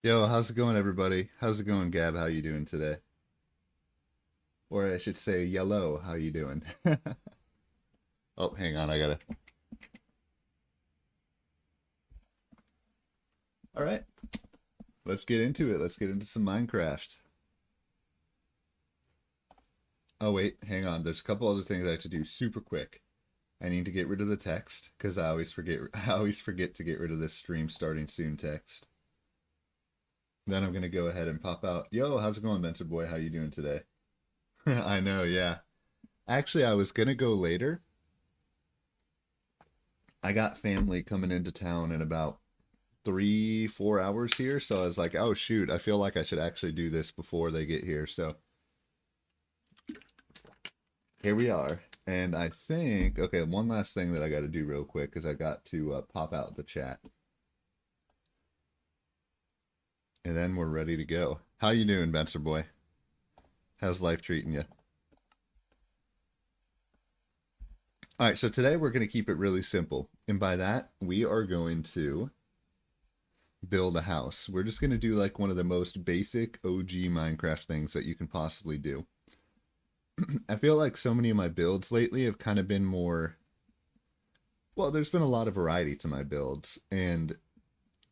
Yo, how's it going, everybody? How's it going, Gab? How you doing today? Or I should say, yellow. How you doing? Oh, hang on, I gotta. All right, let's get into it. Let's get into some Minecraft. Oh wait, hang on. There's a couple other things I have to do super quick. I need to get rid of the text because I always forget. I always forget to get rid of this stream starting soon text. Then I'm gonna go ahead and pop out. Yo, how's it going, Mentor Boy? How you doing today? I know, yeah. Actually, I was gonna go later. I got family coming into town in about 3, 4 hours here. So I was like, oh shoot, I feel like I should actually do this before they get here. So here we are. And I think, okay, one last thing that I got to do real quick because I got to pop out the chat. And then we're ready to go. How you doing, Benzer boy? How's life treating you? All right, so today we're going to keep it really simple. And by that, we are going to build a house. We're just going to do like one of the most basic OG Minecraft things that you can possibly do. I feel like so many of my builds lately have kind of been more, well, there's been a lot of variety to my builds, and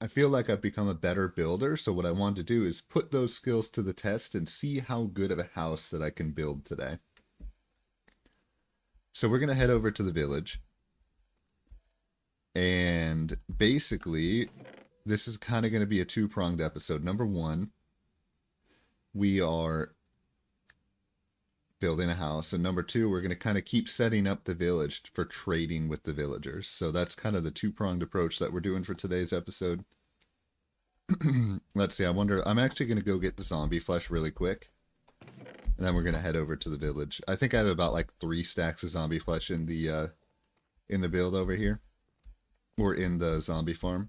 I feel like I've become a better builder. So what I want to do is put those skills to the test and see how good of a house that I can build today. So we're going to head over to the village, and basically this is kind of going to be a two-pronged episode. Number one, we are building a house, and number two, we're going to kind of keep setting up the village for trading with the villagers. So that's kind of the two-pronged approach that we're doing for today's episode. Let's see, I wonder, I'm actually going to go get the zombie flesh really quick, and then we're going to head over to the village. I think I have about like 3 stacks of zombie flesh in the build over here, or in the zombie farm.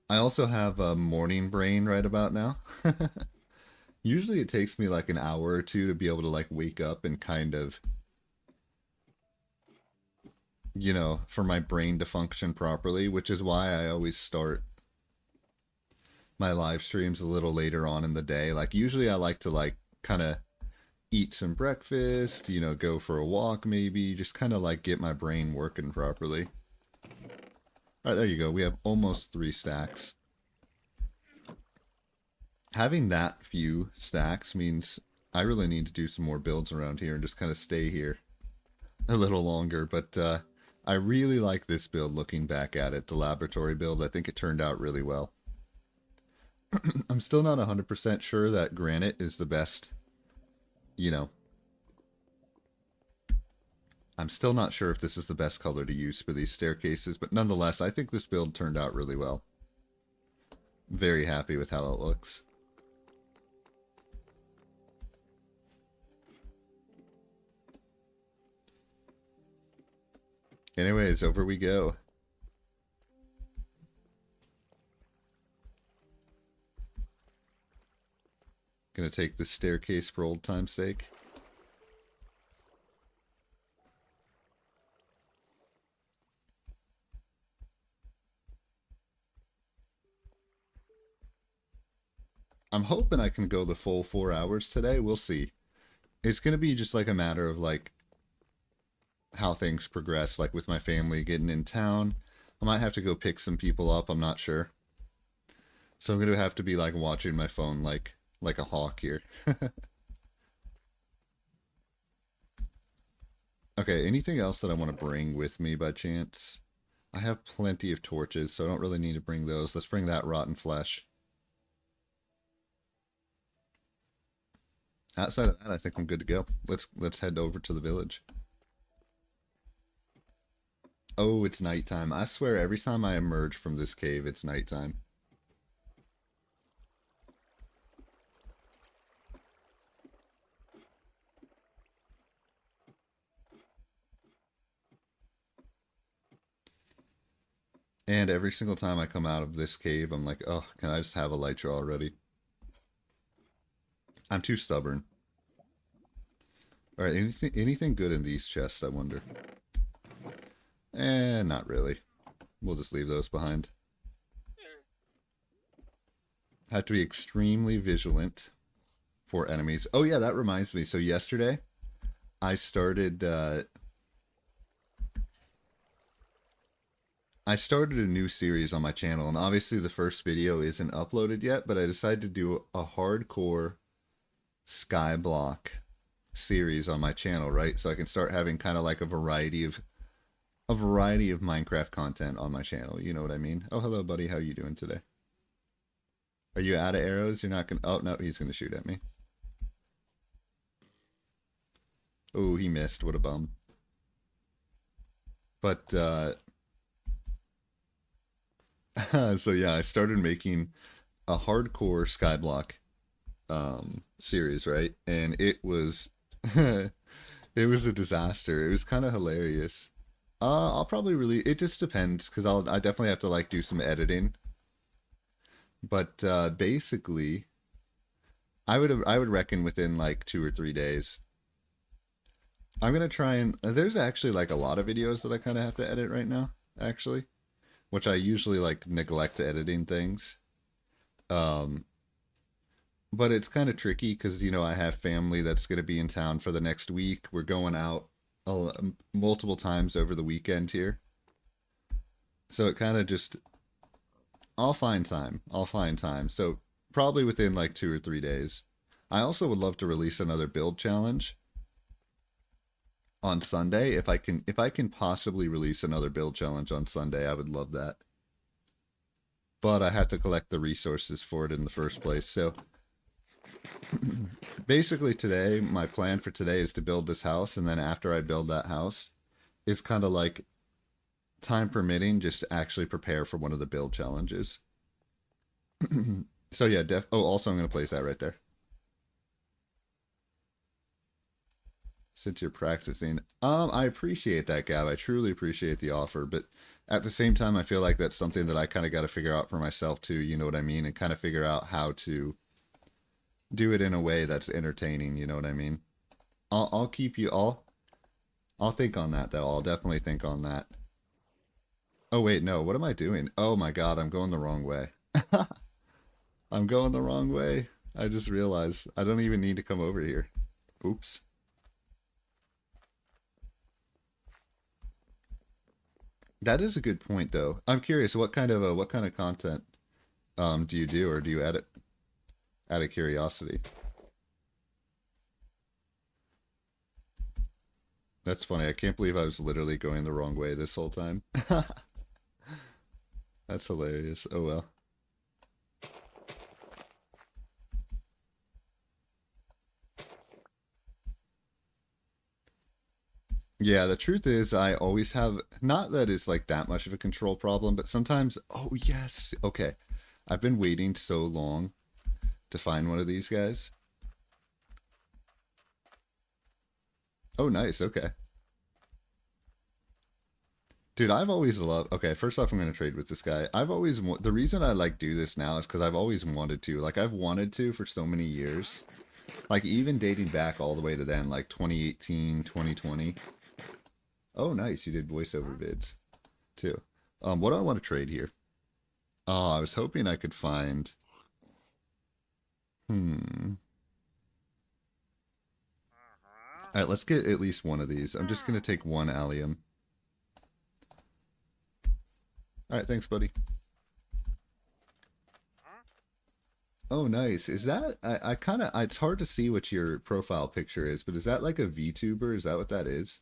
I also have a morning brain right about now. Usually it takes me like an hour or two to be able to like wake up and kind of, for my brain to function properly, which is why I always start my live streams a little later on in the day. Like usually I like to like kind of eat some breakfast, go for a walk maybe, just kind of like get my brain working properly. All right, there you go. We have almost 3 stacks. Having that few stacks means I really need to do some more builds around here and just kind of stay here a little longer. But I really like this build looking back at it, the laboratory build. I think it turned out really well. I'm still not 100% sure that granite is the best, you know. I'm still not sure if this is the best color to use for these staircases, but nonetheless, I think this build turned out really well. Very happy with how it looks. Anyways, over we go. Gonna take this staircase for old time's sake. I'm hoping I can go the full 4 hours today. We'll see. It's gonna be just like a matter of like how things progress, like with my family getting in town. I might have to go pick some people up, I'm not sure. So I'm gonna have to be like watching my phone like a hawk here. Okay, anything else that I want to bring with me by chance? I have plenty of torches, so I don't really need to bring those. Let's bring that rotten flesh. Outside of that, I think I'm good to go. Let's head over to the village. Oh, it's nighttime. I swear every time I emerge from this cave, it's nighttime. And every single time I come out of this cave, I'm like, oh, can I just have a elytra already? I'm too stubborn. Alright, anything good in these chests, I wonder? Not really. We'll just leave those behind. Have to be extremely vigilant for enemies. Oh yeah, that reminds me. So yesterday I started a new series on my channel, and obviously the first video isn't uploaded yet, but I decided to do a hardcore skyblock series on my channel, right? So I can start having kind of like a variety of Minecraft content on my channel. You know what I mean? Oh, hello, buddy. How you doing today? Are you out of arrows? You're not gonna. Oh no, he's gonna shoot at me. Oh, he missed. What a bum. But so yeah, I started making a hardcore skyblock series, right? And it was it was a disaster. It was kind of hilarious. I'll probably really. It just depends because I definitely have to like do some editing. But basically, I would reckon within like 2 or 3 days. I'm gonna try and there's actually like a lot of videos that I kind of have to edit right now, actually, which I usually like neglect editing things. Um, but it's kind of tricky because I have family that's gonna be in town for the next week. We're going out multiple times over the weekend here, so it kind of just I'll find time. I'll find time. So probably within like 2 or 3 days. I also would love to release another build challenge on Sunday. If I can possibly release another build challenge on Sunday, I would love that. But I have to collect the resources for it in the first place. So basically today, my plan for today is to build this house, and then after I build that house, is kind of like time permitting, just to actually prepare for one of the build challenges. So yeah, also I'm gonna place that right there. Since you're practicing. I appreciate that, Gab. I truly appreciate the offer, but at the same time, I feel like that's something that I kind of got to figure out for myself too. You know what I mean? And kind of figure out how to do it in a way that's entertaining. You know what I mean? I'll keep you. I'll think on that though. I'll definitely think on that. Oh wait, no. What am I doing? Oh my God, I'm going the wrong way. I'm going the wrong way. I just realized I don't even need to come over here. Oops. That is a good point, though. I'm curious, what kind of content do you do, or do you edit out of curiosity? That's funny. I can't believe I was literally going the wrong way this whole time. That's hilarious. Oh well. Yeah, the truth is, I always have, not that it's like that much of a control problem, but sometimes, oh yes, okay. I've been waiting so long to find one of these guys. Oh, nice. Okay. Dude, I've always loved. Okay, first off, I'm gonna trade with this guy. The reason I like do this now is because I've always wanted to. Like I've wanted to for so many years. Like even dating back all the way to then, like 2018, 2020. Oh, nice. You did voiceover vids too. What do I want to trade here? Oh, I was hoping I could find. Hmm. All right, let's get at least one of these. I'm just gonna take one allium. All right, thanks, buddy. Oh, nice. Is that I kind of it's hard to see what your profile picture is, but is that like a VTuber? Is that what that is?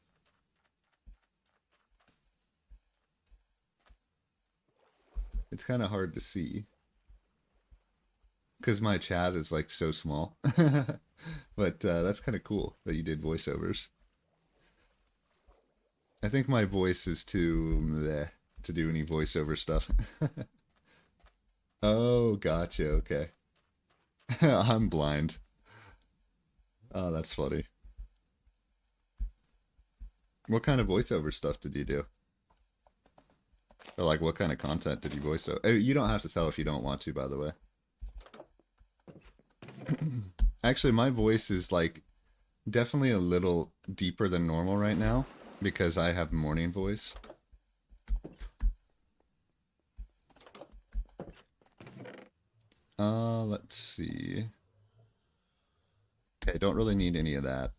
It's kind of hard to see because my chat is like so small. But that's kind of cool that you did voiceovers. I think my voice is too bleh to do any voiceover stuff. Oh, gotcha. Okay. I'm blind. Oh, that's funny. What kind of voiceover stuff did you do? Or like what kind of content did you voice over? You don't have to tell if you don't want to, by the way. Actually, my voice is like definitely a little deeper than normal right now because I have morning voice. Let's see. Okay, don't really need any of that.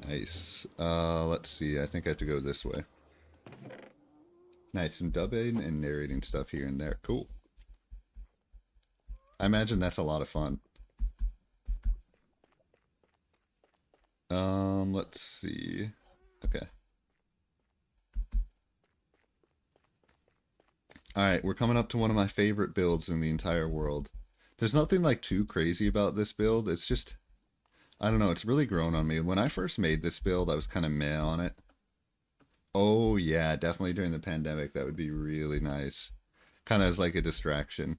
Nice. Let's see. I think I have to go this way. Nice. Some dubbing and narrating stuff here and there. Cool. I imagine that's a lot of fun. Let's see. Okay. Alright, we're coming up to one of my favorite builds in the entire world. There's nothing like too crazy about this build. It's just, I don't know, it's really grown on me. When I first made this build, I was kind of meh on it. Oh yeah, definitely during the pandemic, that would be really nice. Kind of as like a distraction.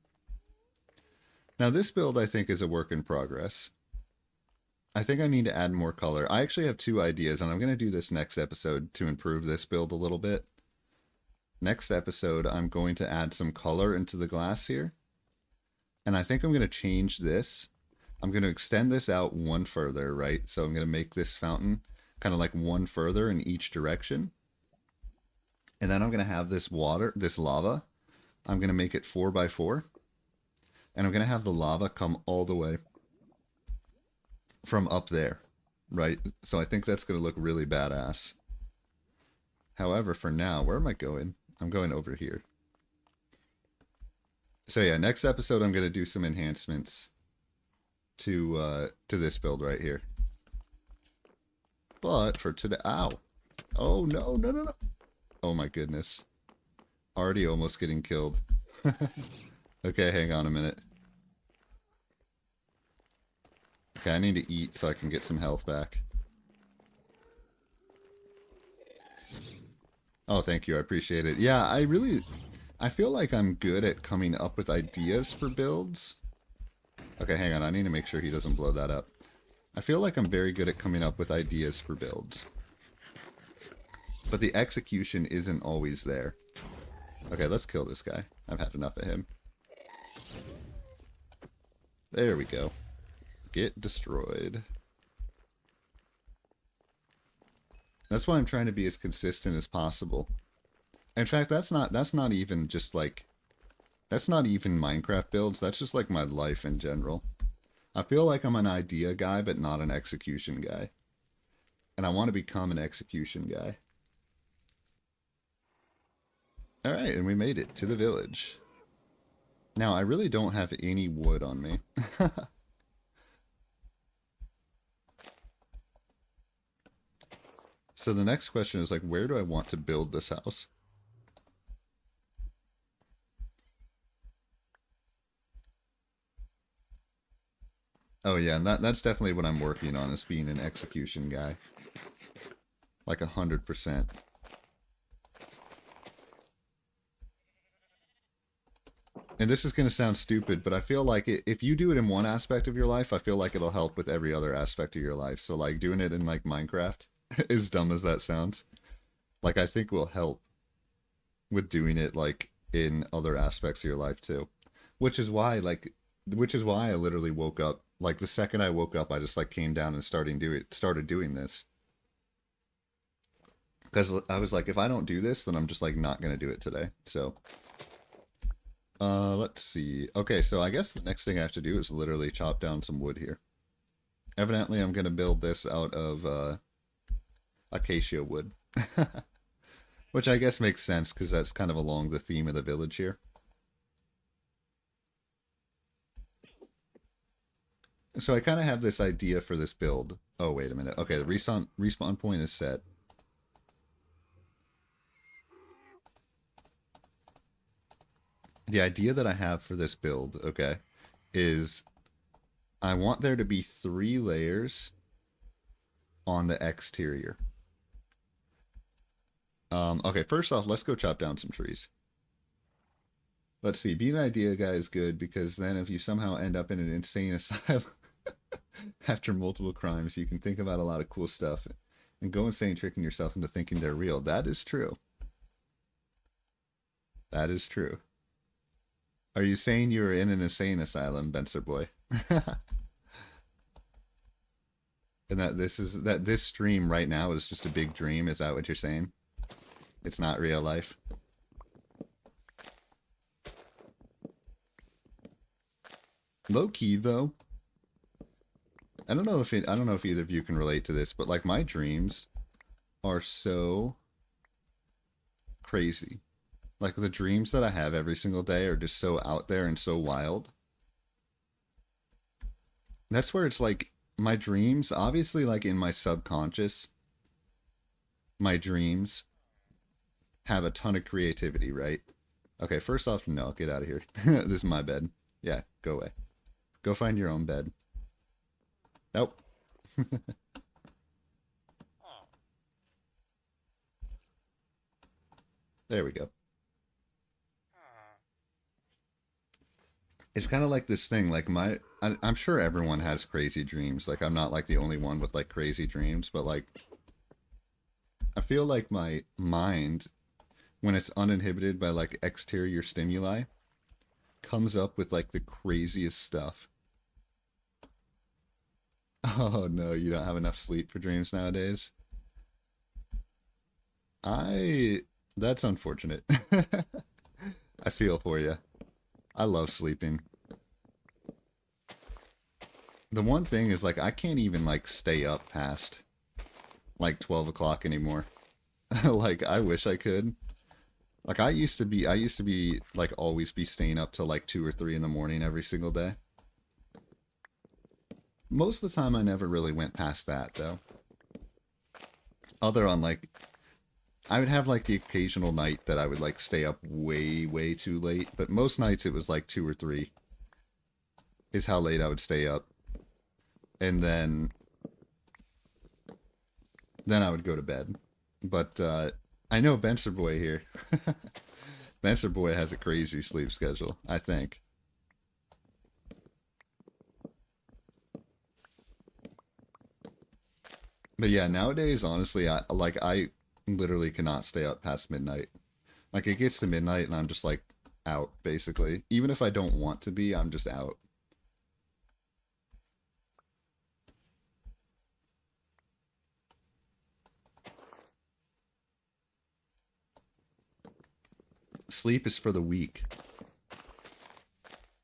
Now this build I think is a work in progress. I think I need to add more color. I actually have two ideas, and I'm going to do this next episode to improve this build a little bit. Next episode, I'm going to add some color into the glass here. And I think I'm going to change this. I'm going to extend this out one further, right? So I'm going to make this fountain kind of like one further in each direction. And then I'm going to have this water, this lava. I'm going to make it 4 by 4. And I'm going to have the lava come all the way from up there, right? So I think that's going to look really badass. However, for now, where am I going? I'm going over here. So yeah, next episode I'm going to do some enhancements to this build right here. But for today, ow. Oh no, no, no, no. Oh my goodness. Already almost getting killed. Okay, hang on a minute. Okay, I need to eat so I can get some health back. Oh, thank you. I appreciate it. Yeah, I feel like I'm good at coming up with ideas for builds. Okay, hang on. I need to make sure he doesn't blow that up. I feel like I'm very good at coming up with ideas for builds. But the execution isn't always there. Okay, let's kill this guy. I've had enough of him. There we go. Get destroyed. That's why I'm trying to be as consistent as possible. In fact, that's not even just like, that's not even Minecraft builds. That's just like my life in general. I feel like I'm an idea guy, but not an execution guy. And I want to become an execution guy. Alright, and we made it to the village. Now, I really don't have any wood on me. So the next question is like, where do I want to build this house? Oh yeah, and that's definitely what I'm working on, is being an execution guy. Like 100%. And this is going to sound stupid, but I feel like if you do it in one aspect of your life, I feel like it'll help with every other aspect of your life. So like doing it in like Minecraft, as dumb as that sounds, like I think will help with doing it like in other aspects of your life too. Which is why I literally woke up, like the second I woke up, I just like came down and started doing this. Because I was like, if I don't do this, then I'm just like not gonna do it today. So let's see. Okay, so I guess the next thing I have to do is literally chop down some wood here. Evidently I'm gonna build this out of acacia wood. Which I guess makes sense because that's kind of along the theme of the village here. So I kind of have this idea for this build. Oh, wait a minute. Okay, the respawn point is set. The idea that I have for this build, okay, is I want there to be 3 layers on the exterior. Okay, first off, let's go chop down some trees. Let's see, being an idea guy is good because then if you somehow end up in an insane asylum after multiple crimes, you can think about a lot of cool stuff and go insane tricking yourself into thinking they're real. That is true. That is true. Are you saying you were in an insane asylum, Benser boy? And that this stream right now is just a big dream? Is that what you're saying? It's not real life. Low key though, I don't know if either of you can relate to this, but like my dreams are so crazy. Like the dreams that I have every single day are just so out there and so wild. That's where it's like my dreams, obviously like in my subconscious, my dreams have a ton of creativity, right? Okay, first off, no, get out of here. This is my bed. Yeah, go away. Go find your own bed. Nope. There we go. It's kind of like this thing, like I'm sure everyone has crazy dreams. Like I'm not like the only one with like crazy dreams, but like I feel like my mind, when it's uninhibited by like exterior stimuli, comes up with like the craziest stuff. Oh no, you don't have enough sleep for dreams nowadays. I That's unfortunate. I feel for you. I love sleeping. The one thing is like I can't even like stay up past like 12 o'clock anymore. Like I wish I could. Like I used to be like always be staying up till like 2 or 3 in the morning every single day. Most of the time I never really went past that though. Other on like I would have like the occasional night that I would like stay up way, way too late, but most nights it was like 2 or 3 is how late I would stay up. And then I would go to bed. But I know Bencher Boy here. Bencher Boy has a crazy sleep schedule, I think. But yeah, nowadays, honestly, I literally cannot stay up past midnight. Like it gets to midnight and I'm just like out, basically. Even if I don't want to be, I'm just out. Sleep is for the weak,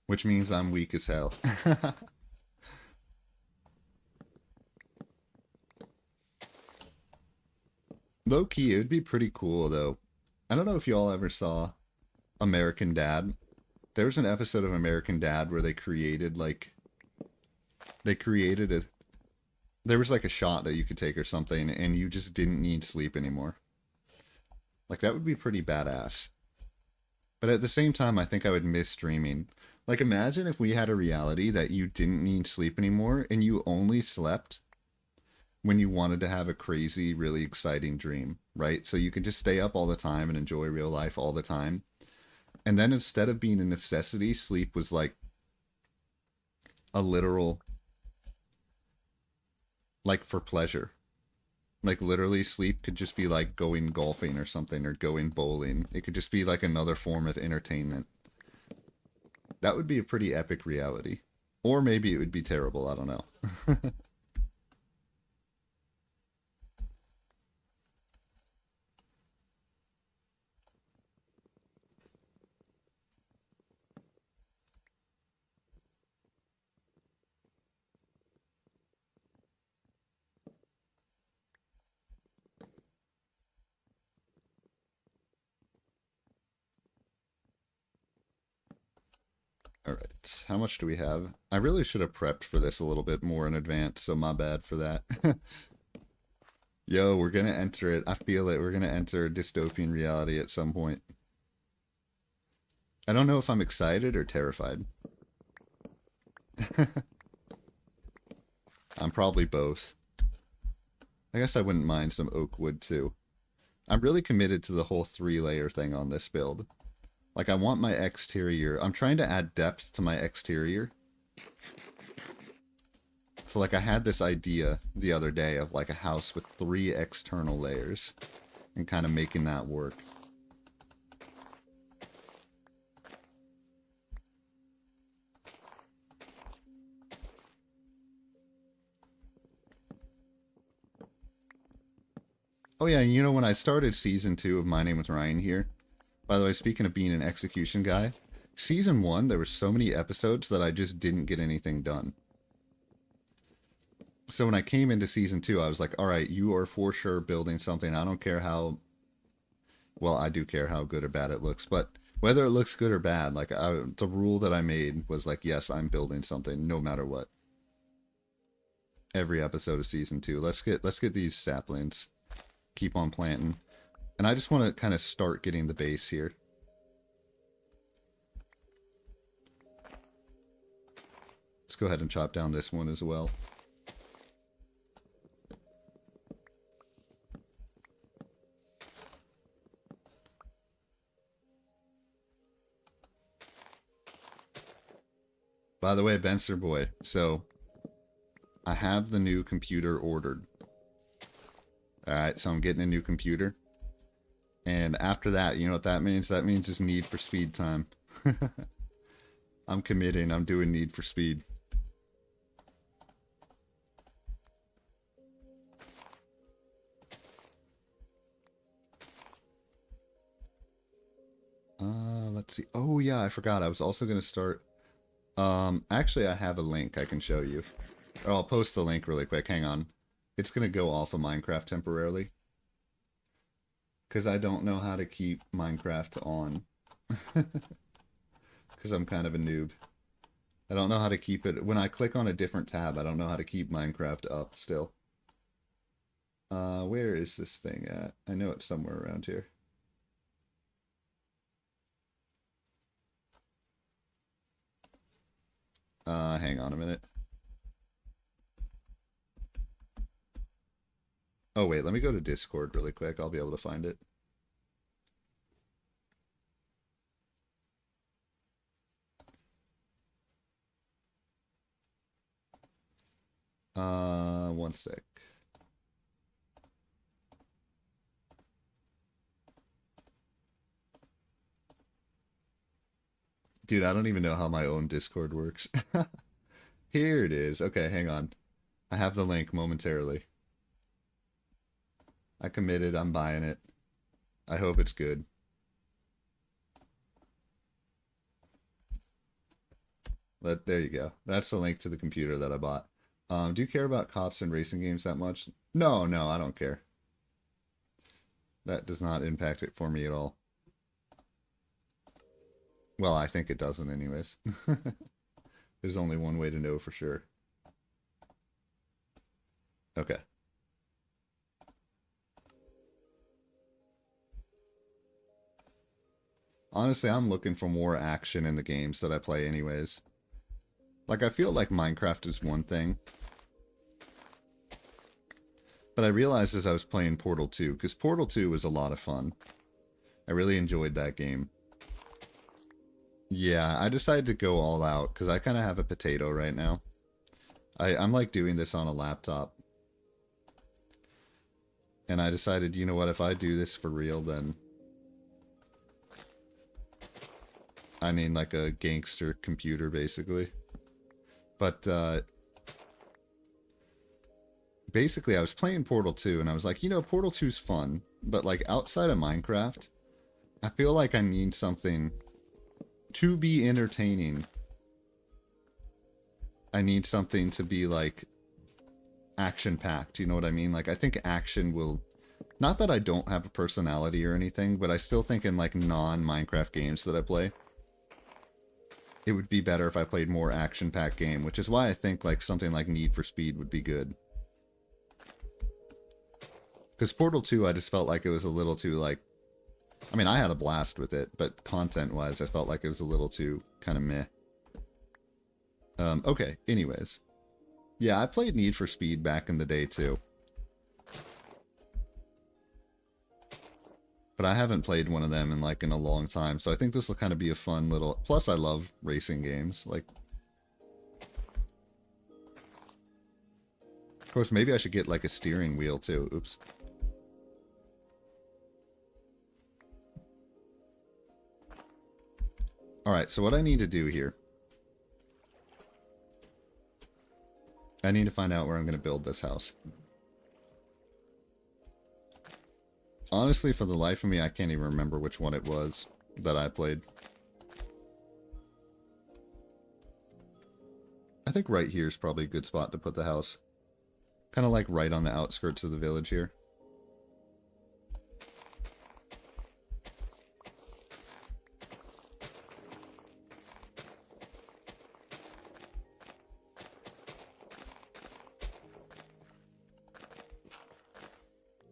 which means I'm weak as hell. Low key, it would be pretty cool though. I don't know if y'all ever saw American Dad. There was an episode of American Dad where they created a there was like a shot that you could take or something and you just didn't need sleep anymore. Like that would be pretty badass. But at the same time, I think I would miss dreaming. Like imagine if we had a reality that you didn't need sleep anymore and you only slept when you wanted to have a crazy, really exciting dream, right? So you could just stay up all the time and enjoy real life all the time. And then instead of being a necessity, sleep was like a literal, like for pleasure. Like literally sleep could just be like going golfing or something or going bowling. It could just be like another form of entertainment. That would be a pretty epic reality. Or maybe it would be terrible, I don't know. All right, how much do we have? I really should have prepped for this a little bit more in advance, so my bad for that. Yo, we're gonna enter it. I feel it. We're gonna enter a dystopian reality at some point. I don't know if I'm excited or terrified. I'm probably both. I guess I wouldn't mind some oak wood too. I'm really committed to the whole 3 layer thing on this build. Like I want my exterior. I'm trying to add depth to my exterior. So like I had this idea the other day of like a house with 3 external layers and kind of making that work. Oh yeah, you know, when I started season 2 of My Name is Ryan here, by the way, speaking of being an execution guy, season 1, there were so many episodes that I just didn't get anything done. So when I came into season 2, I was like, all right, you are for sure building something. I don't care how, well, I do care how good or bad it looks, but whether it looks good or bad, like the rule that I made was like, yes, I'm building something no matter what. Every episode of season 2. Let's get these saplings. Keep on planting. And I just want to kind of start getting the base here. Let's go ahead and chop down this one as well. By the way, Benster boy, so I have the new computer ordered. Alright, so I'm getting a new computer. And after that, you know what that means? That means it's Need for Speed time. I'm committing. I'm doing Need for Speed. Let's see. Oh, yeah, I forgot. I was also going to start... actually, I have a link I can show you. Or I'll post the link really quick. Hang on. It's going to go off of Minecraft temporarily. Because I don't know how to keep Minecraft on. Because I'm kind of a noob. I don't know how to keep it. When I click on a different tab, I don't know how to keep Minecraft up still. Where is this thing at? I know it's somewhere around here. Hang on a minute. Oh, wait, let me go to Discord really quick. I'll be able to find it. One sec. Dude, I don't even know how my own Discord works. Here it is. Okay, hang on. I have the link momentarily. I committed. I'm buying it. I hope it's good. There you go. That's the link to the computer that I bought. Do you care about cops and racing games that much? No, no, I don't care. That does not impact it for me at all. Well, I think it doesn't anyways. There's only one way to know for sure. Okay. Honestly, I'm looking for more action in the games that I play anyways. Like, I feel like Minecraft is one thing. But I realized as I was playing Portal 2, because Portal 2 was a lot of fun. I really enjoyed that game. Yeah, I decided to go all out, because I kind of have a potato right now. I'm like doing this on a laptop. And I decided, you know what, if I do this for real, then I need like a gangster computer, basically. But, basically, I was playing Portal 2, and I was like, you know, Portal 2's fun, but, like, outside of Minecraft, I feel like I need something to be entertaining. I need something to be, like, action-packed, you know what I mean? Like, I think action will... Not that I don't have a personality or anything, but I still think in, like, non-Minecraft games that I play, it would be better if I played more action-packed game, which is why I think, like, something like Need for Speed would be good. Because Portal 2, I just felt like it was a little too, like... I mean, I had a blast with it, but content-wise, I felt like it was a little too kind of meh. Okay, anyways. Yeah, I played Need for Speed back in the day, too. But I haven't played one of them in, like, in a long time, so I think this will kind of be a fun little... Plus, I love racing games, like... Of course, maybe I should get, like, a steering wheel, too. Oops. Alright, so what I need to do here... I need to find out where I'm going to build this house. Honestly, for the life of me, I can't even remember which one it was that I played. I think right here is probably a good spot to put the house. Kind of like right on the outskirts of the village here.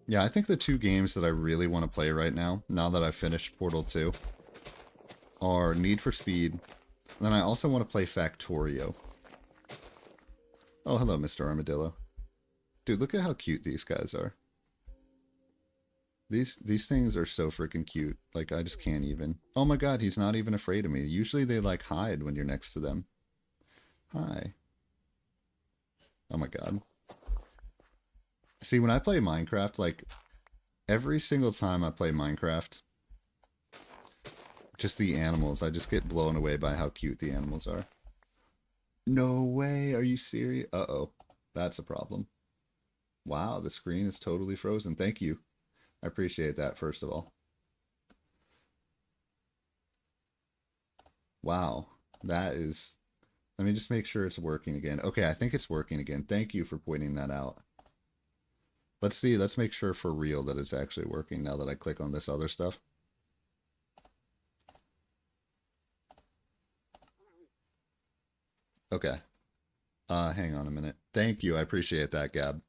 Yeah, I think the two games that I really want to play right now that I've finished Portal 2, are Need for Speed, and then I also want to play Factorio. Oh, hello, Mr. Armadillo. Dude, look at how cute these guys are. These things are so freaking cute. Like, I just can't even. Oh my god, he's not even afraid of me. Usually they, like, hide when you're next to them. Hi. Oh my god. See, when I play Minecraft, like, every single time I play Minecraft, just the animals, I just get blown away by how cute the animals are. No way, are you serious? Uh-oh, that's a problem. Wow, the screen is totally frozen. Thank you. I appreciate that, first of all. Wow, that is... Let me just make sure it's working again. Okay, I think it's working again. Thank you for pointing that out. Let's see, let's make sure for real that it's actually working now that I click on this other stuff. Okay. Hang on a minute. Thank you, I appreciate that, Gab.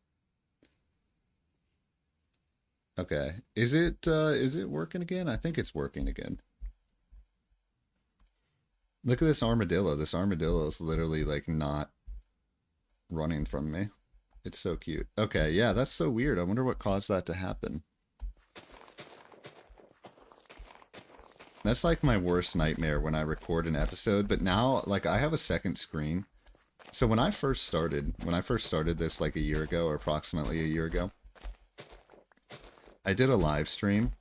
Okay. Is it working again? I think it's working again. Look at this armadillo. This armadillo is literally like not running from me. It's so cute. Okay, yeah, that's so weird. I wonder what caused that to happen. That's like my worst nightmare when I record an episode, but now like I have a second screen. So when I first started this like a year ago or approximately a year ago, I did a live stream,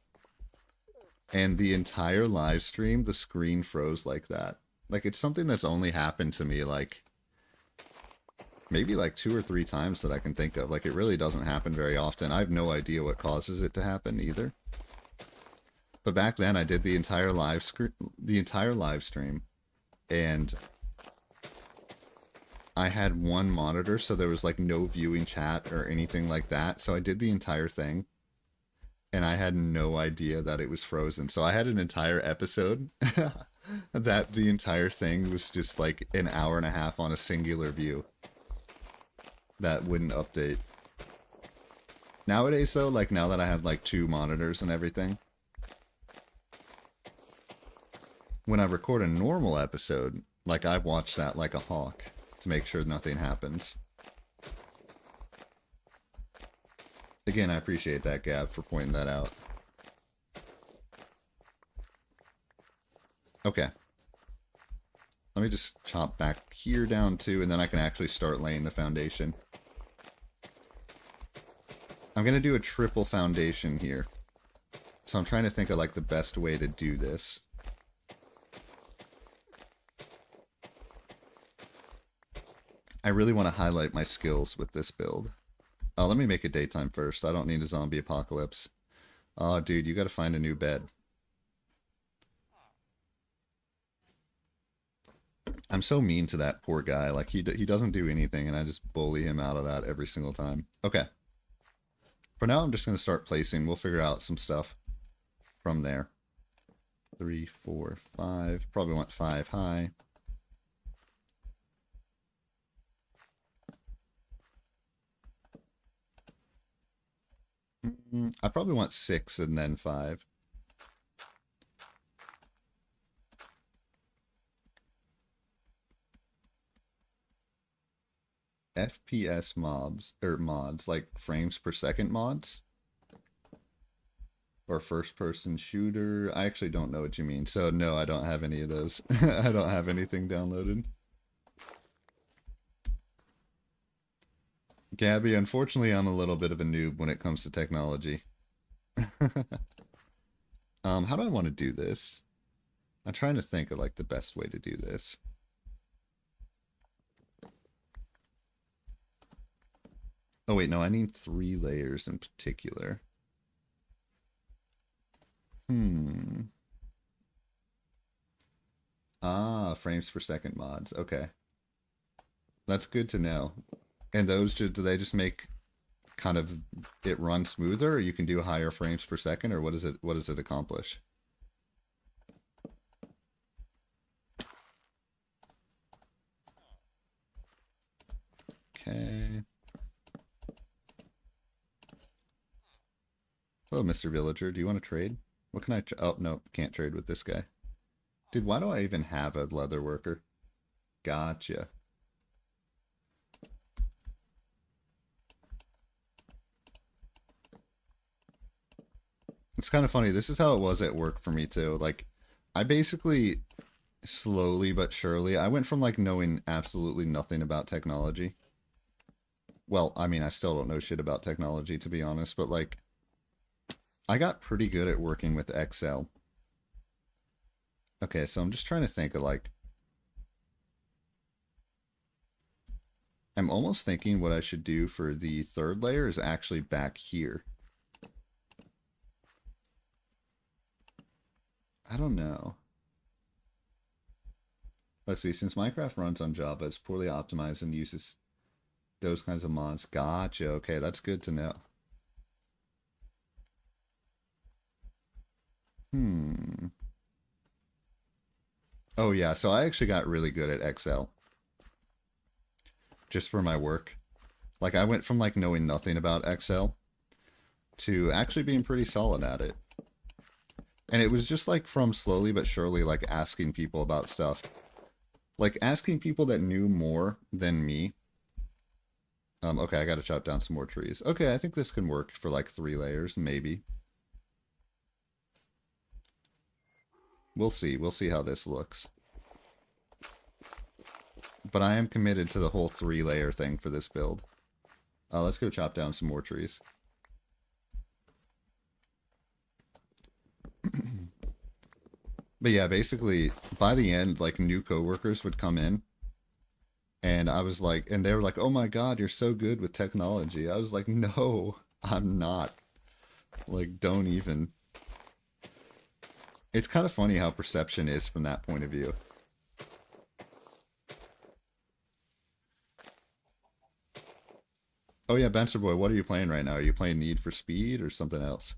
and the entire live stream the screen froze like that. Like it's something that's only happened to me like maybe like 2 or 3 times that I can think of. Like it really doesn't happen very often. I have no idea what causes it to happen either. But back then I did the entire live stream, and I had one monitor, so there was like no viewing chat or anything like that. So I did the entire thing, and I had no idea that it was frozen. So I had an entire episode that the entire thing was just like an hour and a half on a singular view that wouldn't update. Nowadays though, like now that I have like 2 monitors and everything, when I record a normal episode, like I watch that like a hawk to make sure nothing happens. Again, I appreciate that, Gab, for pointing that out. Okay. Let me just chop back here down too, and then I can actually start laying the foundation. I'm going to do a triple foundation here. So I'm trying to think of like the best way to do this. I really want to highlight my skills with this build. Let me make it daytime first. I don't need a zombie apocalypse. Oh, dude, you got to find a new bed. I'm so mean to that poor guy. Like, he doesn't do anything, and I just bully him out of that every single time. Okay. For now, I'm just going to start placing. We'll figure out some stuff from there. 3, 4, 5. Probably want 5 high. I probably want 6 and then 5. FPS mobs, or mods, like frames per second mods? Or first person shooter? I actually don't know what you mean. So no, I don't have any of those. I don't have anything downloaded. Gabby, unfortunately I'm a little bit of a noob when it comes to technology. How do I want to do this? I'm trying to think of like the best way to do this. Oh wait, no, I need 3 layers in particular. Hmm. Ah, frames per second mods. Okay. That's good to know. And those do they just make kind of it run smoother, or you can do higher frames per second, or what does it accomplish? Okay. Hello, Mr. Villager. Do you want to trade? What can I oh no, can't trade with this guy. Dude, why do I even have a leather worker? Gotcha. It's kind of funny. This is how it was at work for me too. Like, I basically slowly but surely, I went from like knowing absolutely nothing about technology. Well, I mean, I still don't know shit about technology to be honest, but like, I got pretty good at working with Excel. Okay, so I'm just trying to think of like, I'm almost thinking what I should do for the third layer is actually back here. I don't know. Let's see, since Minecraft runs on Java, it's poorly optimized and uses those kinds of mods. Gotcha. Okay, that's good to know. Hmm. Oh yeah, so I actually got really good at Excel just for my work. Like I went from like knowing nothing about Excel to actually being pretty solid at it. And it was just like from slowly but surely like asking people about stuff. Like asking people that knew more than me. Okay, I gotta chop down some more trees. Okay, I think this can work for like 3 layers, maybe. We'll see. We'll see how this looks. But I am committed to the whole 3 layer thing for this build. Let's go chop down some more trees. But yeah, basically, by the end, like new coworkers would come in, and I was like, and they were like, "Oh my God, you're so good with technology." I was like, "No, I'm not. Like, don't even." It's kind of funny how perception is from that point of view. Oh yeah, Benzer Boy, what are you playing right now? Are you playing Need for Speed or something else?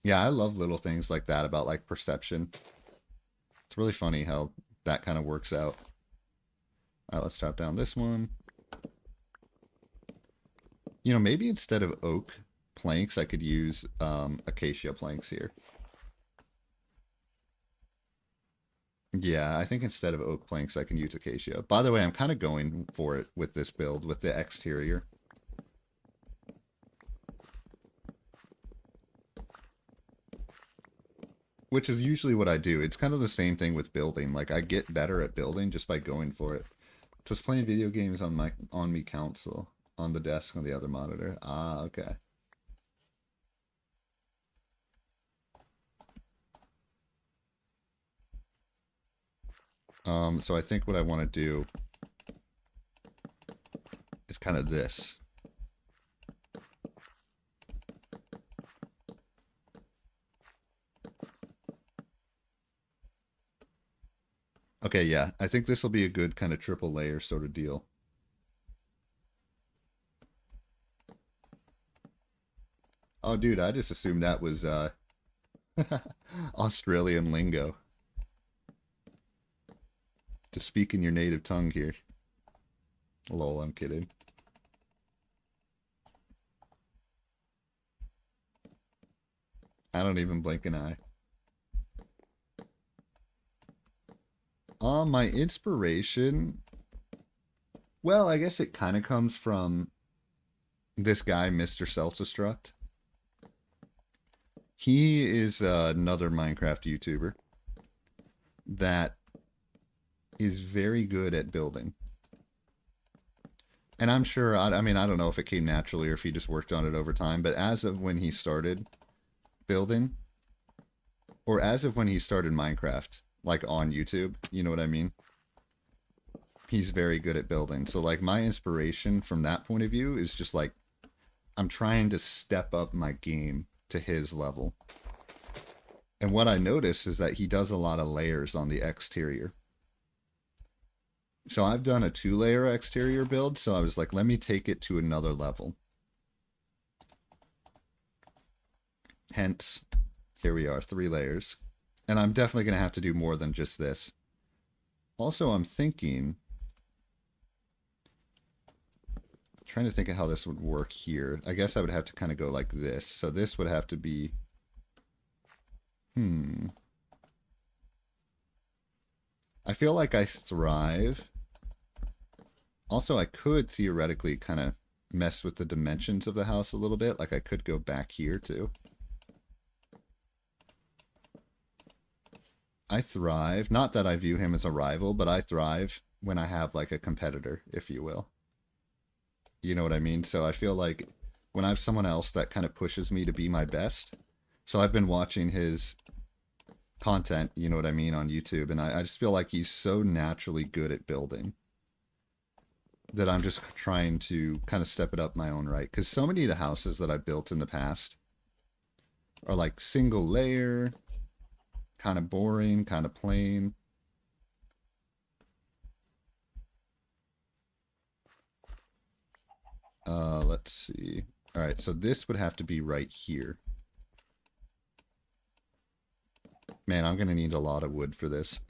Yeah, I love little things like that about like perception. It's really funny how that kind of works out. All right, let's chop down this one. You know, maybe instead of oak planks, I could use acacia planks here. Yeah, I think instead of oak planks, I can use acacia. By the way, I'm kind of going for it with this build, with the exterior. Which is usually what I do. It's kind of the same thing with building. Like, I get better at building just by going for it. Just playing video games on my me console, on the desk on the other monitor. Ah, okay. So I think what I want to do is kind of this. Okay, yeah. I think this will be a good kind of triple layer sort of deal. Oh, dude, I just assumed that was Australian lingo. To speak in your native tongue here. Lol, I'm kidding. I don't even blink an eye. My inspiration, well, I guess it kind of comes from this guy, Mr. Self-Destruct. He is another Minecraft YouTuber that is very good at building. And I'm sure, I mean, I don't know if it came naturally or if he just worked on it over time, but as of when he started building, or as of when he started Minecraft, like on YouTube, you know what I mean? he's very good at building. So like my inspiration from that point of view is just like I'm trying to step up my game to his level. And what I notice is that he does a lot of layers on the exterior. So I've done a 2-layer exterior build, so I was like, let me take it to another level. Hence, here we are, 3 layers. And I'm definitely going to have to do more than just this. Also, I'm trying to think of how this would work here. I guess I would have to kind of go like this. So this would have to be, I feel like I thrive. Also, I could theoretically kind of mess with the dimensions of the house a little bit. Like I could go back here too. I thrive, not that I view him as a rival, but I thrive when I have like a competitor, if you will. You know what I mean? So I feel like when I have someone else that kind of pushes me to be my best. So I've been watching his content, you know what I mean, on YouTube, and I just feel like he's so naturally good at building that I'm just trying to kind of step it up my own right. Because so many of the houses that I've built in the past are like single layer, kind of boring, kind of plain. Let's see. All right, so this would have to be right here. Man, I'm gonna need a lot of wood for this.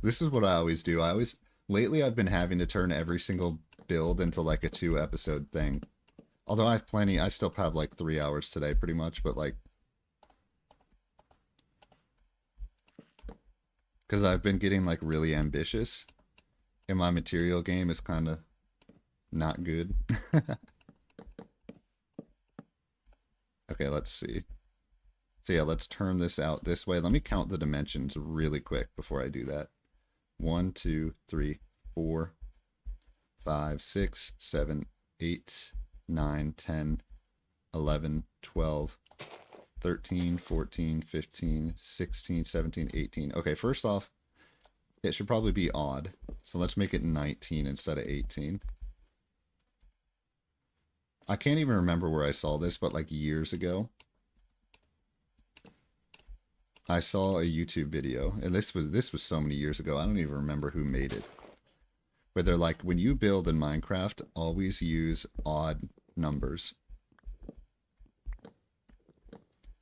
This is what I always do. Lately I've been having to turn every single build into like a 2-episode thing. Although I have plenty, I still have like 3 hours today pretty much, but like, because I've been getting like really ambitious and my material game is kind of not good. Okay, let's see. So yeah, let's turn this out this way. Let me count the dimensions really quick before I do that. 1, 2, 3, 4, 5, 6, 7, 8, 9, 10, 11, 12, 13, 14, 15, 16, 17, 18. Okay, first off, it should probably be odd. So let's make it 19 instead of 18. I can't even remember where I saw this, but like years ago, I saw a YouTube video, and this was so many years ago, I don't even remember who made it. Where they're like, when you build in Minecraft, always use odd numbers.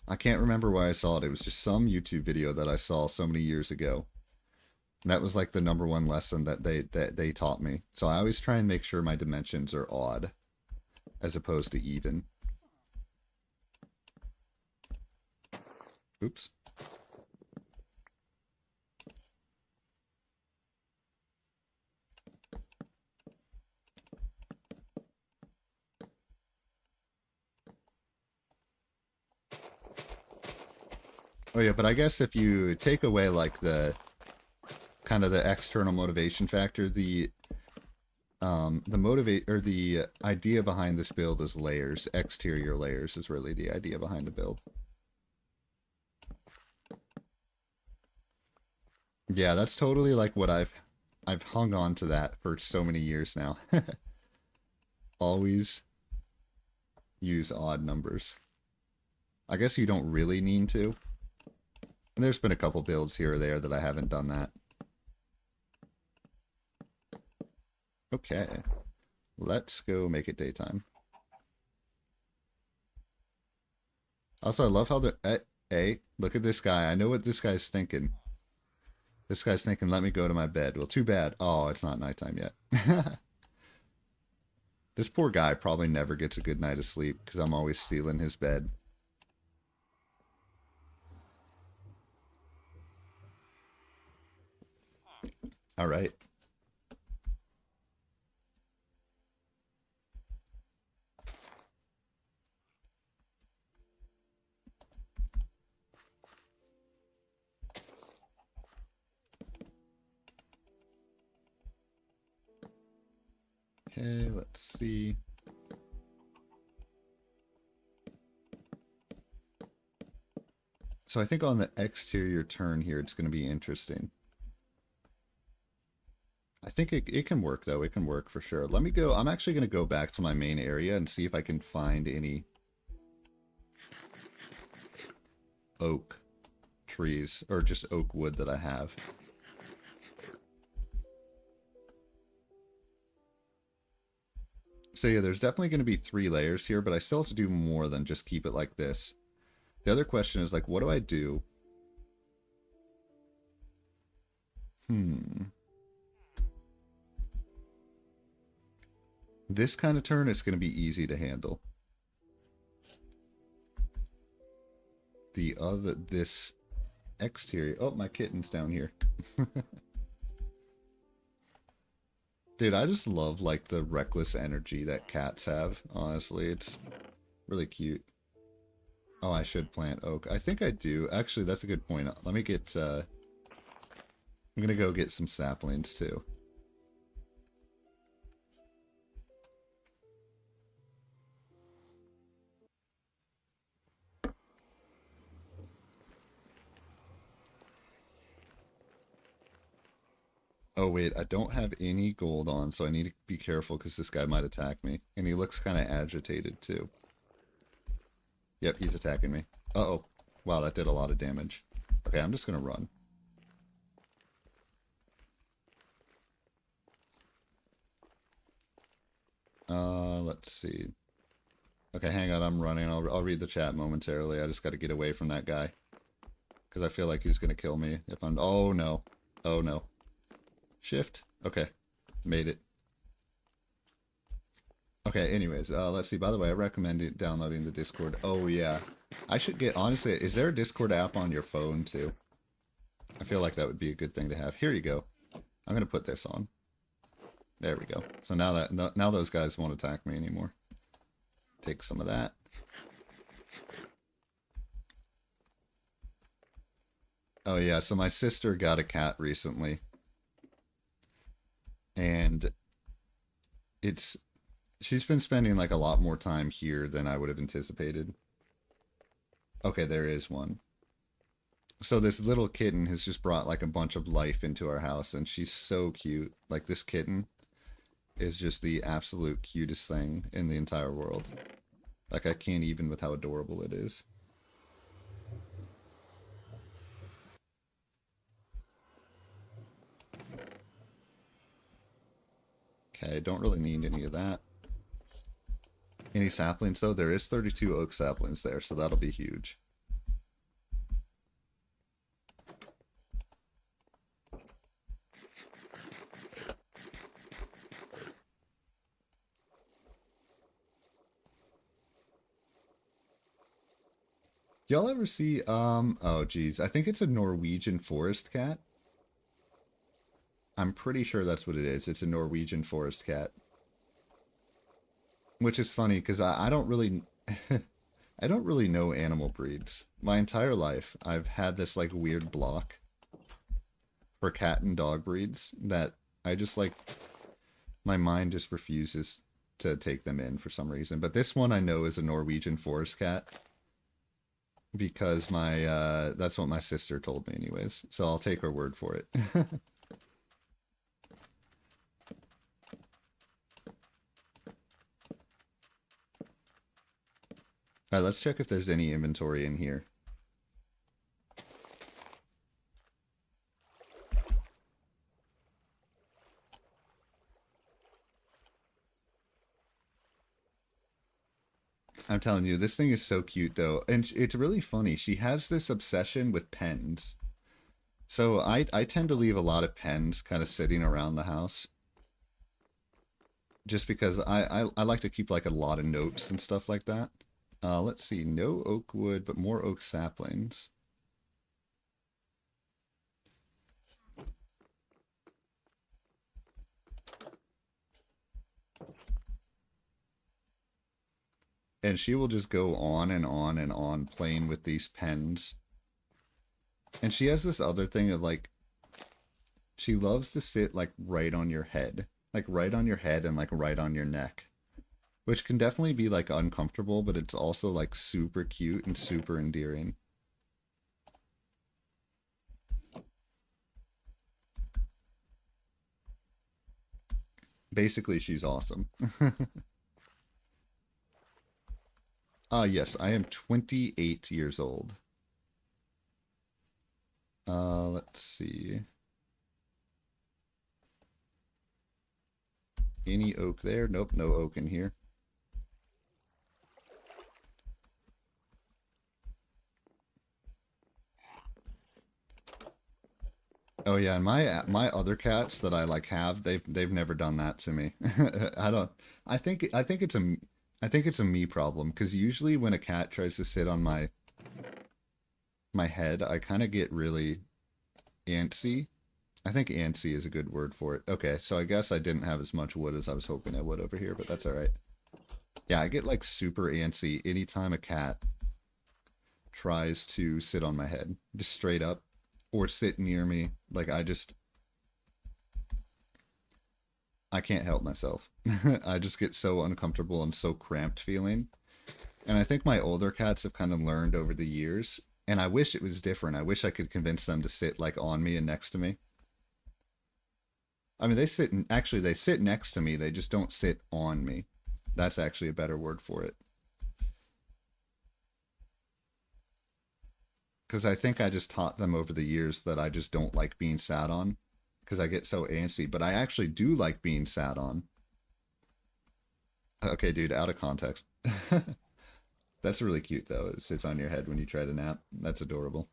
I can't remember where I saw it. It was just some YouTube video that I saw so many years ago. And that was like the #1 lesson that they taught me. So I always try and make sure my dimensions are odd as opposed to even. Oops. Oh yeah, but I guess if you take away like the kind of the external motivation factor, the motivate or the idea behind this build is layers. Exterior layers is really the idea behind the build. Yeah, that's totally like what I've hung on to that for so many years now. Always use odd numbers. I guess you don't really need to. And there's been a couple builds here or there that I haven't done that. Okay. Let's go make it daytime. Also, I love how the... Hey, look at this guy. I know what this guy's thinking. This guy's thinking, let me go to my bed. Well, too bad. Oh, it's not nighttime yet. This poor guy probably never gets a good night of sleep because I'm always stealing his bed. All right. Okay, let's see. So I think on the exterior turn here, it's going to be interesting. I I think it can work though. It can work for sure. Let me go. I'm actually going to go back to my main area and see if I can find any oak trees or just oak wood that I have. So yeah, there's definitely going to be 3 layers here, but I still have to do more than just keep it like this. The other question is like, what do I do? This kind of turn is going to be easy to handle. This exterior. Oh, my kitten's down here. Dude, I just love like the reckless energy that cats have. Honestly, it's really cute. Oh, I should plant oak. I think I do. Actually, that's a good point. Let me get, I'm gonna go get some saplings too. Oh wait, I don't have any gold on, so I need to be careful because this guy might attack me. And he looks kind of agitated too. Yep, he's attacking me. Uh-oh. Wow, that did a lot of damage. Okay, I'm just gonna run. Let's see. Okay, hang on, I'm running. I'll read the chat momentarily. I just got to get away from that guy. Because I feel like he's gonna kill me if I'm... Oh no. Oh no. Shift. Okay. Made it. Okay, anyways, let's see. By the way, I recommend downloading the Discord. Oh, yeah. I should get... Honestly, is there a Discord app on your phone, too? I feel like that would be a good thing to have. Here you go. I'm going to put this on. There we go. So now those guys won't attack me anymore. Take some of that. Oh, yeah. So my sister got a cat recently. And she's been spending like a lot more time here than I would have anticipated. Okay, there is one. So this little kitten has just brought like a bunch of life into our house, and she's so cute. Like this kitten is just the absolute cutest thing in the entire world. Like I can't even with how adorable it is. Okay, don't really need any of that. Any saplings though? There is 32 oak saplings there, so that'll be huge. Y'all ever see, oh geez, I think it's a Norwegian forest cat. I'm pretty sure that's what it is. It's a Norwegian forest cat. Which is funny, because I don't really, I don't really know animal breeds. My entire life, I've had this, like, weird block for cat and dog breeds that I just, like, my mind just refuses to take them in for some reason. But this one I know is a Norwegian forest cat. Because that's what my sister told me anyways. So I'll take her word for it. Alright, let's check if there's any inventory in here. I'm telling you, this thing is so cute though. And it's really funny. She has this obsession with pens. So I tend to leave a lot of pens kind of sitting around the house. Just because I like to keep like a lot of notes and stuff like that. Let's see, no oak wood, but more oak saplings. And she will just go on and on and on playing with these pens. And she has this other thing of like, she loves to sit like right on your head. Like right on your head and like right on your neck. Which can definitely be like uncomfortable, but it's also like super cute and super endearing. Basically, she's awesome. Yes, I am 28 years old. Let's see. Any oak there? Nope, no oak in here. Oh yeah, and my other cats that I like have, they've never done that to me. I don't. I think it's a I think it's a me problem because usually when a cat tries to sit on my head, I kind of get really antsy. I think antsy is a good word for it. Okay, so I guess I didn't have as much wood as I was hoping I would over here, but that's all right. Yeah, I get like super antsy anytime a cat tries to sit on my head, just straight up, or sit near me. Like I can't help myself. I just get so uncomfortable and so cramped feeling. And I think my older cats have kind of learned over the years, and I wish it was different. I wish I could convince them to sit like on me and next to me. I mean, actually they sit next to me. They just don't sit on me. That's actually a better word for it. Because I think I just taught them over the years that I just don't like being sat on because I get so antsy. But I actually do like being sat on. Okay, dude, out of context. That's really cute, though. It sits on your head when you try to nap. That's adorable.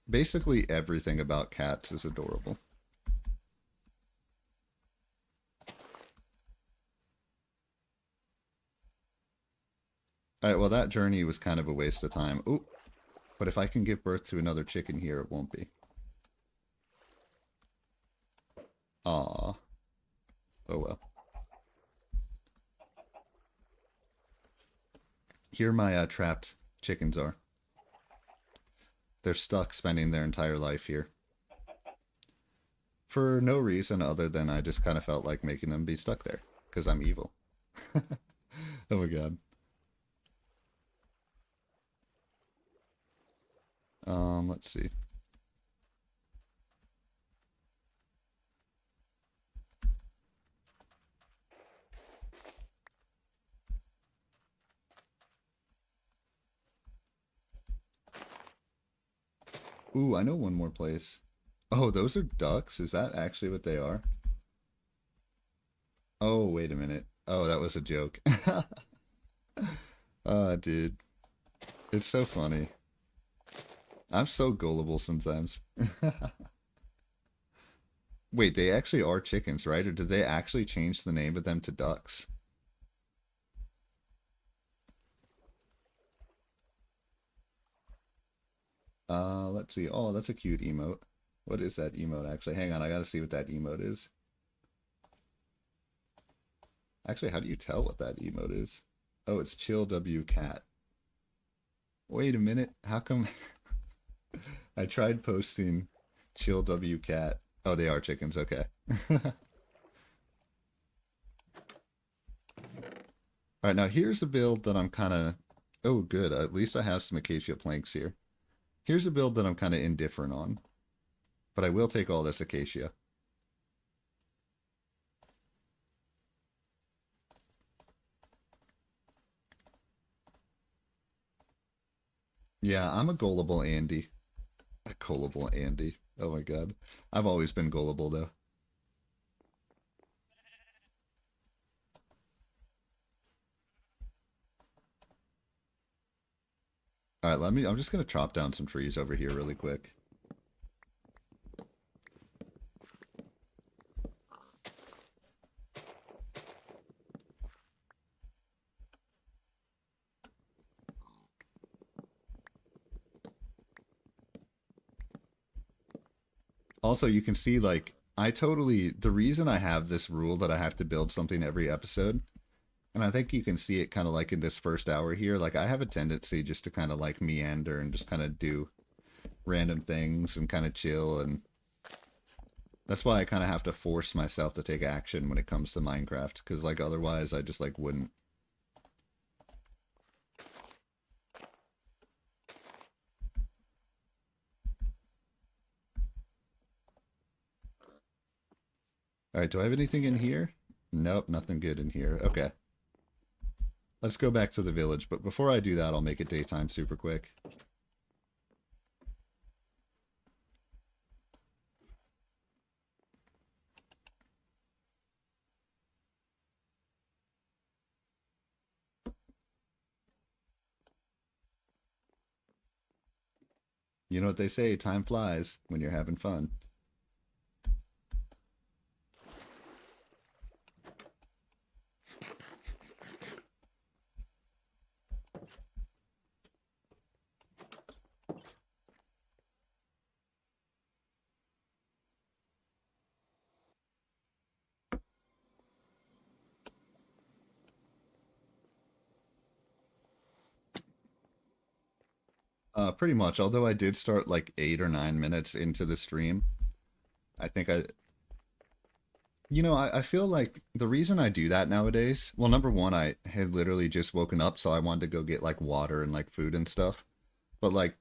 Basically, everything about cats is adorable. All right, well, that journey was kind of a waste of time. Ooh, but if I can give birth to another chicken here, it won't be. Aw. Oh well. Here my trapped chickens are. They're stuck spending their entire life here. For no reason other than I just kind of felt like making them be stuck there. Because I'm evil. Oh my god. Let's see. Ooh, I know one more place. Oh, those are ducks? Is that actually what they are? Oh, wait a minute. Oh, that was a joke. Dude. It's so funny. I'm so gullible sometimes. Wait, they actually are chickens, right? Or did they actually change the name of them to ducks? Let's see. Oh, that's a cute emote. What is that emote actually? Hang on, I gotta see what that emote is. Actually, how do you tell what that emote is? Oh, it's chill W cat. Wait a minute. How come I tried posting chill W cat? Oh, they are chickens. Okay. All right, now here's a build that I'm kind of. Oh, good. At least I have some acacia planks here. Here's a build that I'm kind of indifferent on, but I will take all this acacia. Yeah, I'm a gullible Andy. A gullible Andy. Oh my god. I've always been gullible though. All right, I'm just gonna chop down some trees over here really quick. Also, you can see like the reason I have this rule that I have to build something every episode, and I think you can see it kind of like in this first hour here, like I have a tendency just to kind of like meander and just kind of do random things and kind of chill, and that's why I kind of have to force myself to take action when it comes to Minecraft because like otherwise I just like wouldn't. All right, do I have anything in here? Nope, nothing good in here. Okay. Let's go back to the village, but before I do that, I'll make it daytime super quick. You know what they say, time flies when you're having fun. Pretty much, although I did start like 8 or 9 minutes into the stream. I think I feel like the reason I do that nowadays, well, number one, I had literally just woken up, so I wanted to go get like water and like food and stuff. But like,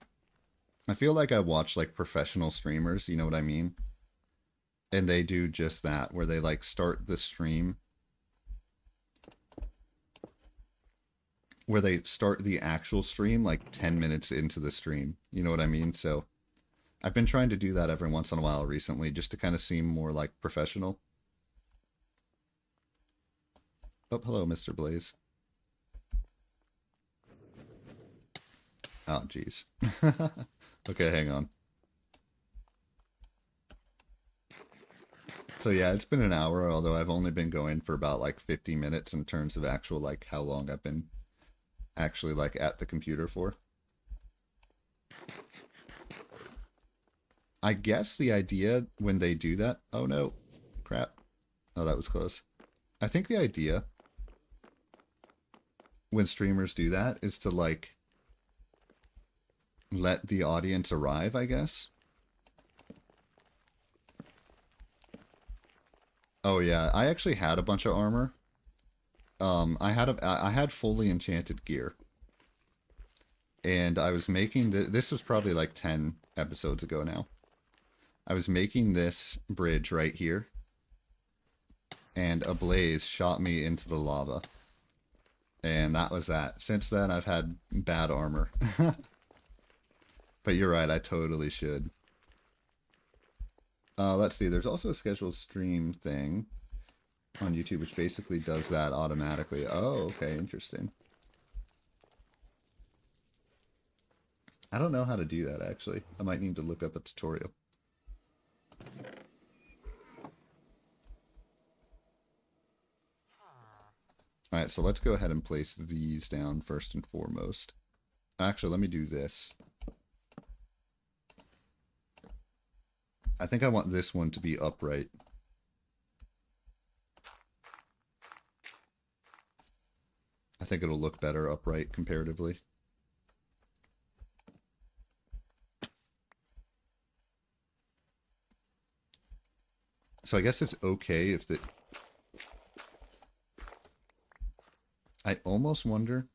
I feel like I watch like professional streamers, you know what I mean? And they do just that, where they like start the stream, where they start the actual stream like 10 minutes into the stream. You know what I mean? So I've been trying to do that every once in a while recently, just to kind of seem more like professional. Oh, hello, Mr. Blaze. Oh, jeez. Okay, hang on. So yeah, it's been an hour, although I've only been going for about like 50 minutes in terms of actual like how long I've been actually like at the computer for. I guess the idea when they do that, oh no, crap. Oh, that was close. I think the idea when streamers do that is to like let the audience arrive, I guess. Oh yeah, I actually had a bunch of armor. I had fully enchanted gear, and I was making this was probably like 10 episodes ago now. I was making this bridge right here, and a blaze shot me into the lava, and that was that. Since then, I've had bad armor. But you're right, I totally should. Let's see, there's also a scheduled stream thing on YouTube, which basically does that automatically. Oh, okay, interesting. I don't know how to do that, actually. I might need to look up a tutorial. Alright, so let's go ahead and place these down first and foremost. Actually, let me do this. I think I want this one to be upright. I think it'll look better upright comparatively. So I guess it's okay if the... I almost wonder...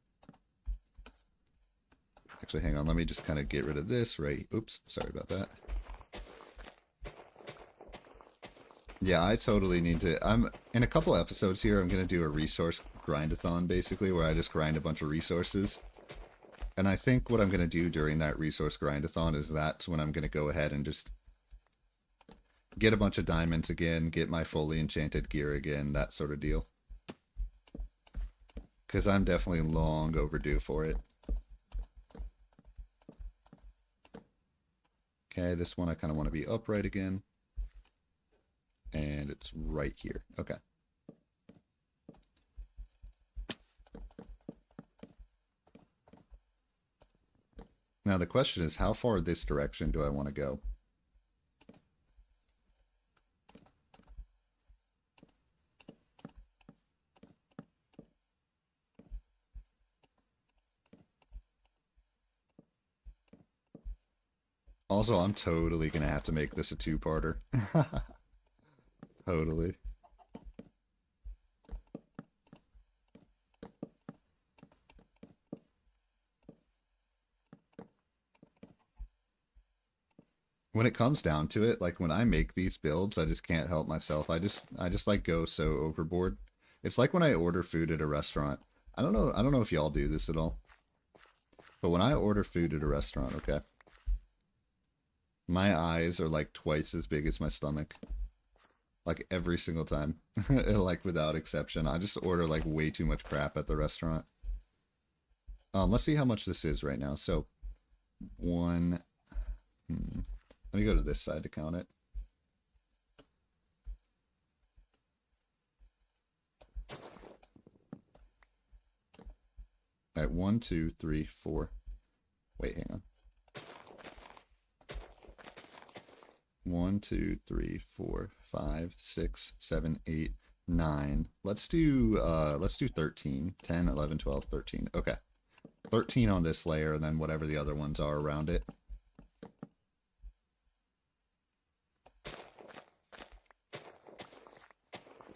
Actually, hang on. Let me just kind of get rid of this, right? Oops, sorry about that. Yeah, I totally need to... in a couple episodes here, I'm going to do a resource grindathon, basically, where I just grind a bunch of resources. And I think what I'm going to do during that resource grindathon is that's when I'm going to go ahead and just get a bunch of diamonds again, get my fully enchanted gear again, that sort of deal. Because I'm definitely long overdue for it. Okay, this one I kind of want to be upright again. And it's right here. Okay. Now the question is, how far this direction do I want to go? Also, I'm totally going to have to make this a two-parter. Totally. when it comes down to it, like when I make these builds, I just can't help myself. I just like go so overboard. It's like when I order food at a restaurant. I don't know if y'all do this at all. But when I order food at a restaurant, okay, my eyes are like twice as big as my stomach. Like every single time. Like without exception. I just order like way too much crap at the restaurant. Let's see how much this is right now. So, one... Let me go to this side to count it. All right, 1, 2, 3, 4. Wait, hang on. 1, 2, 3, 4, 5, 6, 7, 8, 9. Let's do 13. 10, 11, 12, 13. Okay. 13 on this layer, and then whatever the other ones are around it.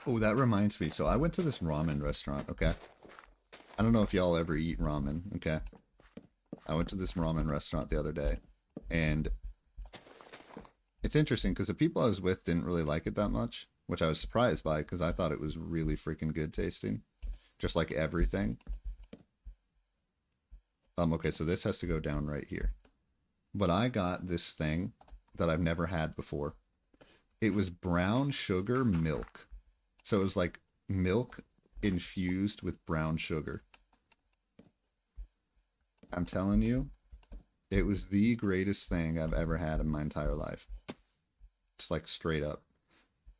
Oh, that reminds me. So I went to this ramen restaurant, okay? I don't know if y'all ever eat ramen, okay? I went to this ramen restaurant the other day, and it's interesting because the people I was with didn't really like it that much, which I was surprised by because I thought it was really freaking good tasting. Just like everything. Okay, so this has to go down right here. But I got this thing that I've never had before. It was brown sugar milk. So it was like milk infused with brown sugar. I'm telling you, it was the greatest thing I've ever had in my entire life. Just like straight up.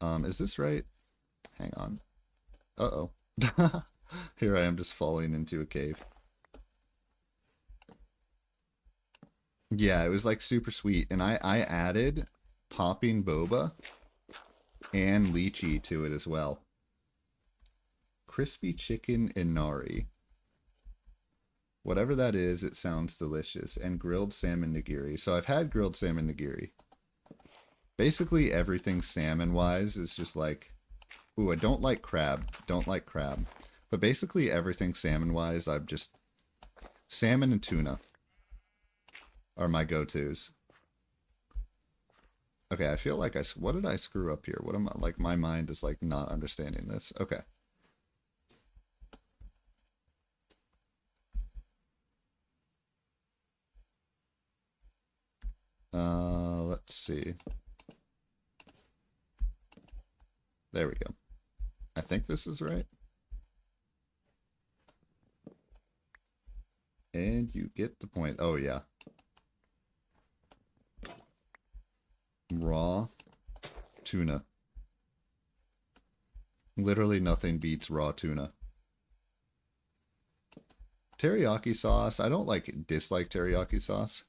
Is this right? Hang on. Uh-oh. Here I am just falling into a cave. Yeah, it was like super sweet. And I added popping boba and lychee to it as well. Crispy chicken inari. Whatever that is, it sounds delicious. And grilled salmon nigiri. So I've had grilled salmon nigiri. Basically everything salmon-wise is just like... Ooh, I don't like crab. Don't like crab. But basically everything salmon-wise, I've just... Salmon and tuna are my go-tos. Okay, I feel like what did I screw up here? What am I, like, my mind is, like, not understanding this. Okay. Let's see. There we go. I think this is right. And you get the point. Oh, yeah. Raw tuna. Literally nothing beats raw tuna. Teriyaki sauce. I don't dislike teriyaki sauce.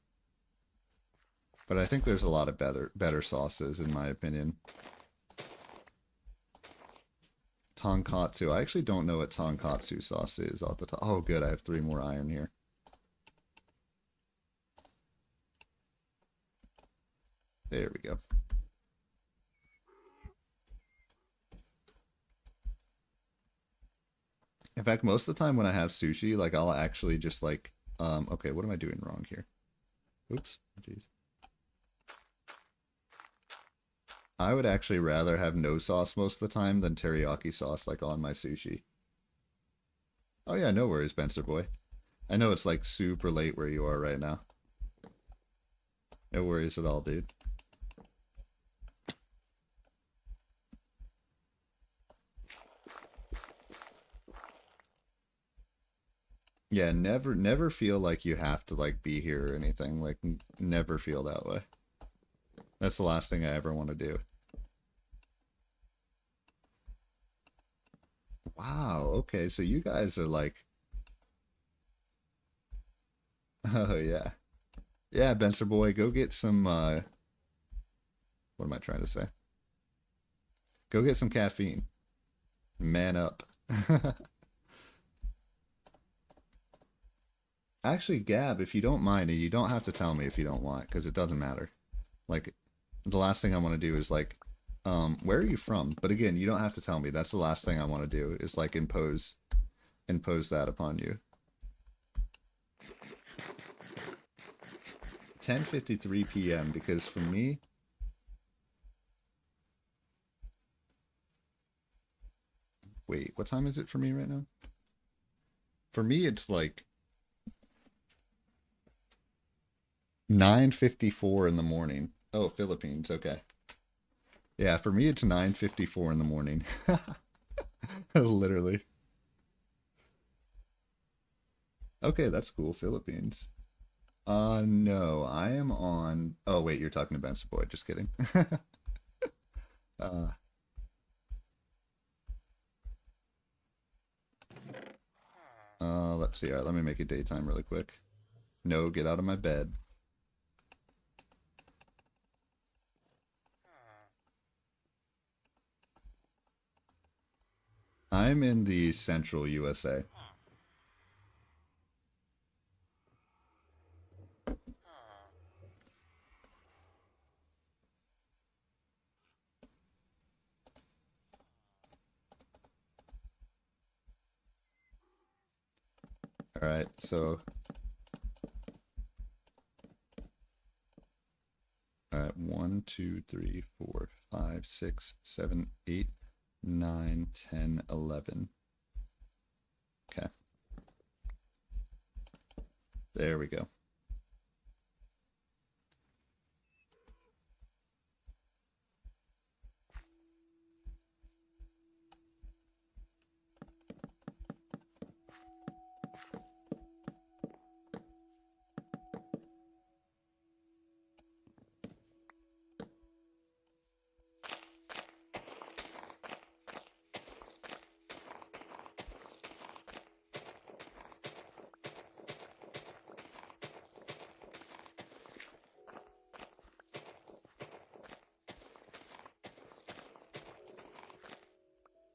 But I think there's a lot of better sauces in my opinion. Tonkatsu. I actually don't know what tonkatsu sauce is off the top. Oh, good. I have 3 more iron here. There we go. In fact, most of the time when I have sushi, like I'll actually just like, okay, what am I doing wrong here? Oops. Jeez. I would actually rather have no sauce most of the time than teriyaki sauce like on my sushi. Oh yeah, no worries, Benster boy. I know it's like super late where you are right now. No worries at all, dude. Yeah, never feel like you have to like be here or anything. Like never feel that way. That's the last thing I ever want to do. Wow, okay, so you guys are like oh yeah. Yeah, Benser boy, go get some what am I trying to say? Go get some caffeine. Man up. Actually, Gab, if you don't mind, and you don't have to tell me if you don't want, because it doesn't matter. Like, the last thing I want to do is like, where are you from? But again, you don't have to tell me. That's the last thing I want to do is like impose that upon you. 10:53 p.m. because for me, wait, what time is it for me right now? For me, it's like 9:54 in the morning. Oh, Philippines. Okay. Yeah, for me it's 9:54 in the morning. Literally. Okay, that's cool. Philippines. No, I am on. Oh, wait, you're talking to Benson Boy. Just kidding. uh, let's see. All right, let me make it daytime really quick. No, get out of my bed. I'm in the central USA. All right, so all right, 1, 2, 3, 4, 5, 6, 7, 8, 9, 10, 11. Okay, there we go.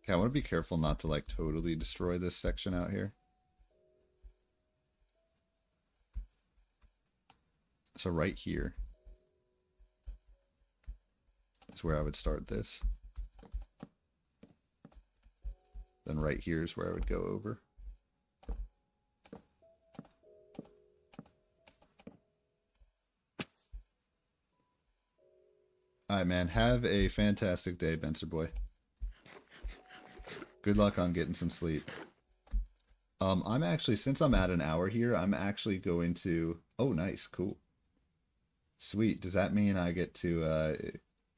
Okay, I want to be careful not to like totally destroy this section out here. So right here is where I would start this. Then right here is where I would go over. All right, man. Have a fantastic day, Benzer boy. Good luck on getting some sleep. I'm actually, since I'm at an hour here, I'm actually going to. Oh, nice, cool, sweet. Does that mean I get to?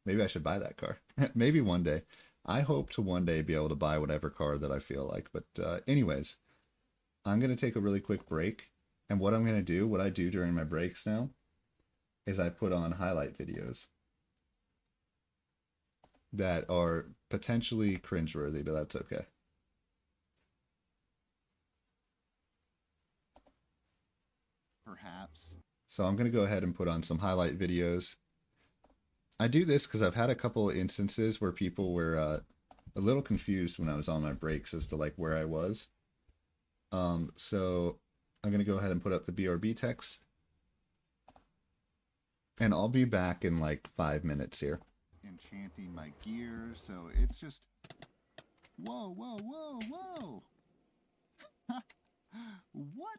Maybe I should buy that car. Maybe one day. I hope to one day be able to buy whatever car that I feel like. But anyways, I'm gonna take a really quick break, and what I'm gonna do, what I do during my breaks now, is I put on highlight videos that are potentially cringeworthy, but that's okay. Perhaps. So I'm going to go ahead and put on some highlight videos. I do this because I've had a couple of instances where people were a little confused when I was on my breaks as to like where I was. So I'm going to go ahead and put up the BRB text. And I'll be back in like 5 minutes here. Enchanting my gear, so it's just... Whoa, whoa, whoa, whoa! What?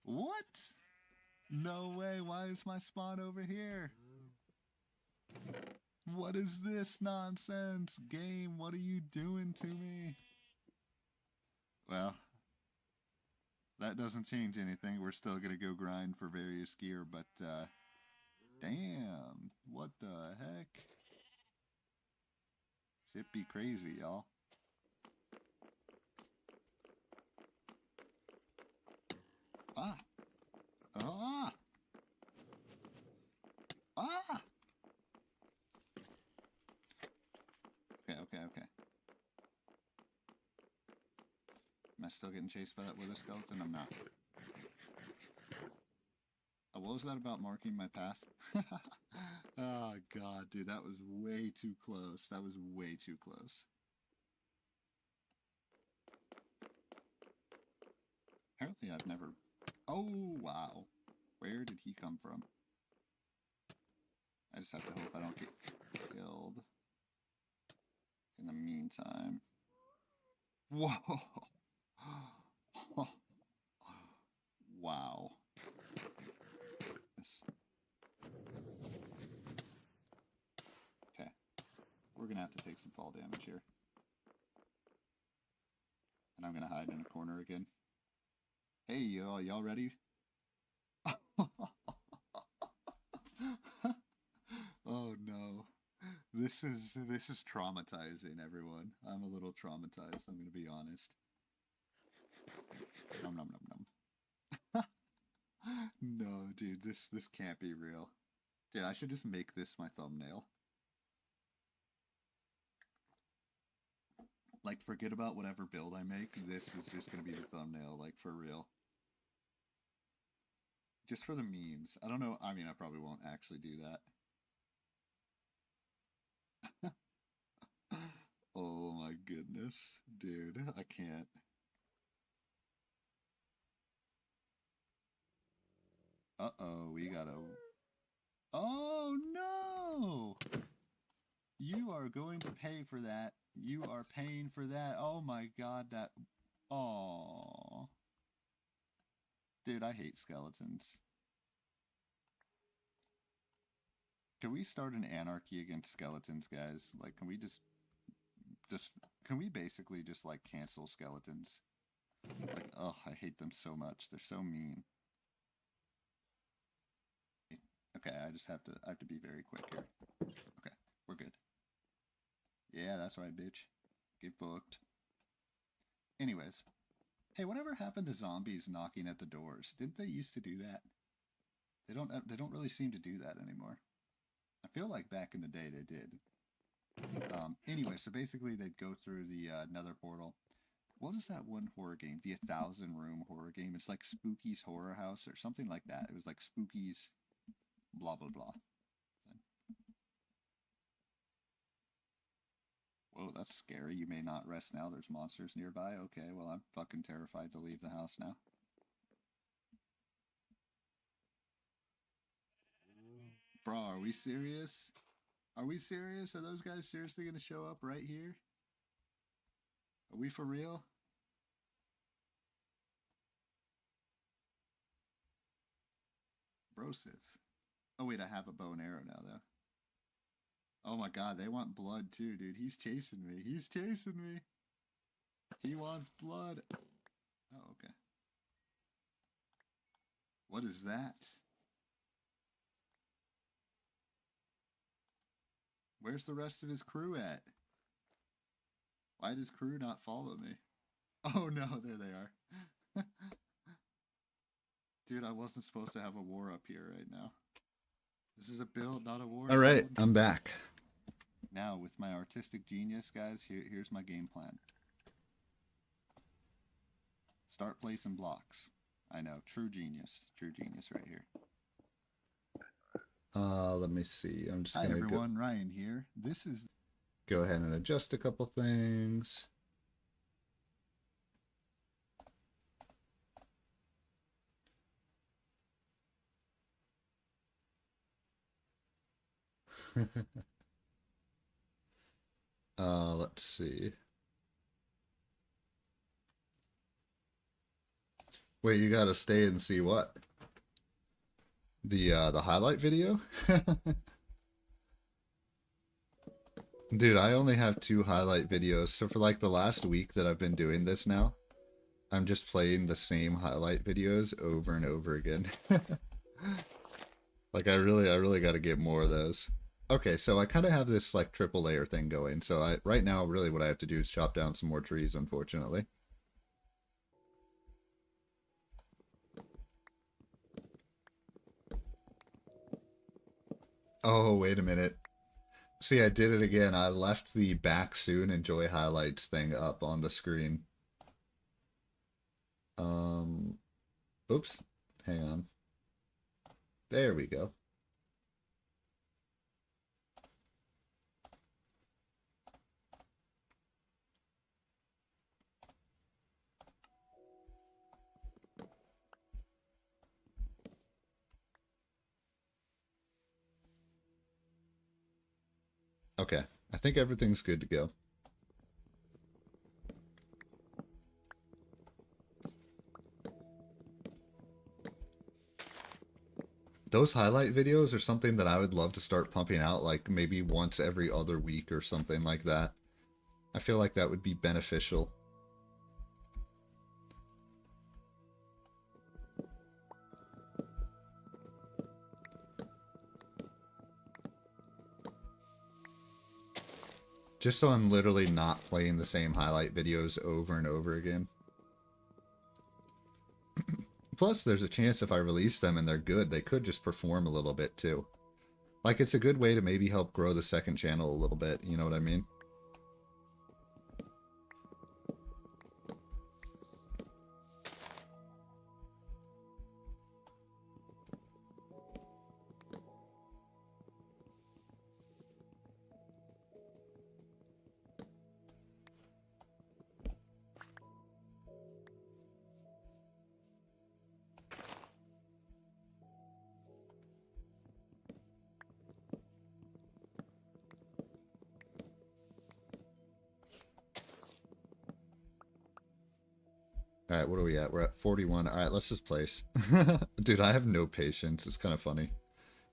What? No way, why is my spawn over here? What is this nonsense? Game, what are you doing to me? Well, that doesn't change anything. We're still gonna go grind for various gear, but damn, what the heck? Shit be crazy, y'all. Ah! Ah! Ah! Okay, okay, okay. Am I still getting chased by that wither skeleton? I'm not. What was that about marking my path? Oh, God, dude, that was way too close. That was way too close. Apparently, I've never... Oh, wow. Where did he come from? I just have to hope I don't get killed in the meantime. Whoa! Wow. gonna have to take some fall damage here. And I'm gonna hide in a corner again. Hey, y'all ready? Oh no. This is traumatizing, everyone. I'm a little traumatized, I'm gonna be honest. Nom nom nom nom. No, dude, this can't be real. Dude, I should just make this my thumbnail. Like, forget about whatever build I make. This is just gonna be the thumbnail, like, for real. Just for the memes. I don't know. I mean, I probably won't actually do that. Oh my goodness. Dude, I can't. Uh-oh, we gotta... Oh no! You are going to pay for that. You are paying for that. Oh my god, that... Oh. Dude, I hate skeletons. Can we start an anarchy against skeletons, guys? Like, can we just can we basically just, like, cancel skeletons? Like, oh, I hate them so much. They're so mean. Okay, I have to be very quick here. Okay, we're good. Yeah, that's right, bitch. Get booked. Anyways. Hey, whatever happened to zombies knocking at the doors? Didn't they used to do that? They don't really seem to do that anymore. I feel like back in the day they did. Anyway, so basically they'd go through the nether portal. What is that one horror game? The 1,000 room horror game. It's like Spooky's Horror House or something like that. It was like Spooky's blah blah blah. Whoa, that's scary. You may not rest now. There's monsters nearby. Okay, well, I'm fucking terrified to leave the house now. Bro, are we serious? Are we serious? Are those guys seriously going to show up right here? Are we for real? Brosive. Oh wait, I have a bow and arrow now, though. Oh my god, they want blood too, dude. He's chasing me. He's chasing me. He wants blood. Oh, okay. What is that? Where's the rest of his crew at? Why does crew not follow me? Oh no, there they are. Dude, I wasn't supposed to have a war up here right now. This is a build, not a war. All right, I'm back. Now, with my artistic genius, guys, here's my game plan. Start placing blocks. I know, true genius right here. Let me see. I'm just gonna Hi everyone, Ryan here. This is... Go ahead and adjust a couple things. Let's see. Wait, you gotta stay and see what? The highlight video? Dude, I only have 2 highlight videos, so for like the last week that I've been doing this now, I'm just playing the same highlight videos over and over again. Like I really got to get more of those. Okay, so I kind of have this like triple layer thing going. So right now really what I have to do is chop down some more trees, unfortunately. Oh, wait a minute. See, I did it again. I left the back soon enjoy highlights thing up on the screen. Oops. Hang on. There we go. Okay, I think everything's good to go. those highlight videos are something that I would love to start pumping out, like maybe once every other week or something like that. I feel like that would be beneficial. Just so I'm literally not playing the same highlight videos over and over again. Plus, there's a chance if I release them and they're good, they could just perform a little bit too. Like, it's a good way to maybe help grow the second channel a little bit, you know what I mean? Alright, what are we at? We're at 41. Alright, let's just place. Dude, I have no patience. It's kind of funny.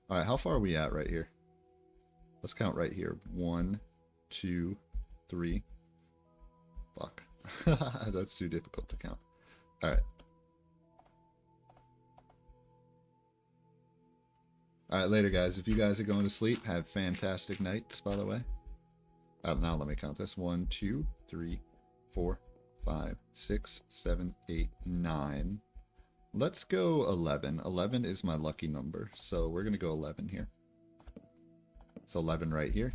Alright, how far are we at right here? Let's count right here. 1, 2, 3. Fuck. That's too difficult to count. Alright. Alright, later, guys. If you guys are going to sleep, have fantastic nights, by the way. Now let me count this. 1, 2, 3, 4, 5, 6, 7, 8, 9. Let's go 11. 11 is my lucky number, so we're going to go 11 here. So 11 right here.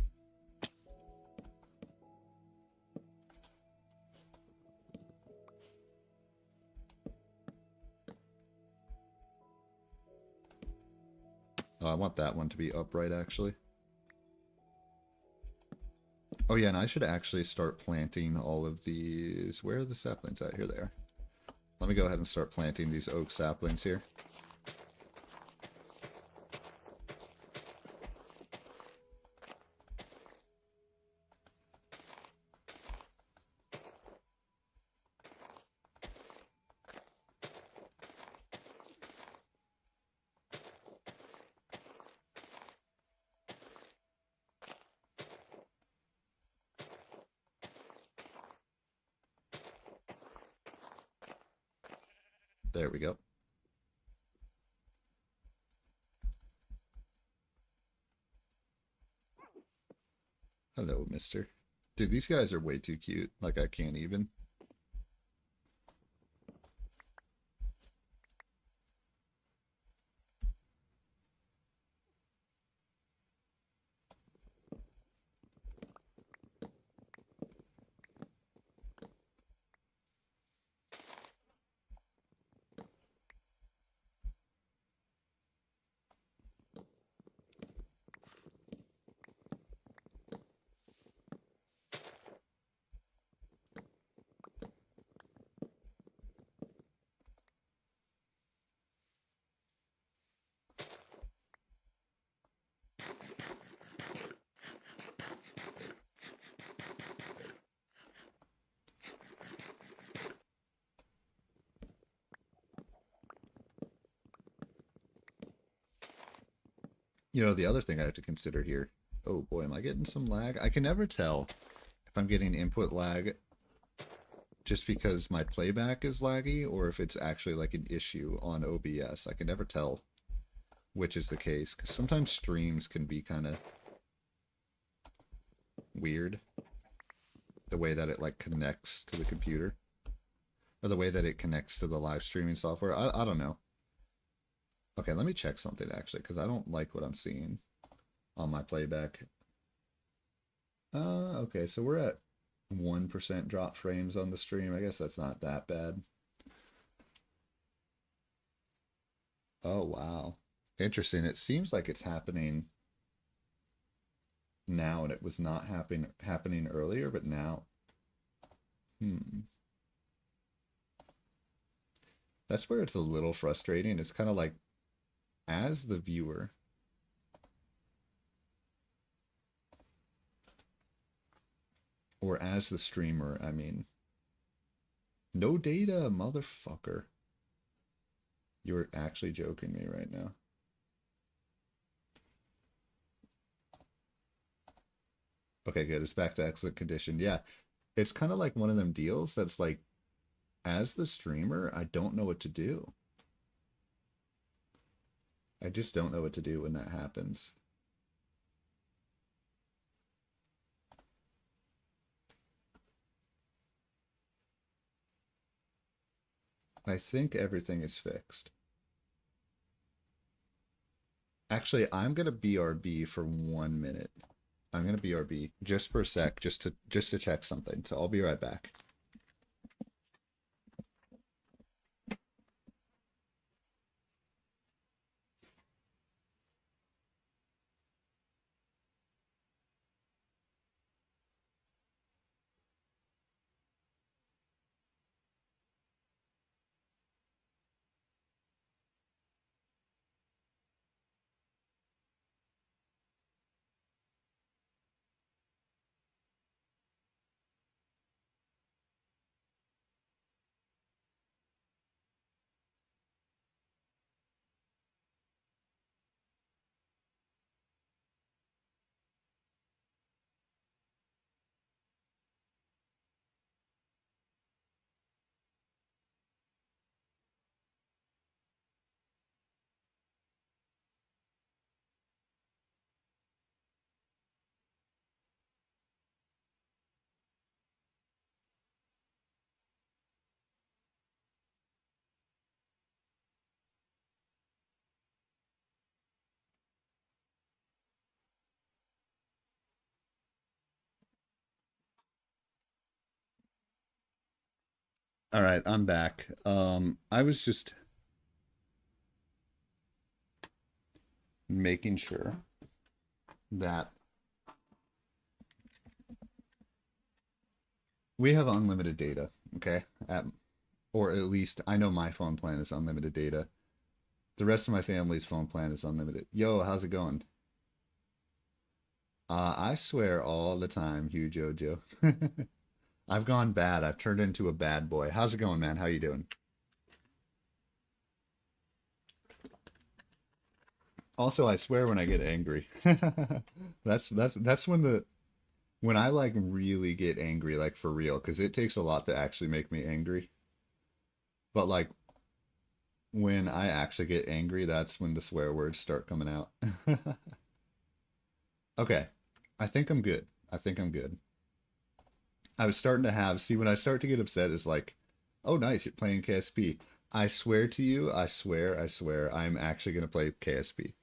Oh, I want that one to be upright, actually. Oh yeah, and I should actually start planting all of these. Where are the saplings at? Here they are. Let me go ahead and start planting these oak saplings here. There we go. Hello, mister. Dude, these guys are way too cute. Like, I can't even. You know, the other thing I have to consider here. Oh boy, am I getting some lag? I can never tell if I'm getting input lag just because my playback is laggy or if it's actually like an issue on OBS. I can never tell which is the case because sometimes streams can be kind of weird. The way that it like connects to the computer or the way that it connects to the live streaming software. I don't know. Okay, let me check something actually, because I don't like what I'm seeing on my playback. Okay, so we're at 1% drop frames on the stream. I guess that's not that bad. Oh, wow. Interesting. It seems like it's happening now, and it was not happening earlier, but now. That's where it's a little frustrating. It's kind of like, as the viewer, or as the streamer, I mean. No data, motherfucker. You're actually joking me right now. Okay, good. It's back to excellent condition. Yeah, it's kind of like one of them deals that's like, as the streamer, I don't know what to do. I just don't know what to do when that happens. I think everything is fixed. Actually, I'm gonna BRB for 1 minute. I'm gonna BRB just for a sec, just to check something. So I'll be right back. All right, I'm back. I was just making sure that we have unlimited data, okay? Or at least I know my phone plan is unlimited data. The rest of my family's phone plan is unlimited. Yo, how's it going? I swear all the time, Hugh Jojo. I've gone bad. I've turned into a bad boy. How's it going, man? How you doing? Also, I swear when I get angry. That's when I like really get angry, like for real, because it takes a lot to actually make me angry. But like when I actually get angry, that's when the swear words start coming out. Okay, I think I'm good. I think I'm good. I was starting to have, see, when I start to get upset, it's like, oh, nice, you're playing KSP. I swear to you, I swear, I'm actually going to play KSP.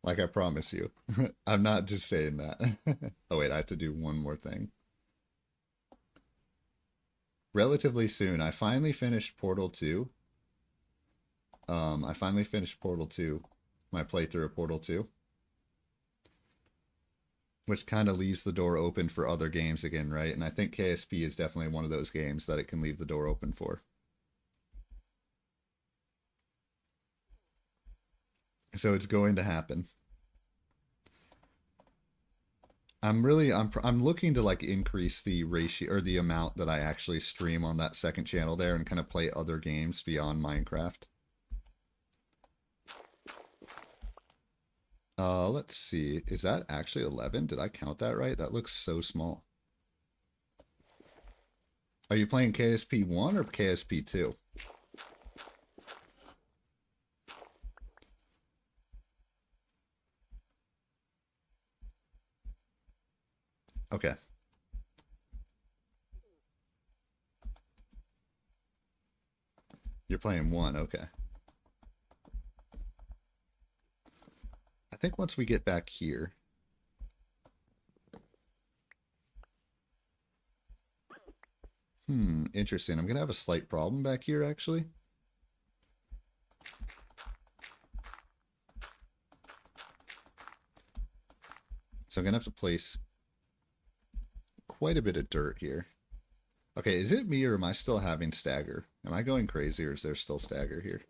Like, I promise you. I'm not just saying that. Oh, wait, I have to do one more thing. Relatively soon, I finally finished Portal 2. I finally finished Portal 2, my playthrough of Portal 2, which kind of leaves the door open for other games again, right? And I think KSP is definitely one of those games that it can leave the door open for. So it's going to happen. I'm looking to like increase the ratio or the amount that I actually stream on that second channel there and kind of play other games beyond Minecraft. Let's see. Is that actually 11? Did I count that right? That looks so small. Are you playing KSP 1 or KSP 2? Okay. You're playing 1. Okay. I think once we get back here, interesting. I'm gonna have a slight problem back here, actually. So I'm gonna have to place quite a bit of dirt here. Okay, is it me or am I still having stagger? Am I going crazy or is there still stagger here?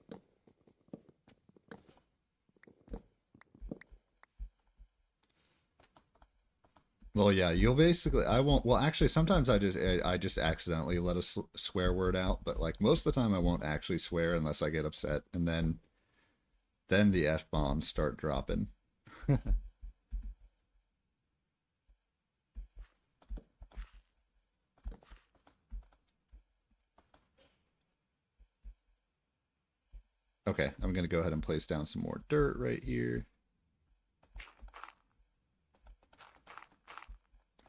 Well, yeah, you'll basically I won't well actually sometimes I just accidentally let a swear word out, but like most of the time I won't actually swear unless I get upset and then the F bombs start dropping. Okay, I'm going to go ahead and place down some more dirt right here.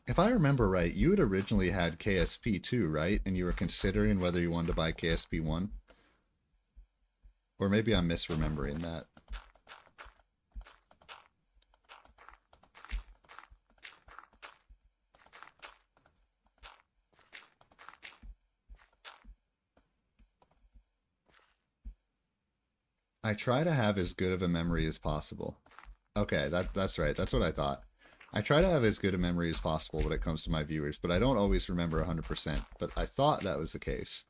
If I remember right, you had originally had KSP 2, right? And you were considering whether you wanted to buy KSP 1? Or maybe I'm misremembering that. I try to have as good of a memory as possible. Okay, that's right. That's what I thought. I try to have as good a memory as possible when it comes to my viewers, but I don't always remember 100%. But I thought that was the case.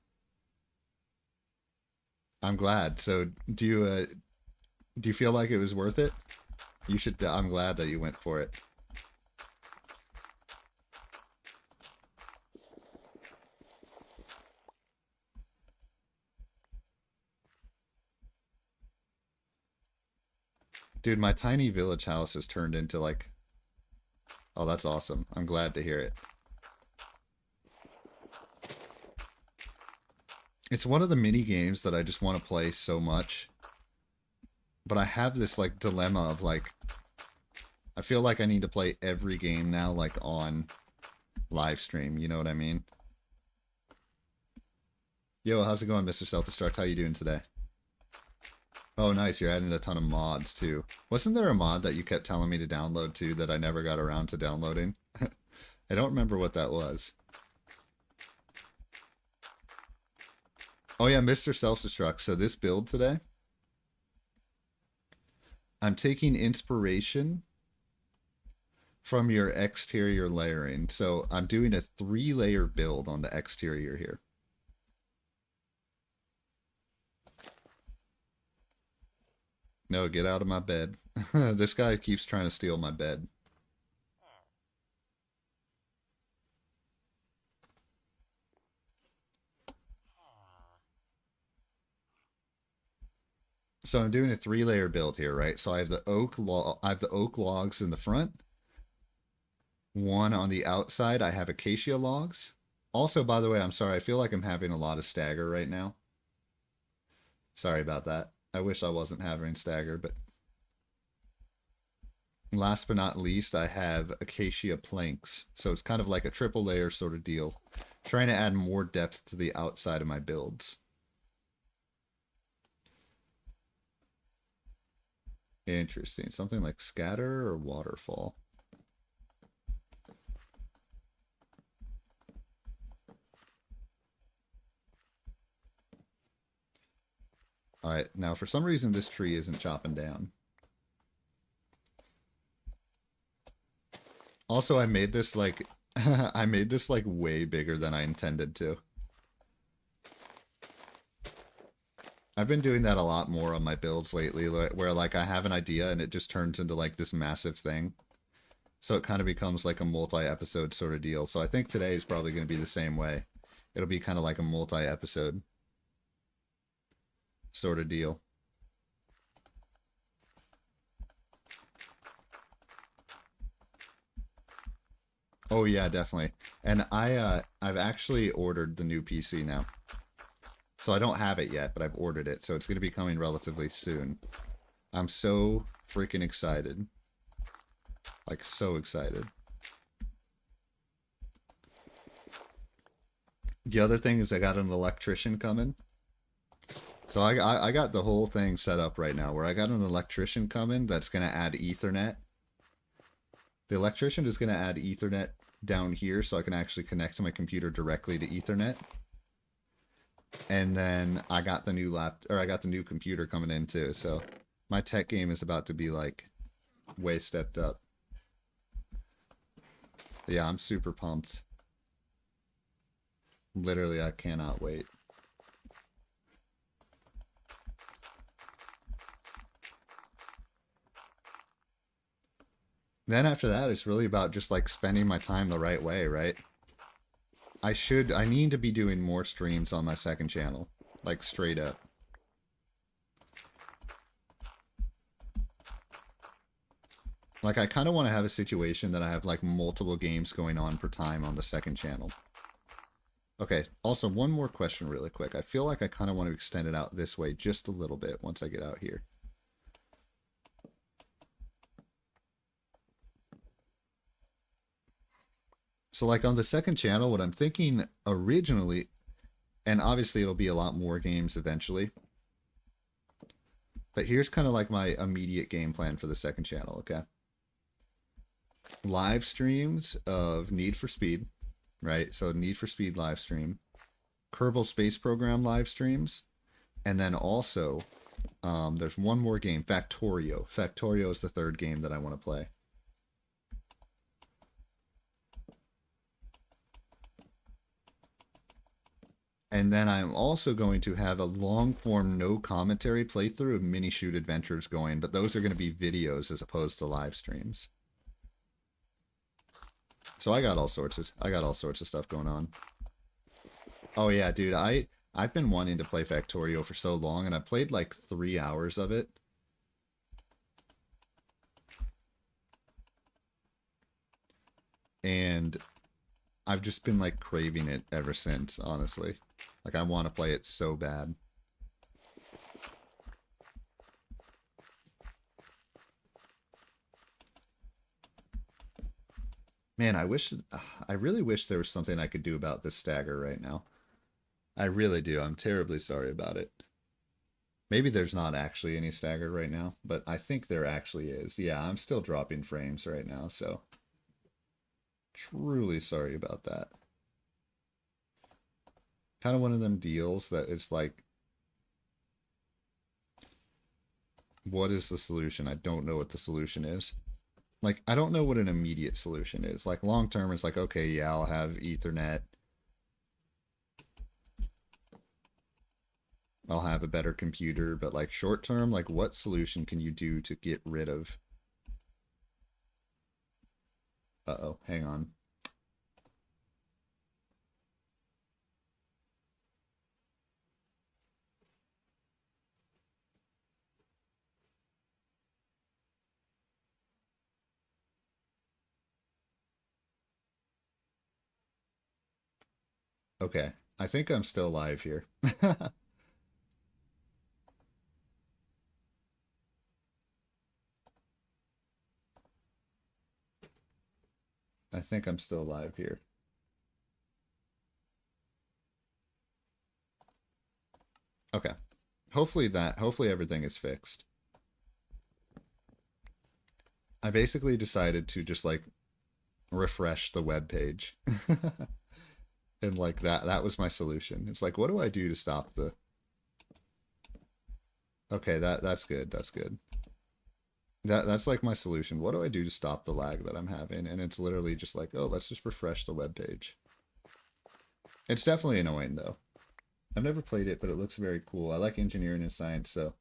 I'm glad. So, do you feel like it was worth it? You should. I'm glad that you went for it. Dude, my tiny village house has turned into like, oh, that's awesome. I'm glad to hear it. It's one of the mini games that I just want to play so much. But I have this like dilemma of like, I feel like I need to play every game now like on live stream, you know what I mean? Yo, how's it going, Mr. Self-Destruct? How you doing today? Oh, nice. You're adding a ton of mods, too. Wasn't there a mod that you kept telling me to download, too, that I never got around to downloading? I don't remember what that was. Oh, yeah, Mr. Self-Destruct. So this build today, I'm taking inspiration from your exterior layering. So I'm doing a 3-layer build on the exterior here. No, get out of my bed. This guy keeps trying to steal my bed. So I'm doing a 3-layer build here, right? So I have the oak logs in the front. One on the outside, I have acacia logs. Also, by the way, I'm sorry. I feel like I'm having a lot of stagger right now. Sorry about that. I wish I wasn't having stagger, but last but not least, I have acacia planks. So it's kind of like a triple layer sort of deal. Trying to add more depth to the outside of my builds. Interesting. Something like scatter or waterfall. Alright, now for some reason this tree isn't chopping down. Also, I made this like I made this like way bigger than I intended to. I've been doing that a lot more on my builds lately, where like I have an idea and it just turns into like this massive thing. So it kind of becomes like a multi-episode sort of deal. So I think today is probably going to be the same way. It'll be kind of like a multi-episode sort of deal. Oh yeah, definitely. And I've actually ordered the new PC now. So I don't have it yet, but I've ordered it. So it's going to be coming relatively soon. I'm so freaking excited. Like so excited. The other thing is I got an electrician coming. So I got the whole thing set up right now where I got an electrician coming that's going to add Ethernet. The electrician is going to add Ethernet down here so I can actually connect to my computer directly to Ethernet. And then I got the new computer coming in too. So my tech game is about to be like way stepped up. Yeah, I'm super pumped. Literally, I cannot wait. Then after that, it's really about just like spending my time the right way, right? I need to be doing more streams on my second channel, like straight up. Like I kind of want to have a situation that I have like multiple games going on per time on the second channel. Okay, also one more question really quick. I feel like I kind of want to extend it out this way just a little bit once I get out here. So like on the second channel, what I'm thinking originally, and obviously it'll be a lot more games eventually, but here's kind of like my immediate game plan for the second channel, okay? Live streams of Need for Speed, right? So Need for Speed live stream, Kerbal Space Program live streams, and then also there's one more game, Factorio. Factorio is the third game that I want to play. And then I'm also going to have a long form, no commentary playthrough of mini shoot adventures going, but those are going to be videos as opposed to live streams. So I got all sorts of stuff going on. Oh yeah, dude, I've been wanting to play Factorio for so long, and I played like 3 hours of it. And I've just been like craving it ever since, honestly. Like I want to play it so bad. Man, I really wish there was something I could do about this stagger right now. I really do. I'm terribly sorry about it. Maybe there's not actually any stagger right now, but I think there actually is. Yeah, I'm still dropping frames right now, so truly sorry about that. Kind of one of them deals that it's like, what is the solution? I don't know what the solution is. Like, I don't know what an immediate solution is. Like, long term, it's like, okay, yeah, I'll have Ethernet. I'll have a better computer, but like short term, like what solution can you do to get rid of? Uh-oh, hang on. Okay, I think I'm still live here. I think I'm still live here. Okay. Hopefully everything is fixed. I basically decided to just like refresh the web page. And like that was my solution. It's like, what do I do to stop the... Okay, that's good. That's good. That's like my solution. What do I do to stop the lag that I'm having? And it's literally just like, oh, let's just refresh the web page. It's definitely annoying though. I've never played it, but it looks very cool. I like engineering and science, so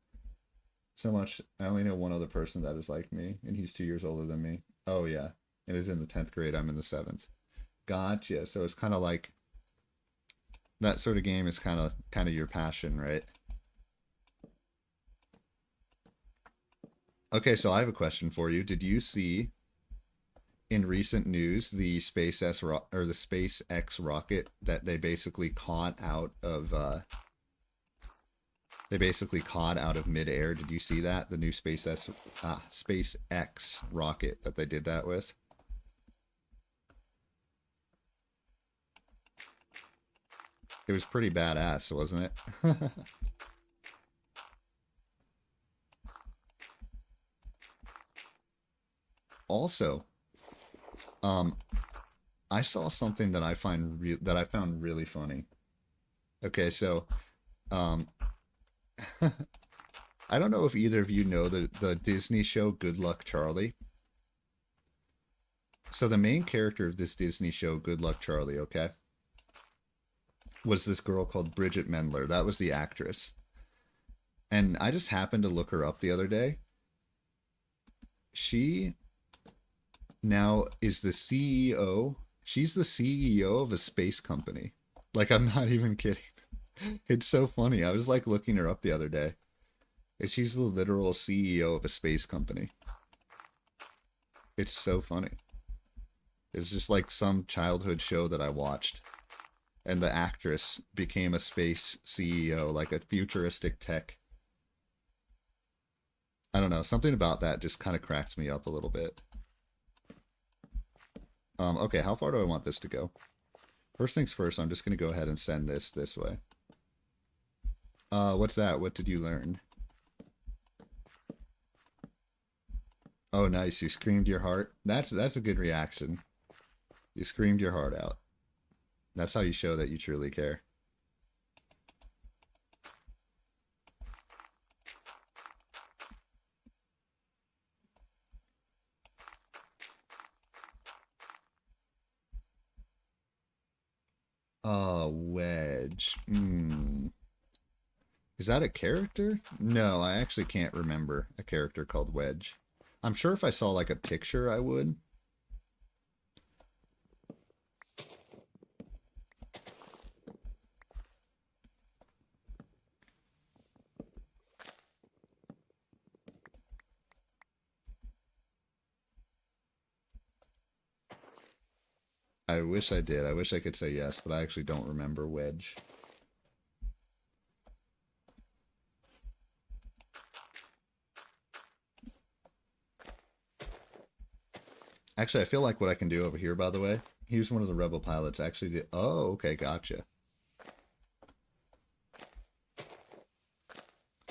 much. I only know one other person that is like me, and he's 2 years older than me. Oh yeah, it is in the 10th grade. I'm in the 7th. Gotcha. So it's kind of like that sort of game is kind of your passion, right? Okay, so I have a question for you. Did you see in recent news the the SpaceX rocket that they basically caught out of midair? Did you see that? The new SpaceX rocket that they did that with? It was pretty badass, wasn't it? Also, um, I saw something that that I found really funny. Okay, so um, I don't know if either of you know the Disney show Good Luck Charlie. So the main character of this Disney show, Good Luck Charlie, okay, was this girl called Bridget Mendler. That was the actress. And I just happened to look her up the other day. She now is the CEO. She's the CEO of a space company. Like, I'm not even kidding. It's so funny. I was like looking her up the other day. And she's the literal CEO of a space company. It's so funny. It's just like some childhood show that I watched. and the actress became a space CEO, like a futuristic tech. I don't know, something about that just kind of cracks me up a little bit. Okay, how far do I want this to go? First things first, I'm just going to go ahead and send this way. What's that? What did you learn? Oh, nice. You screamed your heart. That's a good reaction. You screamed your heart out. That's how you show that you truly care. Oh, Wedge. Hmm. Is that a character? No, I actually can't remember a character called Wedge. I'm sure if I saw like a picture, I would. I wish I did. I wish I could say yes, but I actually don't remember Wedge. Actually, I feel like what I can do over here, by the way, he was one of the rebel pilots. Actually, did. Oh, okay, gotcha.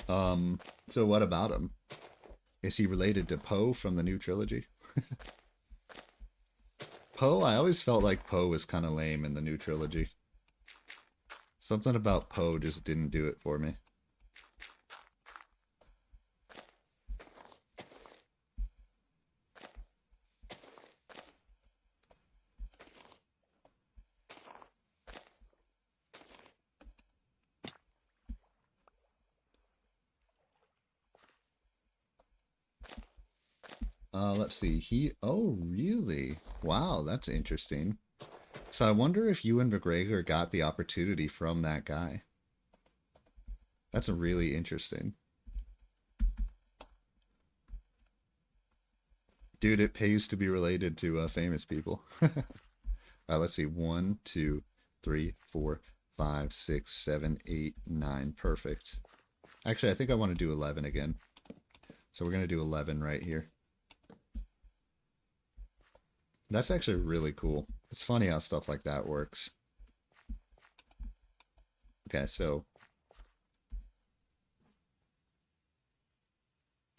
So what about him? Is he related to Poe from the new trilogy? Poe, I always felt like Poe was kind of lame in the new trilogy. Something about Poe just didn't do it for me. Let's see. Oh, really? Wow, that's interesting. So I wonder if Ewan McGregor got the opportunity from that guy. That's really interesting. Dude, it pays to be related to famous people. Let's see. 1, 2, 3, 4, 5, 6, 7, 8, 9. Perfect. Actually, I think I want to do 11 again. So we're going to do 11 right here. That's actually really cool. It's funny how stuff like that works. Okay, so...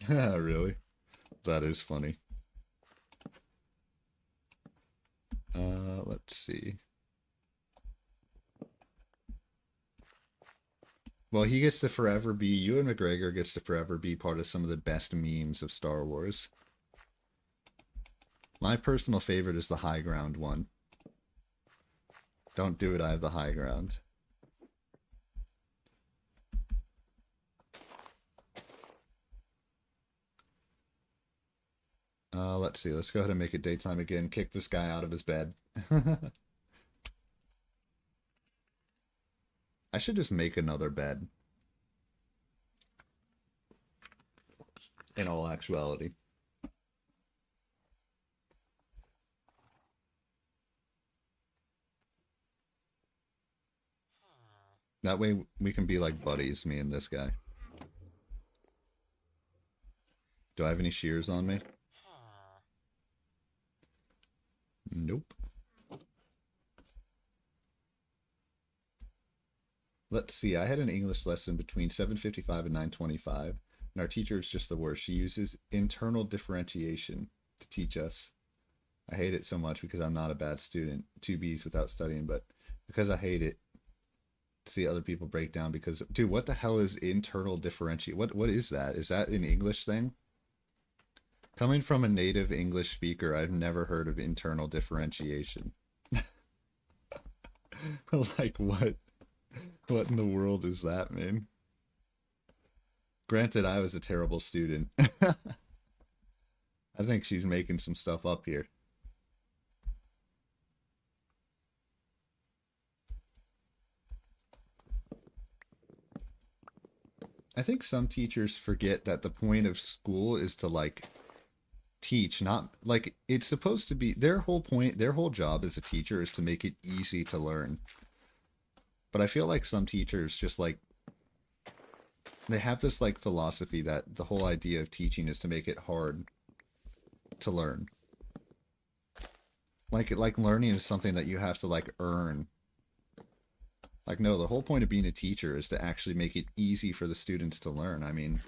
really? That is funny. Let's see. Well, he gets to forever be... Ewan McGregor gets to forever be part of some of the best memes of Star Wars. My personal favorite is the high ground one. Don't do it, I have the high ground. Let's see. Let's go ahead and make it daytime again. Kick this guy out of his bed. I should just make another bed. In all actuality. That way we can be like buddies, me and this guy. Do I have any shears on me? Nope. Let's see. I had an English lesson between 7:55 and 9:25, and our teacher is just the worst. She uses internal differentiation to teach us. I hate it so much because I'm not a bad student. Two B's without studying, but because I hate it, to see other people break down because, dude, what the hell is internal differentiate? What is that? Is that an English thing? Coming from a native English speaker, I've never heard of internal differentiation. Like what? What in the world is that, man? Granted, I was a terrible student. I think she's making some stuff up here. I think some teachers forget that the point of school is to like teach, not like it's supposed to be their whole point, their whole job as a teacher is to make it easy to learn. But I feel like some teachers just like they have this like philosophy that the whole idea of teaching is to make it hard to learn. Like learning is something that you have to like earn. Like no, the whole point of being a teacher is to actually make it easy for the students to learn. I mean,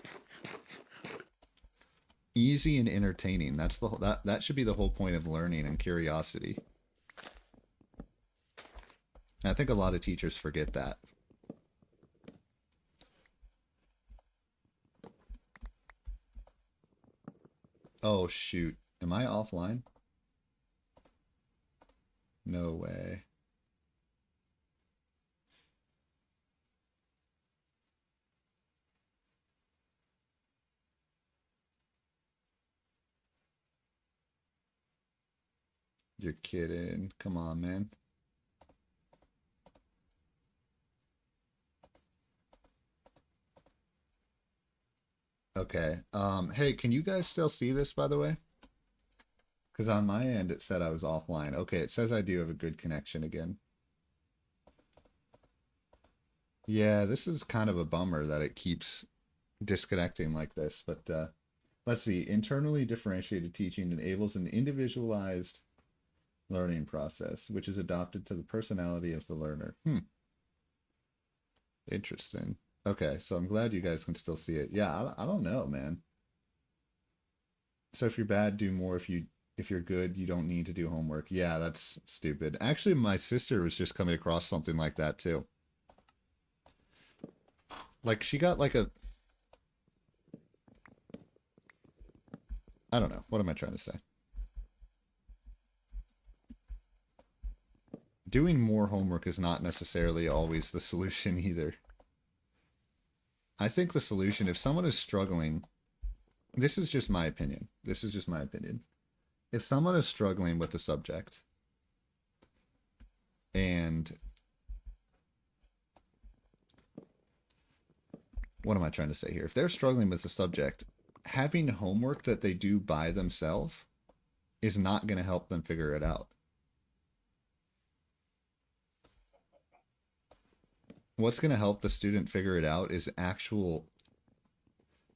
easy and entertaining. That should be the whole point of learning and curiosity. And I think a lot of teachers forget that. Oh shoot. Am I offline? No way. You're kidding. Come on, man. Okay. Hey, can you guys still see this, by the way? Because on my end it said I was offline. Okay, it says I do have a good connection again. Yeah, this is kind of a bummer that it keeps disconnecting like this, but let's see. Internally differentiated teaching enables an individualized learning process, which is adapted to the personality of the learner. Interesting. Okay, so I'm glad you guys can still see it. Yeah, I don't know, man. So if you're bad, do more. If you're good, you don't need to do homework. Yeah, that's stupid. Actually, my sister was just coming across something like that too. Like she got like a I don't know. What am I trying to say? Doing more homework is not necessarily always the solution either. I think the solution, if someone is struggling, this is just my opinion. This is just my opinion. If someone is struggling with the subject and what am I trying to say here? If they're struggling with the subject, having homework that they do by themselves is not going to help them figure it out. What's going to help the student figure it out is actual,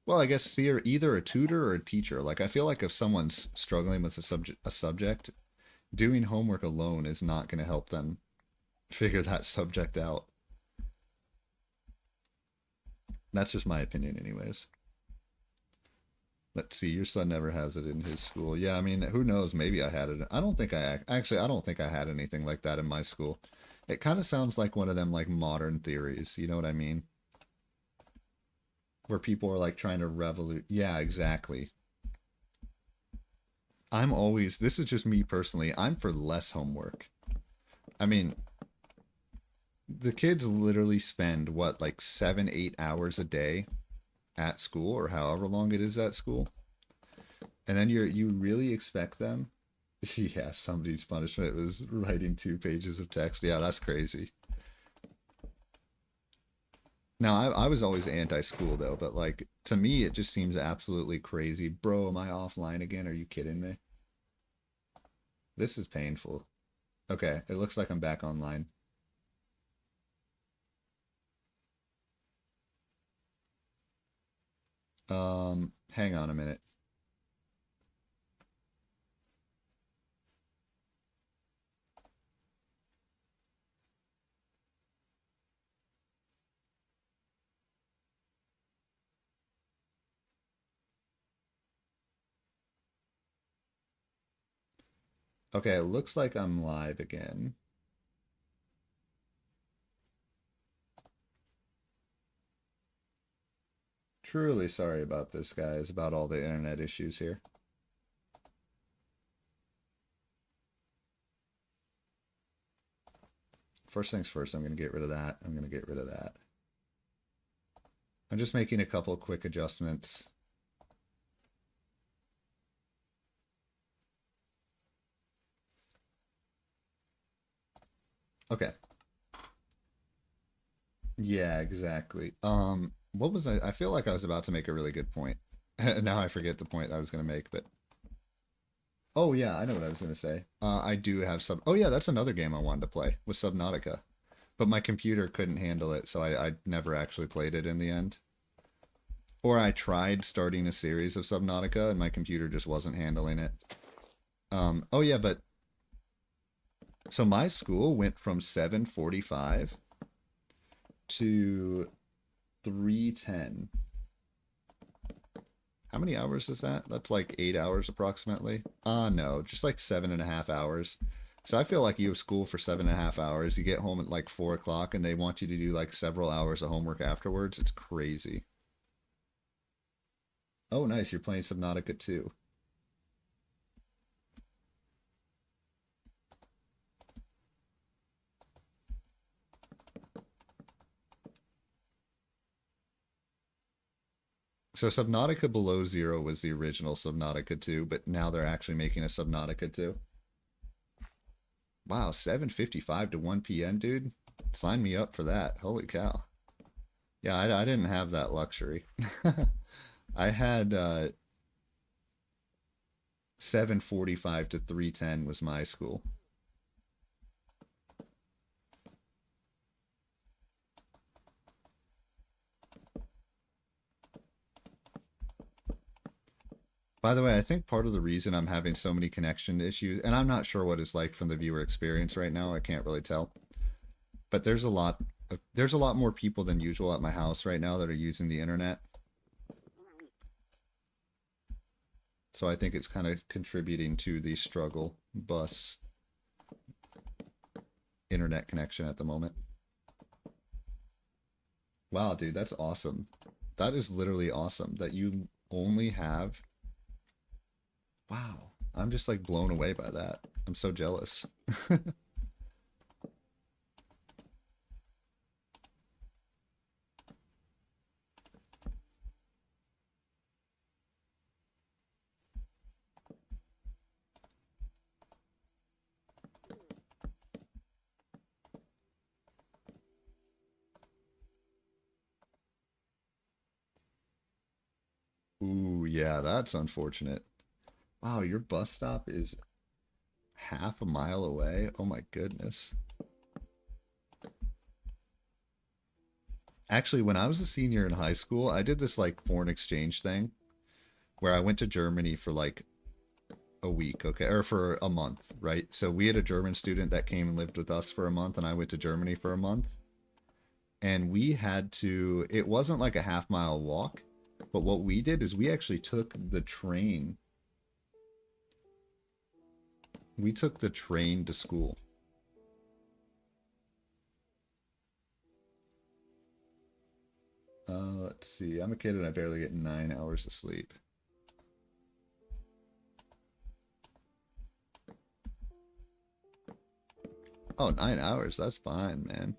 well, I guess either a tutor or a teacher. Like I feel like if someone's struggling with a subject, doing homework alone is not going to help them figure that subject out. That's just my opinion anyways. Let's see, your son never has it in his school. Yeah, I mean, who knows? Maybe I had it. I don't think I don't think I had anything like that in my school. It kind of sounds like one of them like modern theories, you know what I mean? Where people are like trying to revolute. Yeah, exactly. This is just me personally, I'm for less homework. I mean, the kids literally spend what, like 7, 8 hours a day at school or however long it is at school. And then you really expect them? Yeah, somebody's punishment was writing 2 pages of text. Yeah, that's crazy. Now, I was always anti-school though, but like to me it just seems absolutely crazy. Bro, am I offline again? Are you kidding me? This is painful. Okay, it looks like I'm back online. Hang on a minute. Okay, it looks like I'm live again. Truly sorry about this, guys, about all the internet issues here. First things first, I'm going to get rid of that. I'm going to get rid of that. I'm just making a couple quick adjustments. Okay. Yeah, exactly. What was I feel like I was about to make a really good point. Now I forget the point I was going to make, but oh yeah, I know what I was going to say. I do have sub. Oh yeah, that's another game I wanted to play with Subnautica. but my computer couldn't handle it, so I never actually played it in the end. Or I tried starting a series of Subnautica, and my computer just wasn't handling it. Oh yeah, but so my school went from 7:45 to 3:10. How many hours is that? That's like 8 hours approximately. No, just like 7.5 hours. So I feel like you have school for 7.5 hours. You get home at like 4 o'clock and they want you to do like several hours of homework afterwards. It's crazy. Oh, nice. You're playing Subnautica too. So Subnautica Below Zero was the original Subnautica 2, but now they're actually making a Subnautica 2. Wow, 7:55 to 1 p.m., dude. Sign me up for that. Holy cow. Yeah, I didn't have that luxury. I had 7:45 to 3:10 was my school. By the way, I think part of the reason I'm having so many connection issues, and I'm not sure what it's like from the viewer experience right now, I can't really tell. But there's a lot more people than usual at my house right now that are using the internet. So I think it's kind of contributing to the struggle bus internet connection at the moment. Wow, dude, that's awesome. That is literally awesome that you only have. Wow. I'm just like blown away by that. I'm so jealous. Ooh, yeah, that's unfortunate. Wow, your bus stop is half a mile away? Oh my goodness. Actually, when I was a senior in high school, I did this like foreign exchange thing where I went to Germany for like a week, okay, or for a month, right? So we had a German student that came and lived with us for a month, and I went to Germany for a month. And we had to, it wasn't like a half-mile walk, but what we did is we actually took the train. We took the train to school. Let's see. I'm a kid and I barely get 9 hours of sleep. Oh, 9 hours. That's fine, man.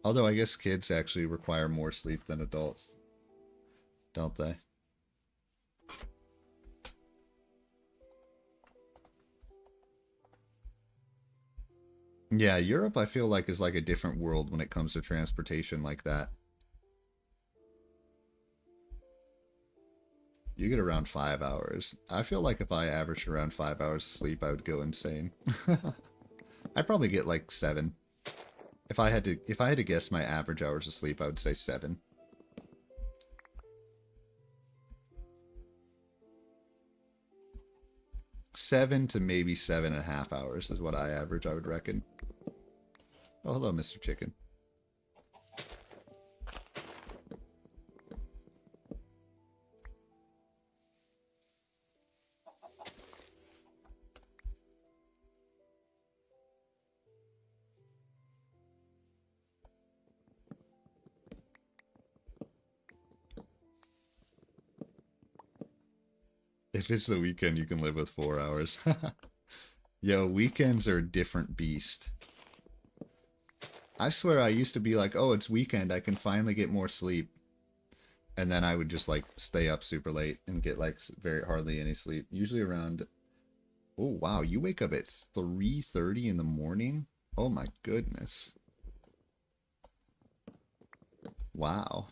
Although I guess kids actually require more sleep than adults, don't they? Yeah, Europe I feel like is like a different world when it comes to transportation like that. You get around 5 hours. I feel like if I averaged around 5 hours of sleep, I would go insane. I'd probably get like 7. If I had to guess my average hours of sleep, I would say 7. 7 to maybe 7.5 hours is what I average, I would reckon. Oh, hello, Mr. Chicken. If it's the weekend, you can live with 4 hours. Yo, weekends are a different beast. I swear I used to be like, oh, it's weekend, I can finally get more sleep. And then I would just like stay up super late and get like very hardly any sleep. Usually around, oh wow, you wake up at 3:30 in the morning? Oh my goodness. Wow.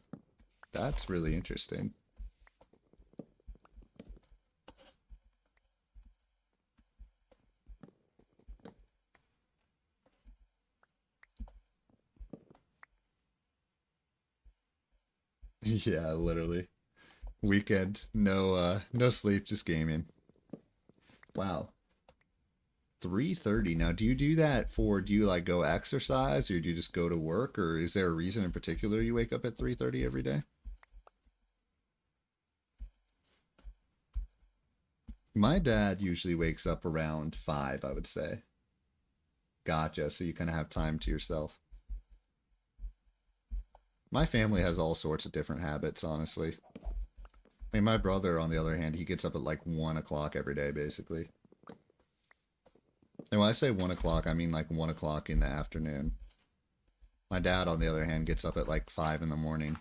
That's really interesting. Yeah, literally. Weekend, no sleep, just gaming. Wow. 3:30. Now, do you like go exercise or do you just go to work or is there a reason in particular you wake up at 3:30 every day? My dad usually wakes up around 5, I would say. Gotcha. So you kind of have time to yourself. My family has all sorts of different habits, honestly. I mean, my brother, on the other hand, he gets up at like 1 o'clock every day, basically. And when I say 1 o'clock, I mean like 1 o'clock in the afternoon. My dad, on the other hand, gets up at like 5 in the morning.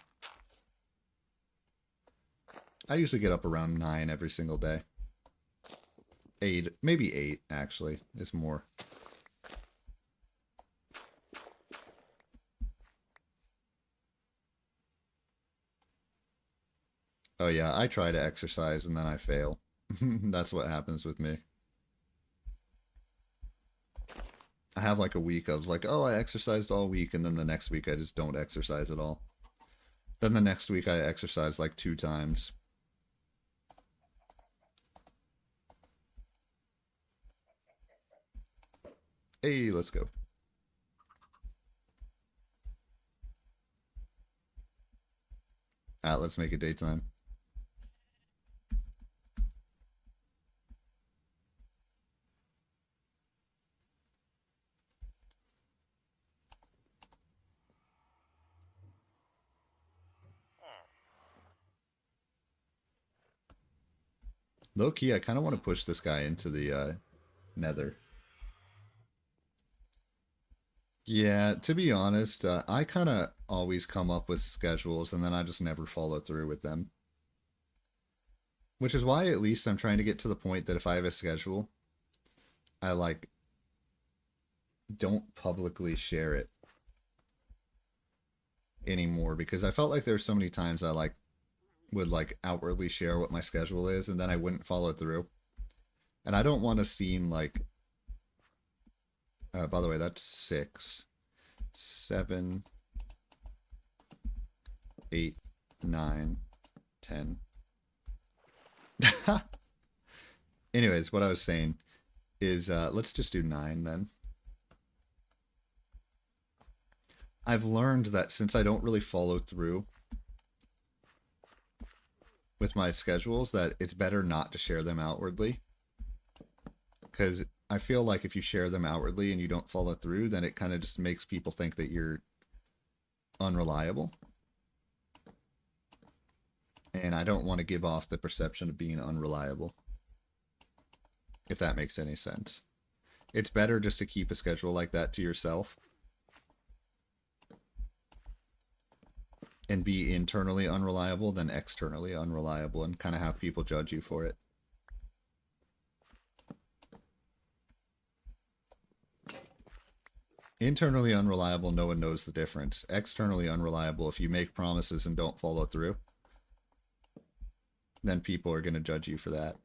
I usually get up around 9 every single day. 8, maybe 8, actually, is more. Oh, yeah, I try to exercise and then I fail. That's what happens with me. I have like a week of like, oh, I exercised all week, and then the next week I just don't exercise at all. Then the next week I exercise like 2 times. Hey, let's go. Let's make it daytime. Low key, I kind of want to push this guy into the nether. Yeah, to be honest, I kind of always come up with schedules and then I just never follow through with them. Which is why at least I'm trying to get to the point that if I have a schedule, I like don't publicly share it anymore because I felt like there's so many times I like would like outwardly share what my schedule is and then I wouldn't follow through. And I don't want to seem like by the way, that's 6, 7, 8, 9, 10. Anyways, what I was saying is let's just do 9 then. I've learned that since I don't really follow through with my schedules, that it's better not to share them outwardly. Because I feel like if you share them outwardly and you don't follow through, then it kind of just makes people think that you're unreliable. And I don't want to give off the perception of being unreliable, if that makes any sense. It's better just to keep a schedule like that to yourself and be internally unreliable than externally unreliable and kind of have people judge you for it. Internally unreliable, no one knows the difference. Externally unreliable, if you make promises and don't follow through, then people are going to judge you for that.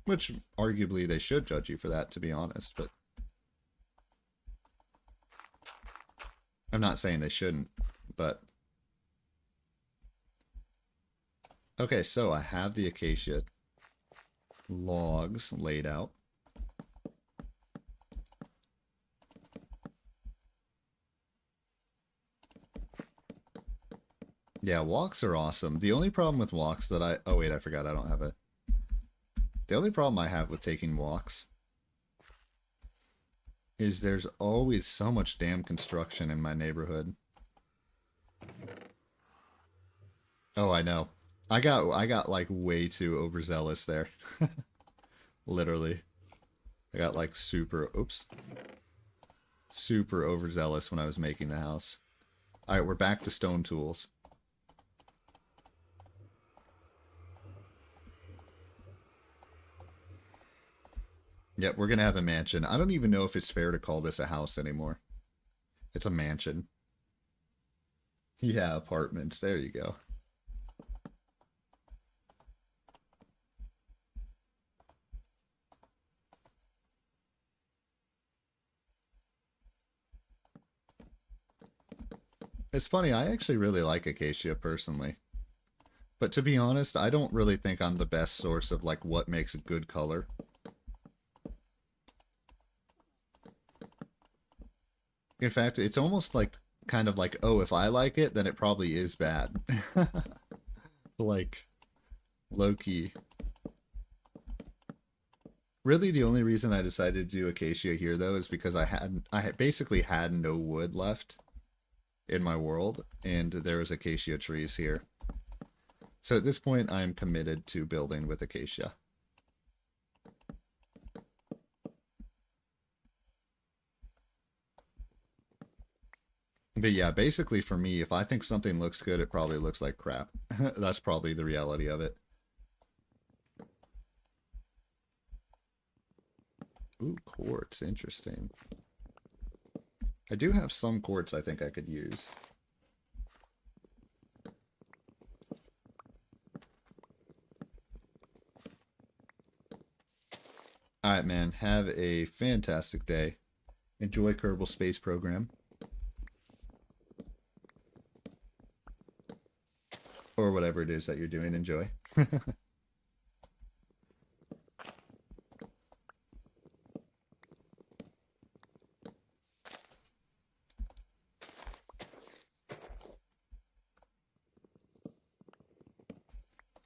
Which, arguably, they should judge you for that, to be honest, but I'm not saying they shouldn't, but... Okay, so I have the acacia logs laid out. Yeah, walks are awesome. The only problem with walks that I... Oh, wait, I forgot I don't have a... The only problem I have with taking walks is there's always so much damn construction in my neighborhood. Oh, I know. I got like way too overzealous there. Literally. I got like super overzealous when I was making the house. All right, we're back to stone tools. Yep, we're gonna have a mansion. I don't even know if it's fair to call this a house anymore. It's a mansion. Yeah, apartments. There you go. It's funny, I actually really like acacia personally. But to be honest, I don't really think I'm the best source of like what makes a good color. In fact, it's almost like kind of like, oh, if I like it, then it probably is bad. Like low key. Really, the only reason I decided to do acacia here though is because I had basically had no wood left in my world, and there was acacia trees here. So at this point, I'm committed to building with acacia. But yeah, basically for me, if I think something looks good, it probably looks like crap. That's probably the reality of it. Ooh, quartz. Interesting. I do have some quartz I think I could use. Alright, man. Have a fantastic day. Enjoy Kerbal Space Program. Or whatever it is that you're doing. Enjoy.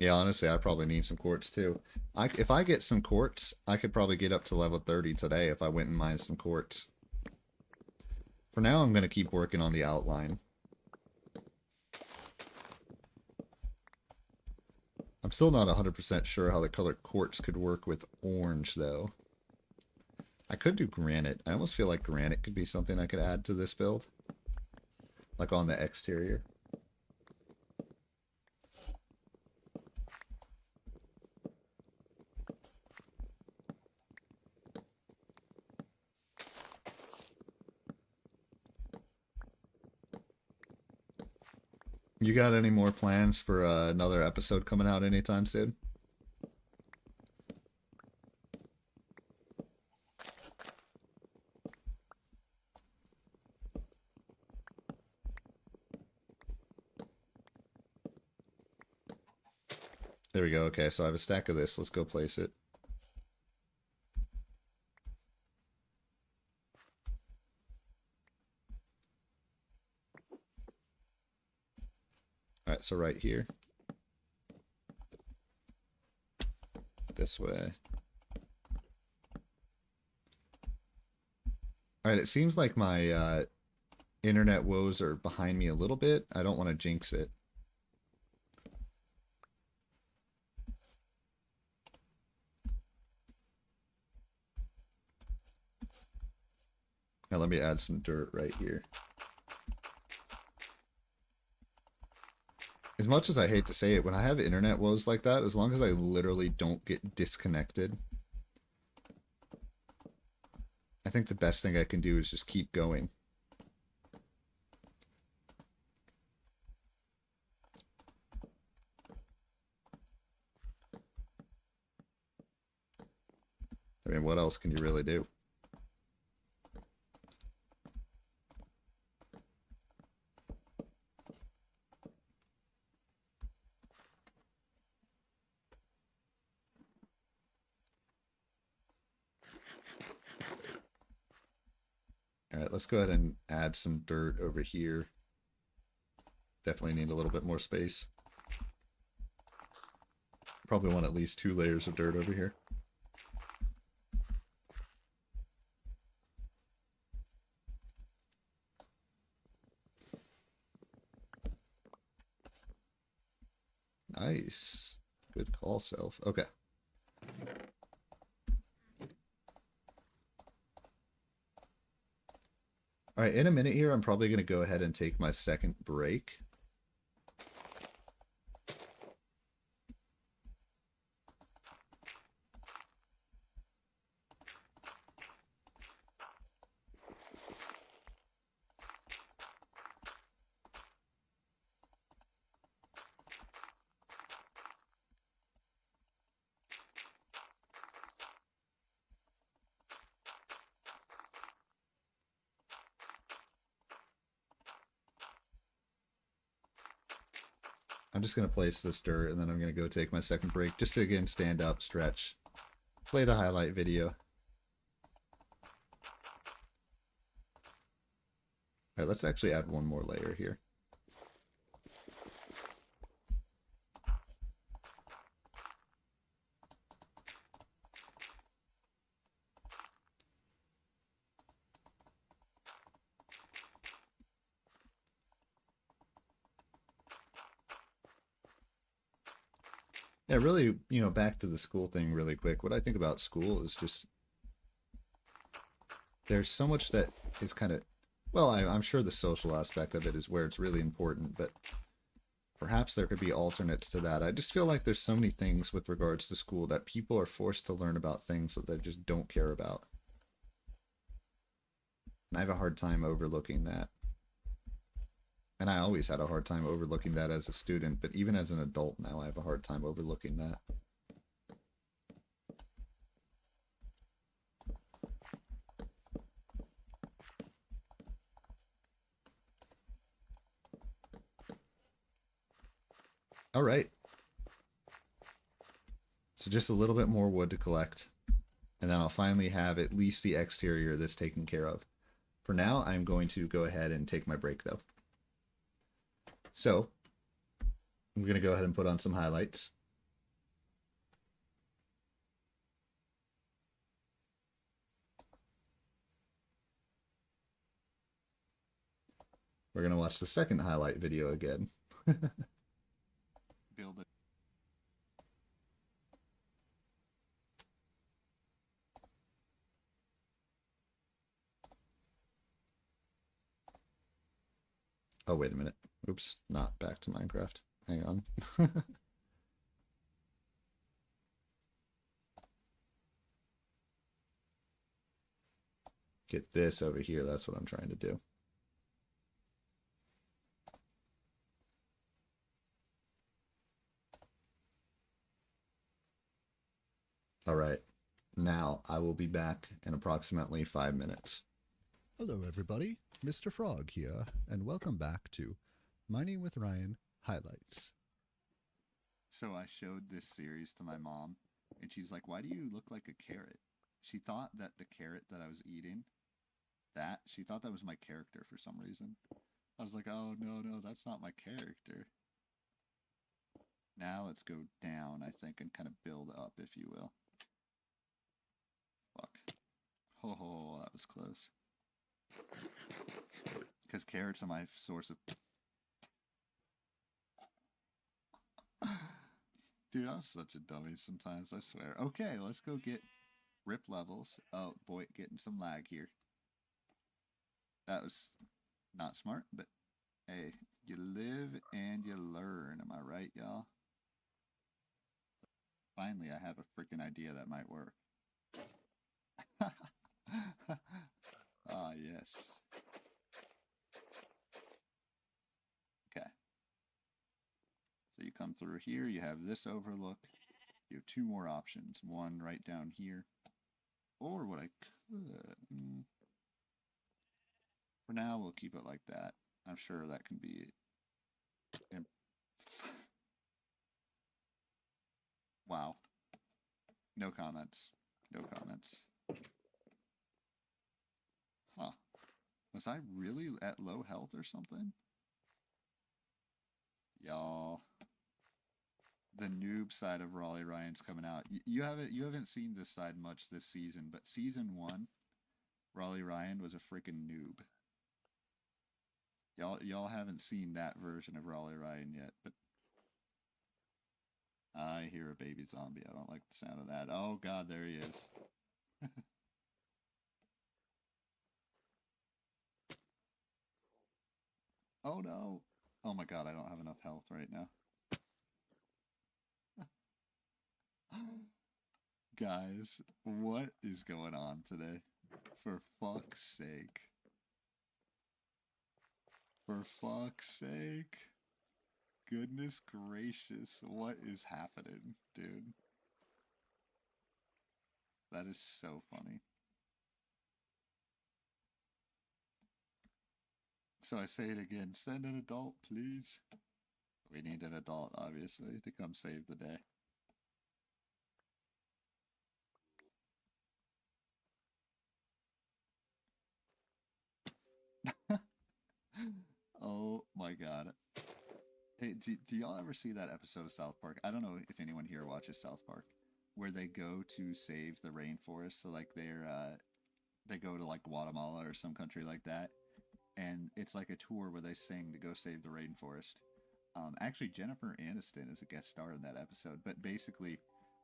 Yeah, honestly, I probably need some quartz too. If I get some quartz, I could probably get up to level 30 today if I went and mined some quartz. For now, I'm going to keep working on the outline. I'm still not 100% sure how the color quartz could work with orange, though. I could do granite. I almost feel like granite could be something I could add to this build. Like on the exterior. You got any more plans for another episode coming out anytime soon? There we go. Okay, so I have a stack of this. Let's go place it. Alright, so right here. This way. Alright, it seems like my internet woes are behind me a little bit. I don't want to jinx it. Now let me add some dirt right here. As much as I hate to say it, when I have internet woes like that, as long as I literally don't get disconnected, I think the best thing I can do is just keep going. I mean, what else can you really do? Alright, let's go ahead and add some dirt over here. Definitely need a little bit more space. Probably want at least 2 layers of dirt over here. Nice. Good call, Self. Okay. Alright, in a minute here, I'm probably going to go ahead and take my second break. I'm just going to place this dirt, and then I'm going to go take my second break just to, again, stand up, stretch, play the highlight video. All right, let's actually add one more layer here. Yeah, really, back to the school thing really quick. What I think about school is just there's so much that is kind of, well, I'm sure the social aspect of it is where it's really important, but perhaps there could be alternates to that. I just feel like there's so many things with regards to school that people are forced to learn about things that they just don't care about. And I have a hard time overlooking that. And I always had a hard time overlooking that as a student, but even as an adult now, I have a hard time overlooking that. All right. So just a little bit more wood to collect. And then I'll finally have at least the exterior of this taken care of. For now, I'm going to go ahead and take my break though. So I'm going to go ahead and put on some highlights. We're going to watch the second highlight video again. Build it. Oh, wait a minute. Oops, not back to Minecraft. Hang on. Get this over here. That's what I'm trying to do. All right. Now I will be back in approximately 5 minutes. Hello everybody, Mr. Frog here, and welcome back to Mining with Ryan Highlights. So I showed this series to my mom, and she's like, "Why do you look like a carrot?" She thought that the carrot that I was eating, she thought that was my character for some reason. I was like, "Oh, no, that's not my character." Now let's go down, I think, and kind of build up, if you will. Fuck. Oh, that was close. Because carrots are my source of... Dude, I'm such a dummy sometimes, I swear. Okay, let's go get rip levels. Oh, boy, getting some lag here. That was not smart, but hey, you live and you learn. Am I right, y'all? Finally, I have a freaking idea that might work. Ah, yes. Okay. So you come through here, you have this overlook. You have two more options. One right down here. Or what I could... For now, we'll keep it like that. I'm sure that can be... Wow. No comments. No comments. Huh. Was I really at low health or something? Y'all. The noob side of Raleigh Ryan's coming out. You haven't seen this side much this season, but season 1, Raleigh Ryan was a freaking noob. Y'all haven't seen that version of Raleigh Ryan yet, but I hear a baby zombie. I don't like the sound of that. Oh god, there he is. Oh no. Oh my god, I don't have enough health right now. Guys, what is going on today? For fuck's sake. For fuck's sake. Goodness gracious, what is happening, dude? That is so funny. So I say it again, send an adult, please. We need an adult, obviously, to come save the day. Oh my god. Hey, do y'all ever see that episode of South Park? I don't know if anyone here watches South Park, where they go to save the rainforest. So like they go to like Guatemala or some country like that, and it's like a tour where they sing to go save the rainforest. Actually, Jennifer Aniston is a guest star in that episode, but basically,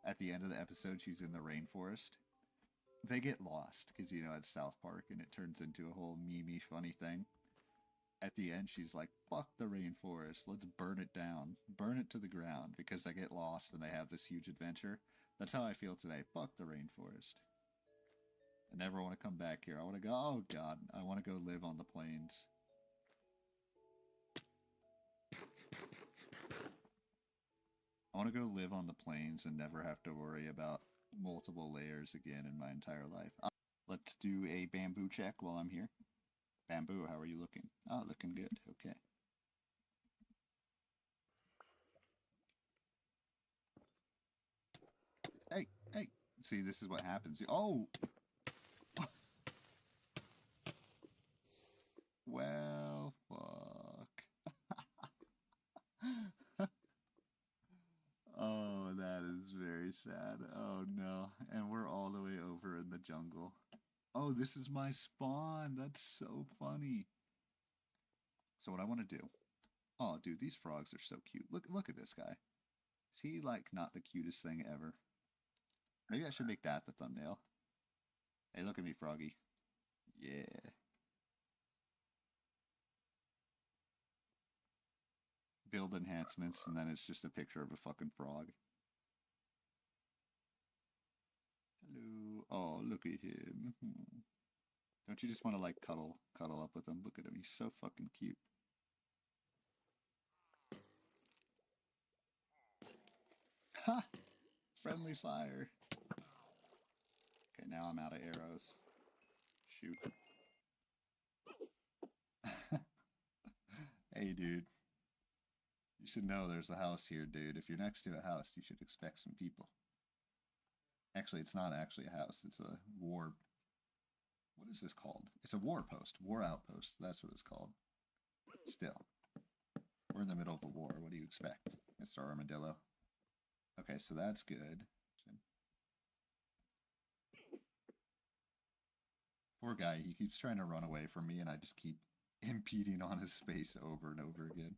at the end of the episode, she's in the rainforest. They get lost because it's South Park, and it turns into a whole meme funny thing. At the end, she's like, "Fuck the rainforest, let's burn it down, burn it to the ground," because they get lost and they have this huge adventure. That's how I feel today. Fuck the rainforest. I never want to come back here. I want to go. Oh God, I want to go live on the plains. I want to go live on the plains and never have to worry about multiple layers again in my entire life. Let's do a bamboo check while I'm here. Bamboo, how are you looking? Oh, looking good. Okay. Hey, hey. See, this is what happens. Oh! Well, fuck. Oh, that is very sad. Oh no. And we're all the way over in the jungle. Oh, this is my spawn. That's so funny. So what I want to do. Oh, dude, these frogs are so cute. Look at this guy. Is he like not the cutest thing ever? Maybe I should make that the thumbnail. Hey, look at me, Froggy. Yeah. Build enhancements, and then it's just a picture of a fucking frog. Hello. Oh, look at him. Don't you just want to like cuddle up with him? Look at him. He's so fucking cute. Ha! Friendly fire. Okay, now I'm out of arrows. Shoot. Hey, dude. You should know there's a house here, dude. If you're next to a house, you should expect some people. Actually, it's not actually a house. It's a war. What is this called? It's a war post. War outpost. That's what it's called. Still. We're in the middle of a war. What do you expect, Mr. Armadillo? Okay, so that's good. Poor guy. He keeps trying to run away from me, and I just keep impeding on his space over and over again.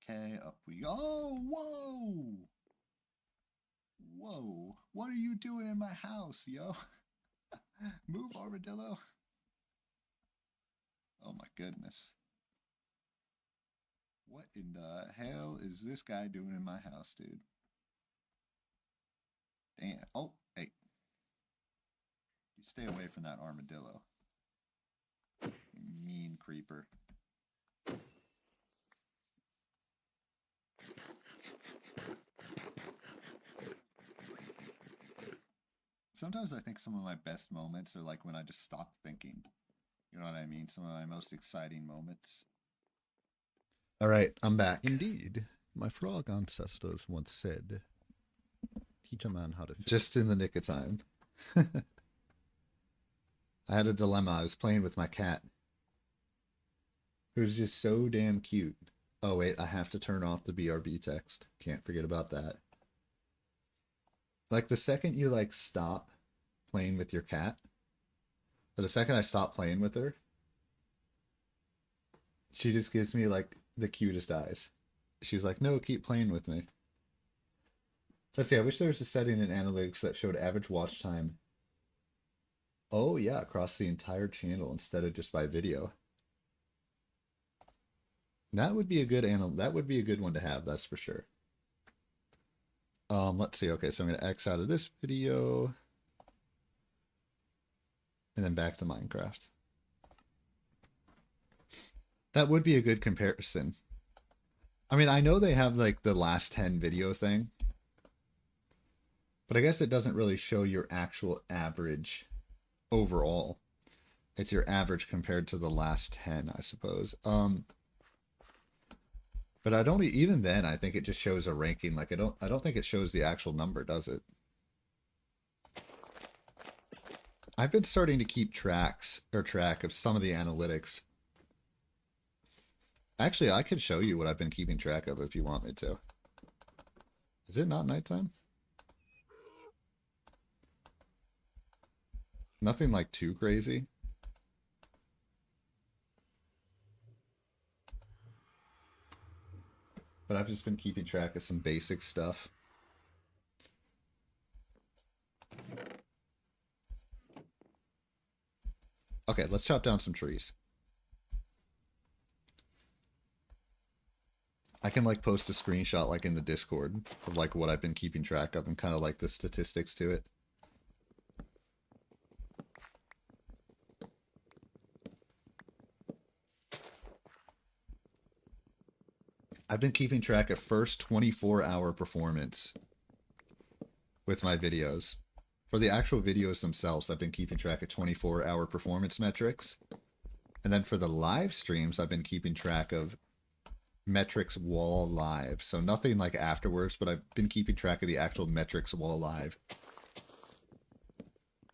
Okay, up we go. Oh, whoa! Whoa. What are you doing in my house, yo? Move, Armadillo. Oh my goodness. What in the hell is this guy doing in my house, dude? Damn. Oh, hey. You stay away from that armadillo. You mean creeper. Sometimes I think some of my best moments are like when I just stop thinking. You know what I mean? Some of my most exciting moments. All right, I'm back. Indeed, my frog ancestors once said, teach a man how to fish. Just in the nick of time. I had a dilemma. I was playing with my cat, who's just so damn cute. Oh, wait, I have to turn off the BRB text. Can't forget about that. Like, the second you, like, stop playing with your cat, or the second I stop playing with her, she just gives me, like, the cutest eyes. She's like, no, keep playing with me. Let's see, I wish there was a setting in analytics that showed average watch time. Oh, yeah, across the entire channel instead of just by video. That would be a good that would be a good one to have, that's for sure. Let's see. Okay, so I'm going to X out of this video. And then back to Minecraft. That would be a good comparison. I mean, I know they have like the last 10 video thing. But I guess it doesn't really show your actual average overall. It's your average compared to the last 10, I suppose. But I don't even then I think it just shows a ranking. Like I don't think it shows the actual number, does it? I've been starting to keep track of some of the analytics. Actually, I can show you what I've been keeping track of if you want me to. Is it not nighttime? Nothing like too crazy. But I've just been keeping track of some basic stuff. Okay, let's chop down some trees. I can like post a screenshot like in the Discord of like what I've been keeping track of and kind of like the statistics to it. I've been keeping track of first 24-hour performance with my videos. For the actual videos themselves, I've been keeping track of 24-hour performance metrics. And then for the live streams, I've been keeping track of metrics wall live. So nothing like afterwards, but I've been keeping track of the actual metrics wall live.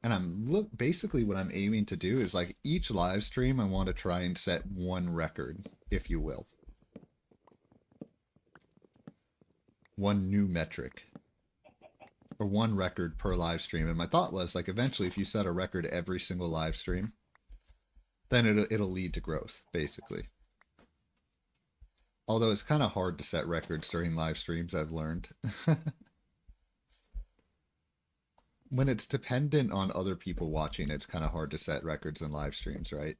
And basically what I'm aiming to do is like each live stream, I want to try and set one record, if you will. One new metric. Or one record per live stream. And my thought was like eventually if you set a record every single live stream, then it'll lead to growth, basically. Although it's kind of hard to set records during live streams, I've learned. When it's dependent on other people watching, it's kind of hard to set records in live streams, right?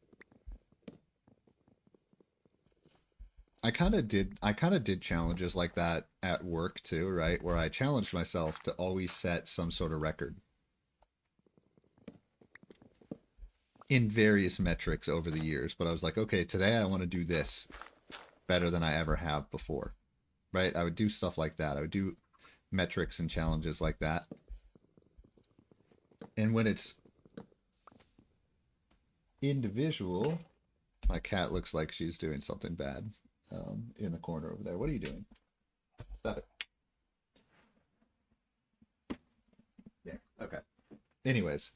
I kind of did challenges like that at work too, right? Where I challenged myself to always set some sort of record in various metrics over the years. But I was like, okay, today I want to do this better than I ever have before, right? I would do stuff like that. I would do metrics and challenges like that. And when it's individual, my cat looks like she's doing something bad in the corner over there. What are you doing? Stop it. Yeah. Okay. Anyways,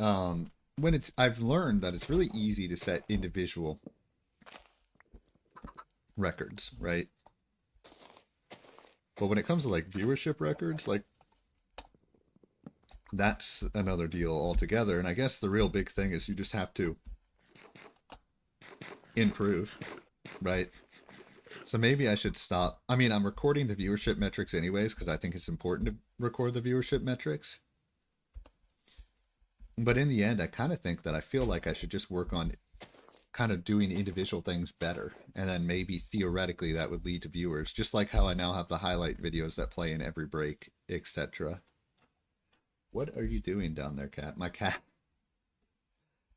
I've learned that it's really easy to set individual records, right? But when it comes to like viewership records, like that's another deal altogether. And I guess the real big thing is you just have to improve, right? So maybe I should stop. I mean, I'm recording the viewership metrics anyways because I think it's important to record the viewership metrics. But in the end, I kind of think that I feel like I should just work on kind of doing individual things better. And then maybe theoretically that would lead to viewers, just like how I now have the highlight videos that play in every break, etc. What are you doing down there, cat? My cat.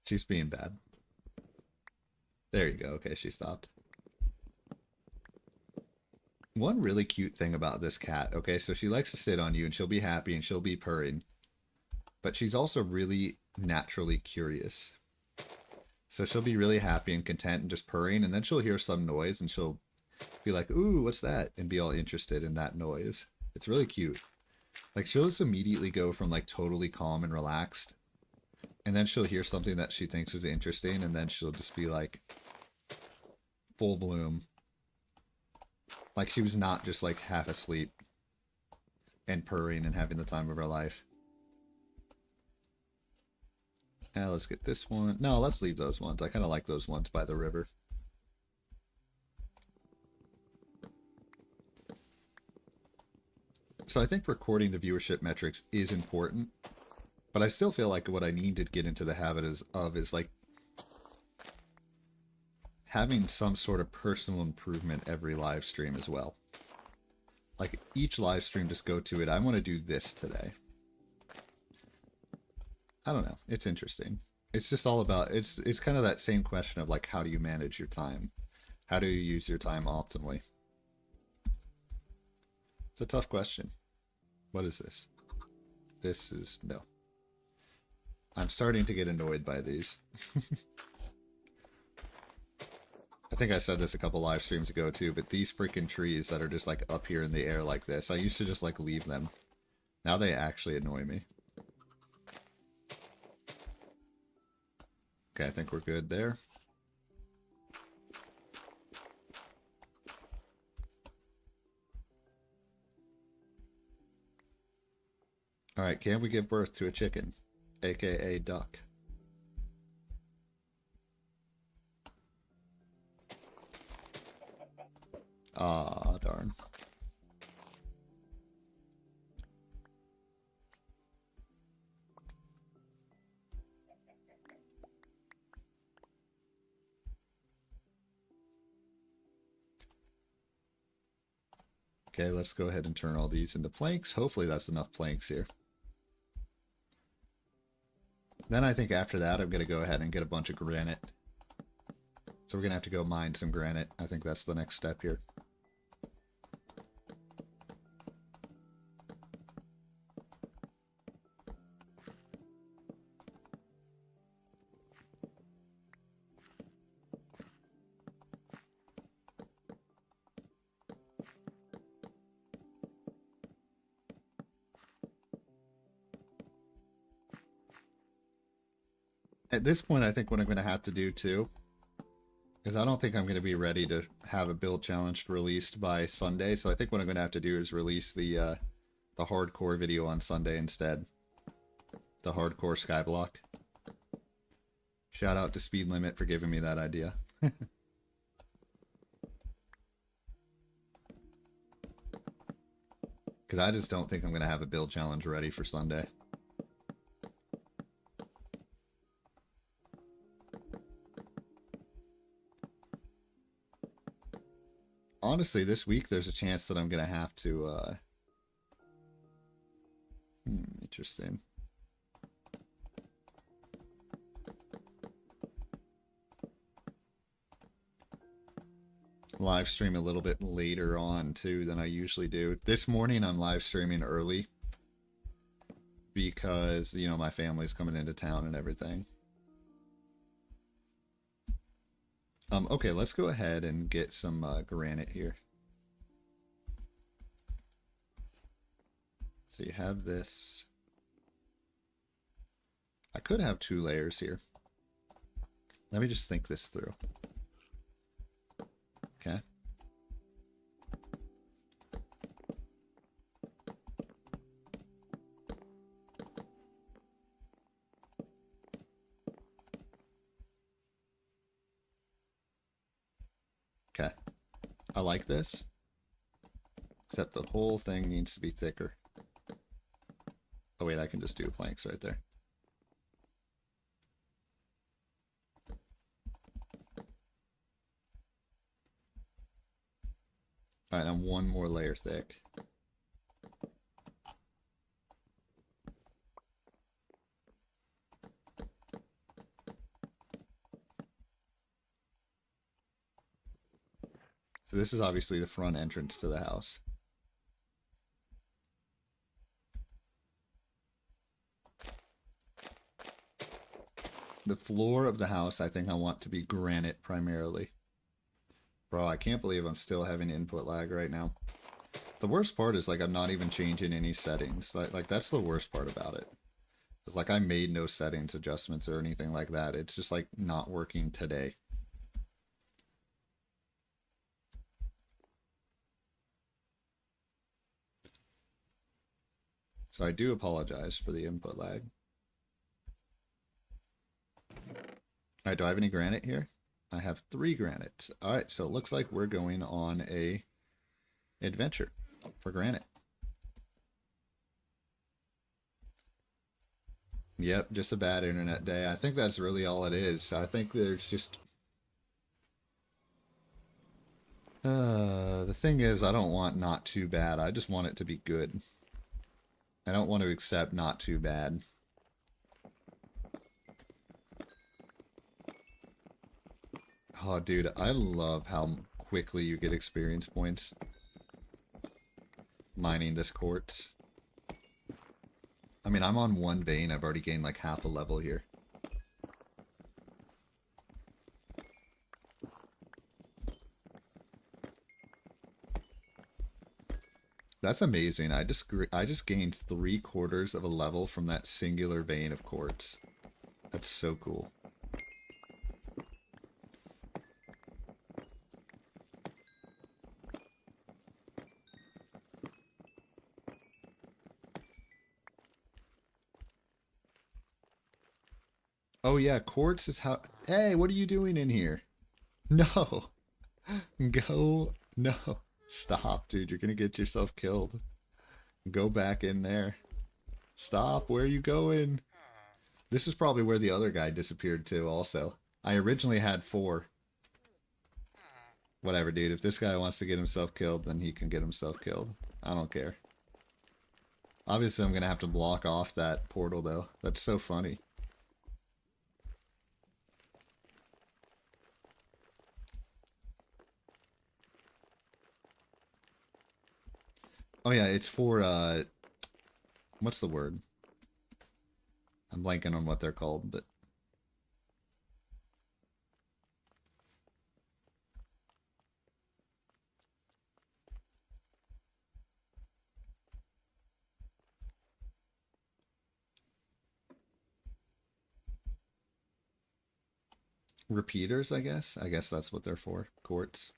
She's being bad. There you go. Okay, she stopped. One really cute thing about this cat, okay, so she likes to sit on you and she'll be happy and she'll be purring. But she's also really naturally curious. So she'll be really happy and content and just purring, and then she'll hear some noise and she'll be like, ooh, what's that? And be all interested in that noise. It's really cute. Like she'll just immediately go from like totally calm and relaxed, and then she'll hear something that she thinks is interesting, and then she'll just be like full bloom. Like she was not just like half asleep and purring and having the time of her life. Now let's get this one. No, let's leave those ones. I kind of like those ones by the river. So I think recording the viewership metrics is important, but I still feel like what I need to get into the habit is like having some sort of personal improvement every live stream as well. Like each live stream, just go to it. I want to do this today. I don't know. It's interesting. It's just all about, it's kind of that same question of like, how do you manage your time? How do you use your time optimally? It's a tough question. What is this? This is, no. I'm starting to get annoyed by these. I think I said this a couple live streams ago too, but these freaking trees that are just like up here in the air like this, I used to just like leave them. Now they actually annoy me. Okay, I think we're good there. Alright, can we give birth to a chicken? AKA duck. Ah, darn. Okay, let's go ahead and turn all these into planks. Hopefully that's enough planks here. Then I think after that I'm going to go ahead and get a bunch of granite. So we're going to have to go mine some granite. I think that's the next step here. At this point, I think what I'm going to have to do too is I don't think I'm going to be ready to have a build challenge released by Sunday. So I think what I'm going to have to do is release the hardcore video on Sunday instead. The hardcore skyblock. Shout out to Speed Limit for giving me that idea. Because I just don't think I'm going to have a build challenge ready for Sunday. Honestly, this week there's a chance that I'm going to have to... interesting. Live stream a little bit later on too than I usually do. This morning I'm live streaming early because, you know, my family's coming into town and everything. Okay, let's go ahead and get some granite here. So you have this. I could have 2 layers here. Let me just think this through. Okay. Okay. I like this. Except the whole thing needs to be thicker. Oh wait, I can just do planks right there. Alright, I'm 1 more layer thick. So this is obviously the front entrance to the house. The floor of the house, I think I want to be granite primarily. Bro, I can't believe I'm still having input lag right now. The worst part is, like, I'm not even changing any settings. Like that's the worst part about it. It's like I made no settings adjustments or anything like that. It's just, like, not working today. So I do apologize for the input lag. Alright, do I have any granite here? I have 3 granite. Alright, so it looks like we're going on a adventure for granite. Yep, just a bad internet day. I think that's really all it is. I think there's just... the thing is, I don't want not too bad. I just want it to be good. I don't want to accept not too bad. Oh, dude, I love how quickly you get experience points mining this quartz. I mean, I'm on one vein. I've already gained like half a level here. That's amazing. I just gained 3/4 of a level from that singular vein of quartz. That's so cool. Oh yeah, quartz is how. Hey, what are you doing in here? No, go. No, stop, dude. You're gonna get yourself killed. Go back in there. Stop. Where are you going? This is probably where the other guy disappeared to. Also, I originally had 4. Whatever, dude. If this guy wants to get himself killed, then he can get himself killed. I don't care. Obviously, I'm gonna have to block off that portal, though. That's so funny. Oh yeah, it's for what's the word? I'm blanking on what they're called, but repeaters, I guess. I guess that's what they're for. Quartz.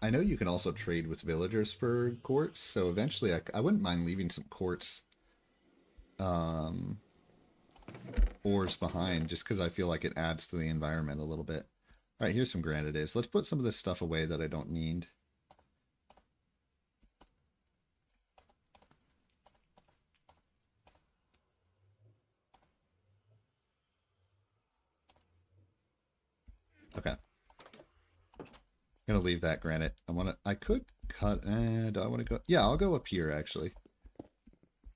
I know you can also trade with villagers for quartz, so eventually I wouldn't mind leaving some quartz um, ores behind just because I feel like it adds to the environment a little bit. All right, here's some granite is. Let's put some of this stuff away that I don't need. Okay. Gonna leave that granite. I could cut, do I want to go? Yeah, I'll go up here actually.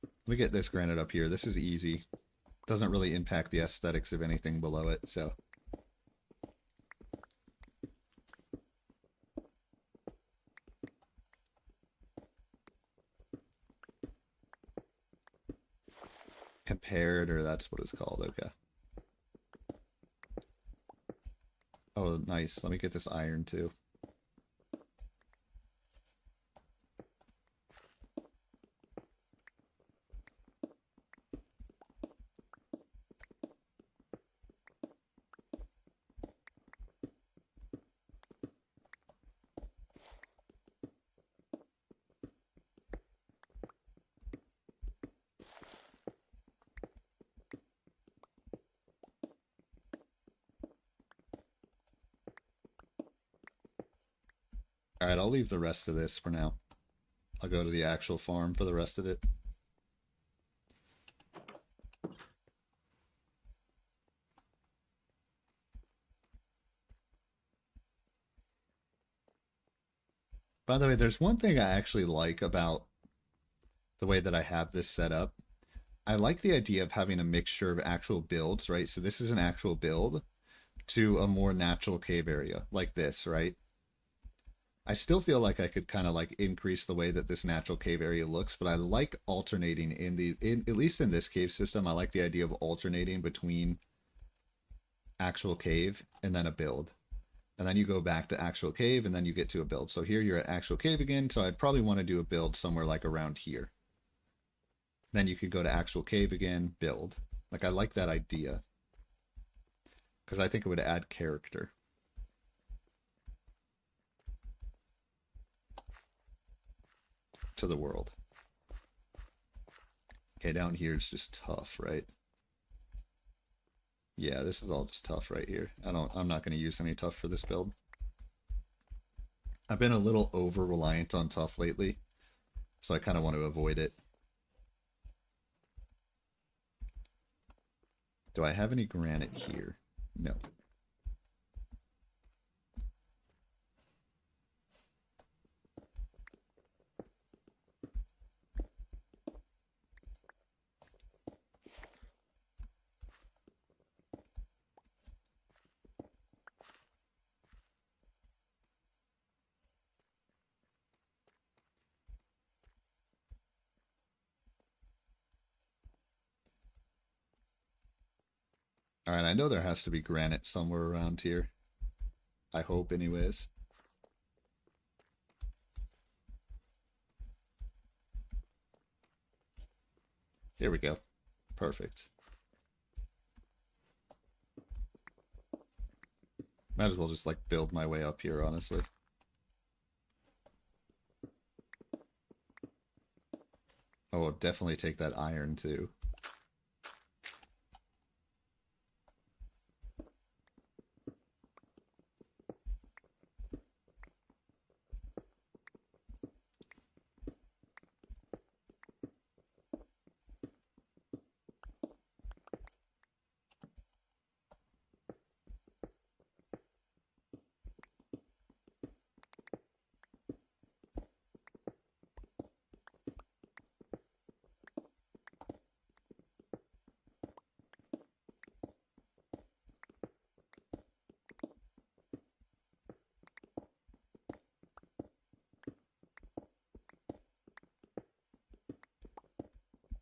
Let me get this granite up here. This is easy. Doesn't really impact the aesthetics of anything below it, so. Comparator, that's what it's called, okay. Oh, nice. Let me get this iron too. All right, I'll leave the rest of this for now. I'll go to the actual farm for the rest of it. By the way, there's one thing I actually like about the way that I have this set up. I like the idea of having a mixture of actual builds, right? So this is an actual build to a more natural cave area like this, right? I still feel like I could kind of like increase the way that this natural cave area looks, but I like alternating at least in this cave system, I like the idea of alternating between actual cave and then a build. And then you go back to actual cave and then you get to a build. So here you're at actual cave again, so I'd probably want to do a build somewhere like around here. Then you could go to actual cave again, build. Like I like that idea because I think it would add character to the world. Okay, down here it's just tough, right? Yeah, this is all just tough right here. I'm not going to use any tough for this build. I've been a little over reliant on tough lately, so I kind of want to avoid it. Do I have any granite here? No. All right, I know there has to be granite somewhere around here. I hope, anyways. Here we go. Perfect. Might as well just like build my way up here, honestly. Oh, I'll definitely take that iron too.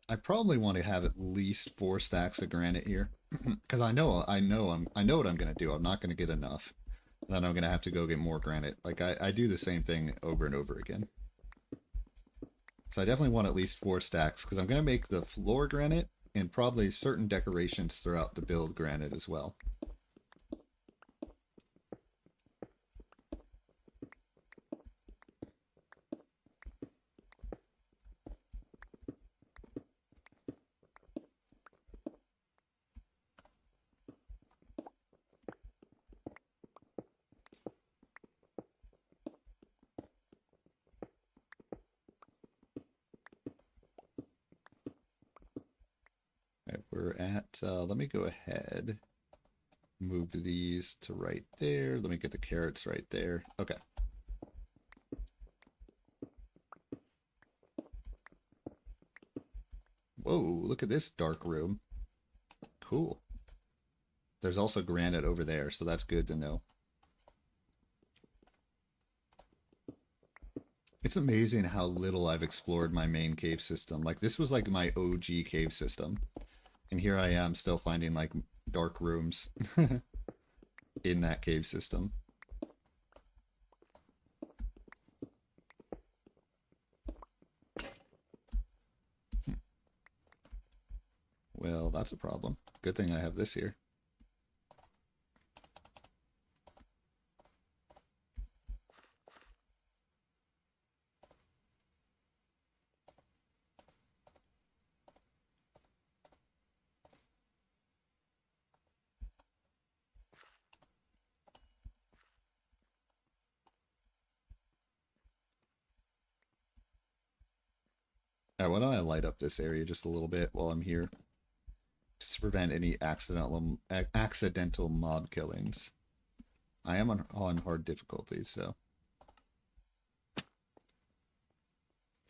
I probably want to have at least 4 stacks of granite here, because I know what I'm gonna do. I'm not gonna get enough. Then I'm gonna have to go get more granite. Like I do the same thing over and over again. So I definitely want at least 4 stacks because I'm gonna make the floor granite and probably certain decorations throughout the build granite as well. All right, we're at. Let me go ahead. Move these to right there. Let me get the carrots right there. Okay. Whoa, look at this dark room. Cool. There's also granite over there, so that's good to know. It's amazing how little I've explored my main cave system. Like, this was like my OG cave system. And here I am still finding like dark rooms in that cave system. Well, that's a problem. Good thing I have this here. All right, why don't I light up this area just a little bit while I'm here, just to prevent any accidental mob killings. I am on hard difficulties, so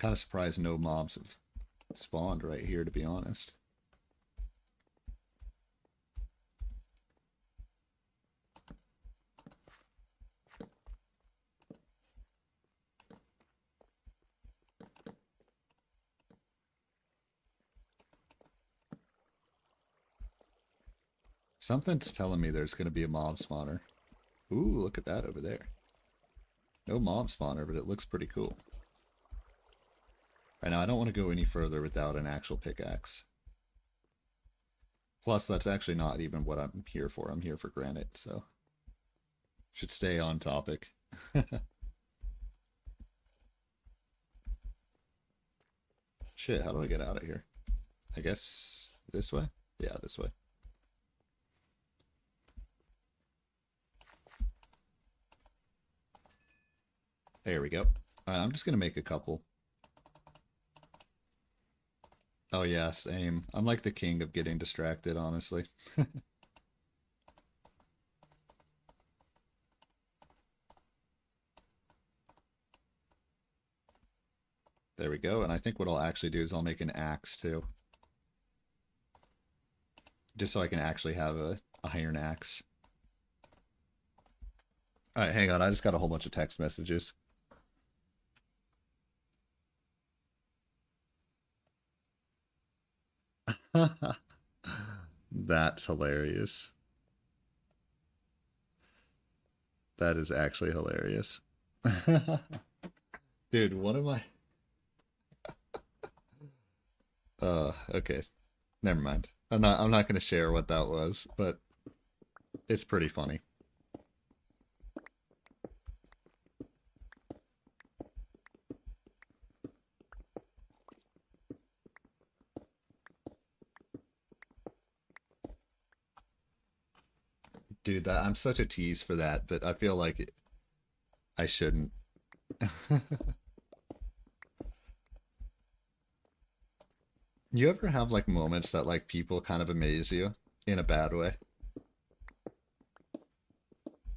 kind of surprised no mobs have spawned right here, to be honest. Something's telling me there's going to be a mob spawner. Ooh, look at that over there. No mob spawner, but it looks pretty cool. Right now, I don't want to go any further without an actual pickaxe. Plus, that's actually not even what I'm here for. I'm here for granite, so should stay on topic. Shit, how do I get out of here? I guess this way? Yeah, this way. There we go. All right, I'm just going to make a couple. Oh yeah, same. I'm like the king of getting distracted, honestly. There we go. And I think what I'll actually do is I'll make an axe too. Just so I can actually have a iron axe. All right, hang on. I just got a whole bunch of text messages. That's hilarious. That is actually hilarious. Dude, one of my okay. Never mind. I'm not gonna share what that was, but it's pretty funny. Dude, that I'm such a tease for that, but I feel like I shouldn't. You ever have like moments that like people kind of amaze you in a bad way?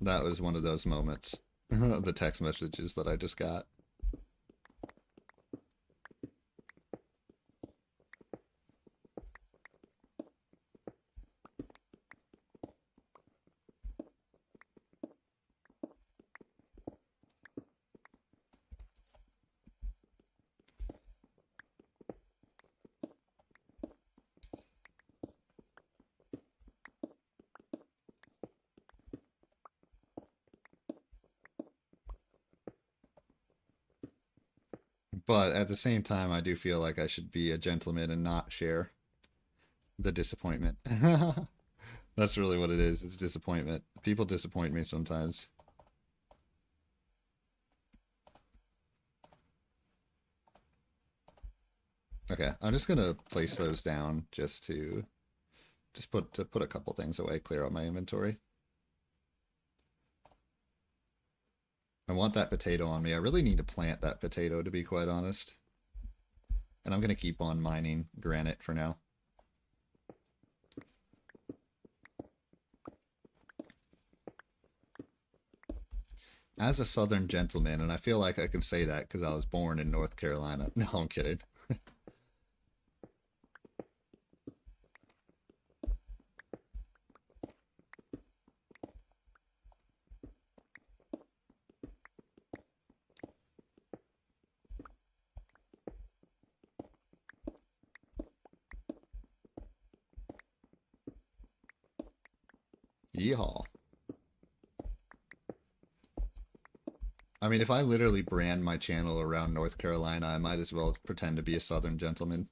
That was one of those moments. The text messages that I just got. But at the same time, I do feel like I should be a gentleman and not share the disappointment. That's really what it is. It's disappointment. People disappoint me sometimes. Okay, I'm just gonna place those down just to put a couple things away, clear out my inventory. I want that potato on me. I really need to plant that potato, to be quite honest. And I'm gonna keep on mining granite for now. As a Southern gentleman, and I feel like I can say that because I was born in North Carolina. No, I'm kidding. Yeehaw. I mean, if I literally brand my channel around North Carolina, I might as well pretend to be a Southern gentleman.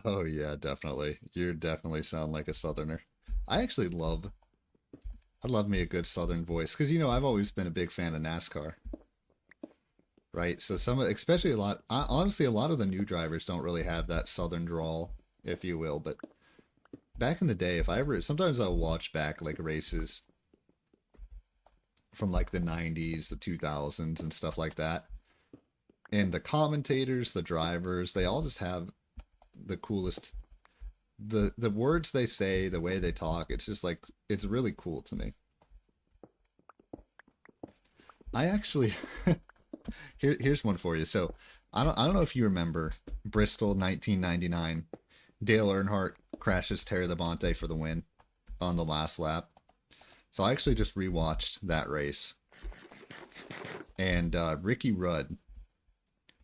Oh yeah, definitely. You definitely sound like a Southerner. I actually I love me a good Southern voice because I've always been a big fan of NASCAR, right? So especially honestly, a lot of the new drivers don't really have that Southern drawl, if you will. But back in the day, if I ever, sometimes I'll watch back like races from like the 90s, the 2000s, and stuff like that. And the commentators, the drivers, they all just have the coolest the words they say, the way they talk, it's just like it's really cool to me. I actually here's one for you. So I don't know if you remember Bristol 1999. Dale Earnhardt crashes Terry Labonte for the win on the last lap. So I actually just rewatched that race, and Ricky Rudd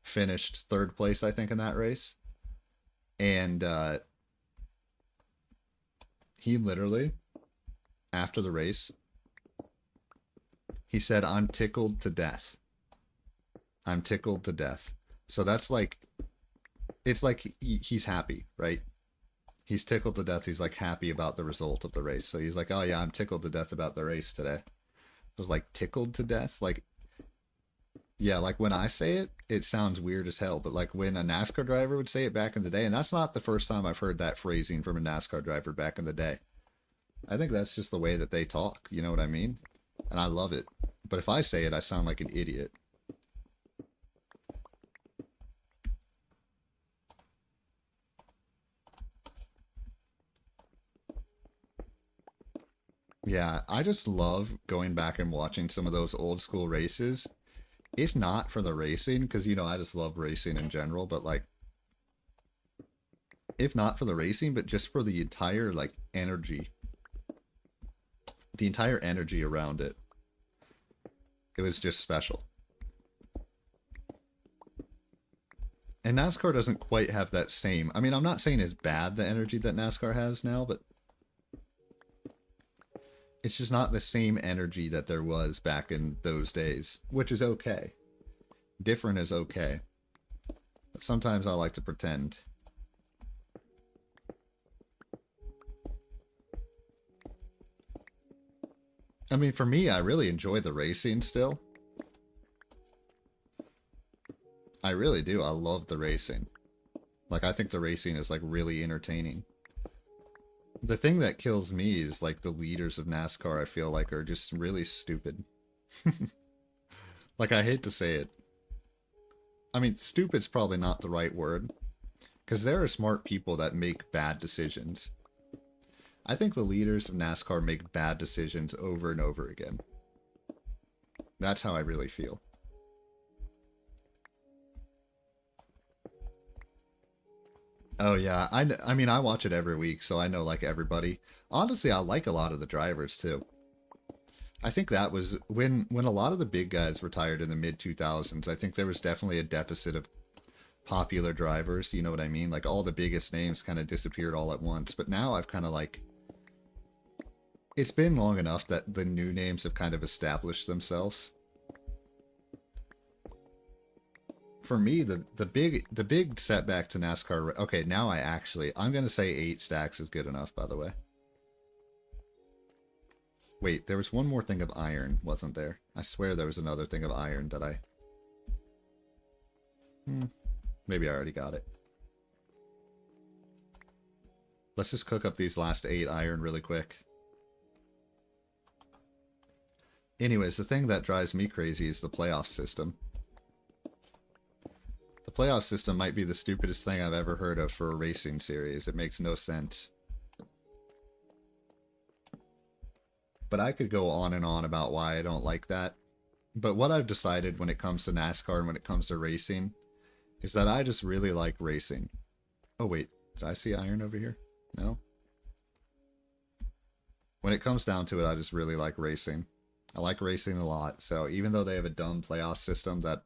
finished third place, I think, in that race, and he literally, after the race, he said, "I'm tickled to death. I'm tickled to death." So that's like, it's like he's happy, right? He's tickled to death. He's like happy about the result of the race. So he's like, "Oh yeah, I'm tickled to death about the race today." I was like, tickled to death? Like, yeah, like when I say it, it sounds weird as hell. But like when a NASCAR driver would say it back in the day, and that's not the first time I've heard that phrasing from a NASCAR driver back in the day. I think that's just the way that they talk. You know what I mean? And I love it. But if I say it, I sound like an idiot. Yeah, I just love going back and watching some of those old school races. If not for the racing, because, you know, I just love racing in general, but like, if not for the racing, but just for the entire, like, energy. The entire energy around it. It was just special. And NASCAR doesn't quite have that same. I mean, I'm not saying it's bad, the energy that NASCAR has now, but it's just not the same energy that there was back in those days, which is okay. Different is okay. But sometimes I like to pretend. I mean, for me, I really enjoy the racing still. I really do. I love the racing. Like, I think the racing is, like, really entertaining. The thing that kills me is, like, the leaders of NASCAR, I feel like, are just really stupid. Like, I hate to say it. I mean, stupid's probably not the right word. Because there are smart people that make bad decisions. I think the leaders of NASCAR make bad decisions over and over again. That's how I really feel. Oh yeah, I mean I watch it every week, so I know like everybody. Honestly, I like a lot of the drivers too. I think that was when a lot of the big guys retired in the mid 2000s. I think there was definitely a deficit of popular drivers, you know what I mean? Like all the biggest names kind of disappeared all at once. But now I've kind of like it's been long enough that the new names have kind of established themselves. For me, the big setback to NASCAR. Okay, now I'm gonna say 8 stacks is good enough. By the way, wait, there was one more thing of iron, wasn't there? I swear there was another thing of iron that I. Maybe I already got it. Let's just cook up these last 8 iron really quick. Anyways, the thing that drives me crazy is the playoff system. The playoff system might be the stupidest thing I've ever heard of for a racing series. It makes no sense. But I could go on and on about why I don't like that. But what I've decided when it comes to NASCAR and when it comes to racing is that I just really like racing. Oh wait, did I see iron over here? No? When it comes down to it, I just really like racing. I like racing a lot, so even though they have a dumb playoff system that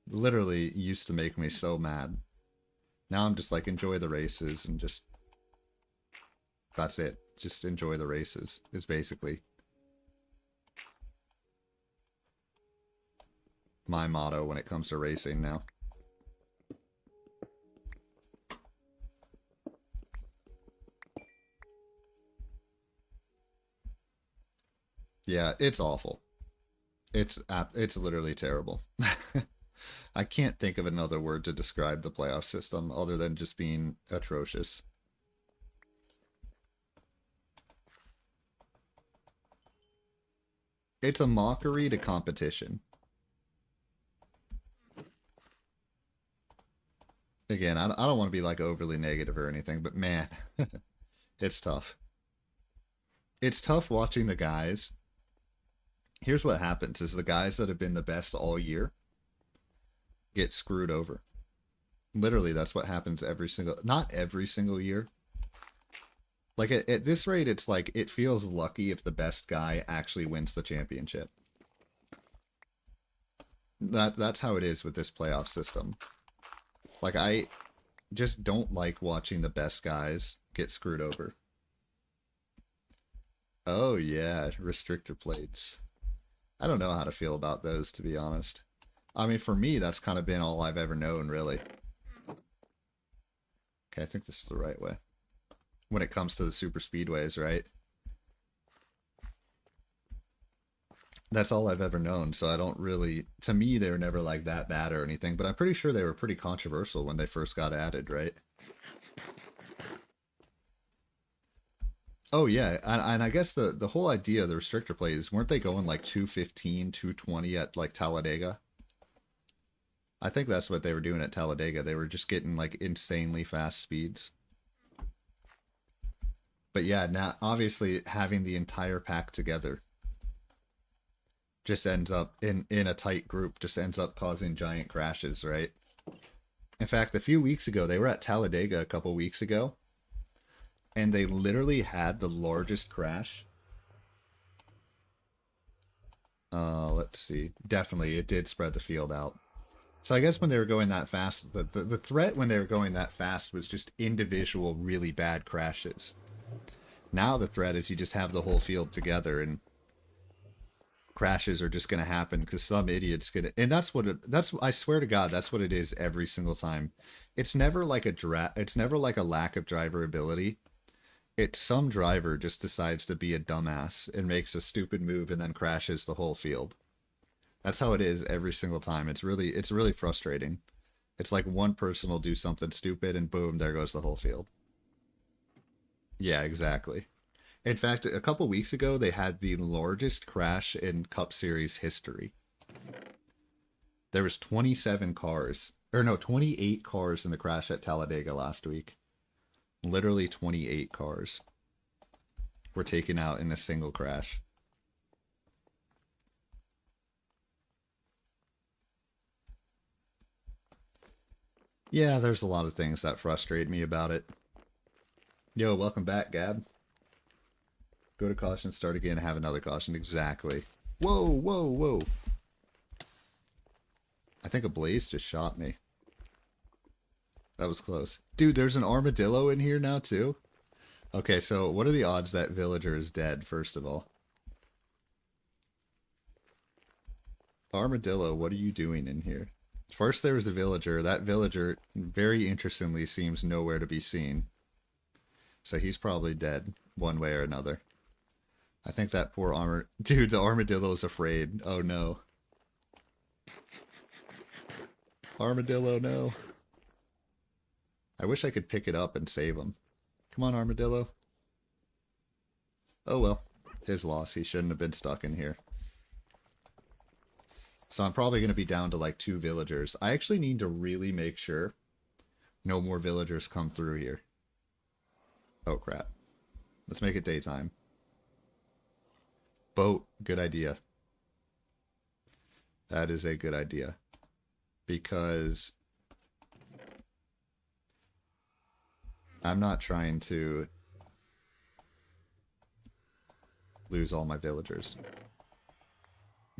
literally used to make me so mad, now I'm just like, enjoy the races and just... That's it. Just enjoy the races, is basically my motto when it comes to racing now. Yeah, it's awful. It's literally terrible. I can't think of another word to describe the playoff system other than just being atrocious. It's a mockery to competition. Again, I don't want to be like overly negative or anything, but man, it's tough. It's tough watching the guys. Here's what happens is the guys that have been the best all year get screwed over. Literally, that's what happens not every single year. Like at this rate, it's like it feels lucky if the best guy actually wins the championship. That's how it is with this playoff system. Like I just don't like watching the best guys get screwed over. Oh yeah, restrictor plates. I don't know how to feel about those, to be honest. I mean, for me, that's kind of been all I've ever known, really. Okay, I think this is the right way. When it comes to the super speedways, right? That's all I've ever known, so I don't really... To me, they were never like that bad or anything, but I'm pretty sure they were pretty controversial when they first got added, right? Oh yeah, and I guess the whole idea of the restrictor plate is weren't they going like 215, 220 at like Talladega? I think that's what they were doing at Talladega. They were just getting like insanely fast speeds. But yeah, now obviously having the entire pack together just ends up in a tight group just ends up causing giant crashes, right? In fact, a few weeks ago, they were at Talladega a couple weeks ago, and they literally had the largest crash. Let's see. Definitely, it did spread the field out. So I guess when they were going that fast, the threat when they were going that fast was just individual really bad crashes. Now the threat is you just have the whole field together and crashes are just going to happen because some idiot's going to, and that's, I swear to God, that's what it is every single time. It's never like it's never like a lack of driver ability. It's some driver just decides to be a dumbass and makes a stupid move and then crashes the whole field. That's how it is every single time. It's really frustrating. It's like one person will do something stupid and boom, there goes the whole field. Yeah, exactly. In fact, a couple weeks ago, they had the largest crash in Cup Series history. There was 27 cars, or no, 28 cars in the crash at Talladega last week. Literally 28 cars were taken out in a single crash. Yeah, there's a lot of things that frustrate me about it. Yo, welcome back, Gab. Go to caution, start again, have another caution. Exactly. Whoa, whoa, whoa. I think a blaze just shot me. That was close. Dude, there's an armadillo in here now, too? Okay, so what are the odds that villager is dead, first of all? Armadillo, what are you doing in here? First there was a villager. That villager, very interestingly, seems nowhere to be seen. So he's probably dead, one way or another. I think that poor Dude, the armadillo's afraid. Oh no. Armadillo, no. I wish I could pick it up and save him. Come on, armadillo. Oh well. His loss. He shouldn't have been stuck in here. So I'm probably going to be down to like 2 villagers. I actually need to really make sure no more villagers come through here. Oh crap. Let's make it daytime. Boat. Good idea. That is a good idea. Because I'm not trying to lose all my villagers.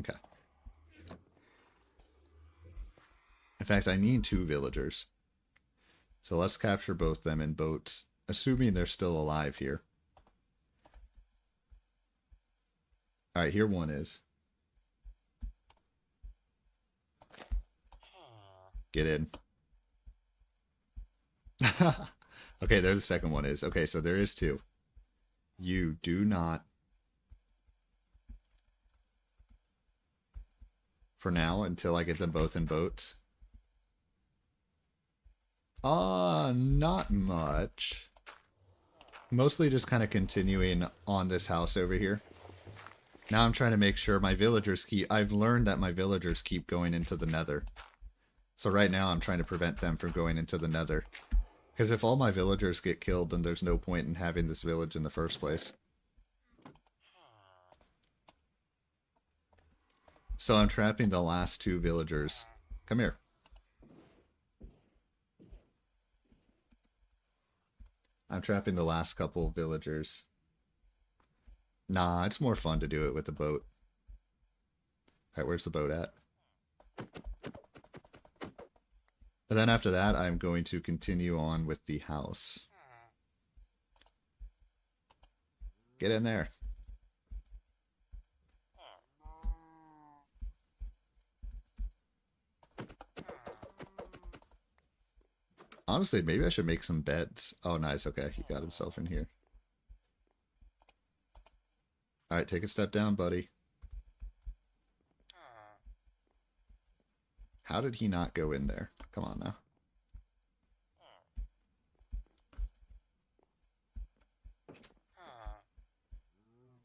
Okay. In fact, I need 2 villagers. So let's capture both them in boats, assuming they're still alive here. Alright, here one is. Get in. Okay, there's the second one is. Okay, so there is 2. You do not. For now, until I get them both in boats. Not much. Mostly just kind of continuing on this house over here. Now I'm trying to make sure my villagers keep... I've learned that my villagers keep going into the nether. So right now I'm trying to prevent them from going into the nether. Because if all my villagers get killed, then there's no point in having this village in the first place. So I'm trapping the last 2 villagers. Come here. I'm trapping the last couple of villagers. Nah, it's more fun to do it with the boat. Alright, where's the boat at? And then after that, I'm going to continue on with the house. Get in there. Honestly, maybe I should make some beds. Oh, nice. Okay, he got himself in here. Alright, take a step down, buddy. How did he not go in there? Come on now.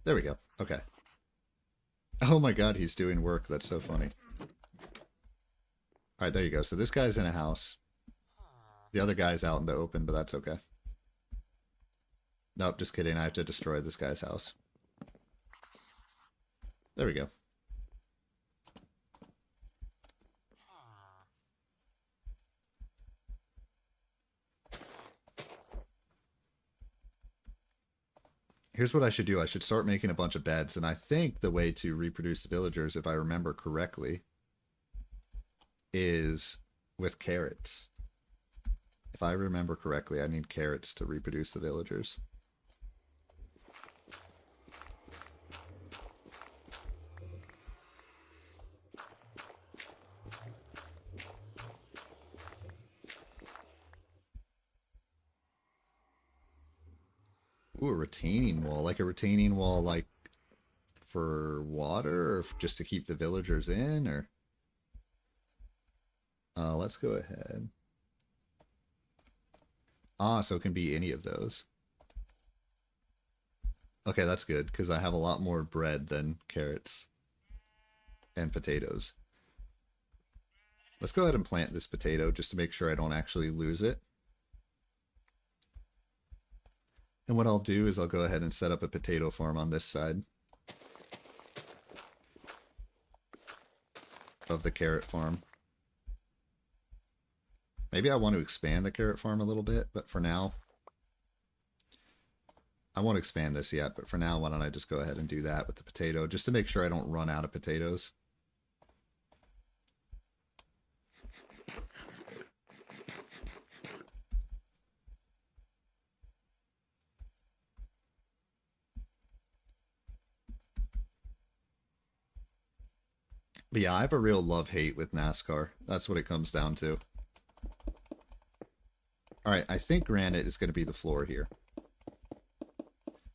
There we go. Okay. Oh my god, he's doing work. That's so funny. Alright, there you go. So this guy's in a house. The other guy's out in the open, but that's okay. Nope, just kidding. I have to destroy this guy's house. There we go. Here's what I should do. I should start making a bunch of beds, and I think the way to reproduce the villagers, if I remember correctly, is with carrots. If I remember correctly, I need carrots to reproduce the villagers. Ooh, a retaining wall. Like a retaining wall, like for water, or just to keep the villagers in, or... let's go ahead. Ah, so it can be any of those. Okay, that's good, because I have a lot more bread than carrots and potatoes. Let's go ahead and plant this potato just to make sure I don't actually lose it. And what I'll do is I'll go ahead and set up a potato farm on this side of the carrot farm. Maybe I want to expand the carrot farm a little bit, but for now, I won't expand this yet, but for now, why don't I just go ahead and do that with the potato, just to make sure I don't run out of potatoes. But yeah, I have a real love-hate with NASCAR. That's what it comes down to. Alright, I think granite is going to be the floor here.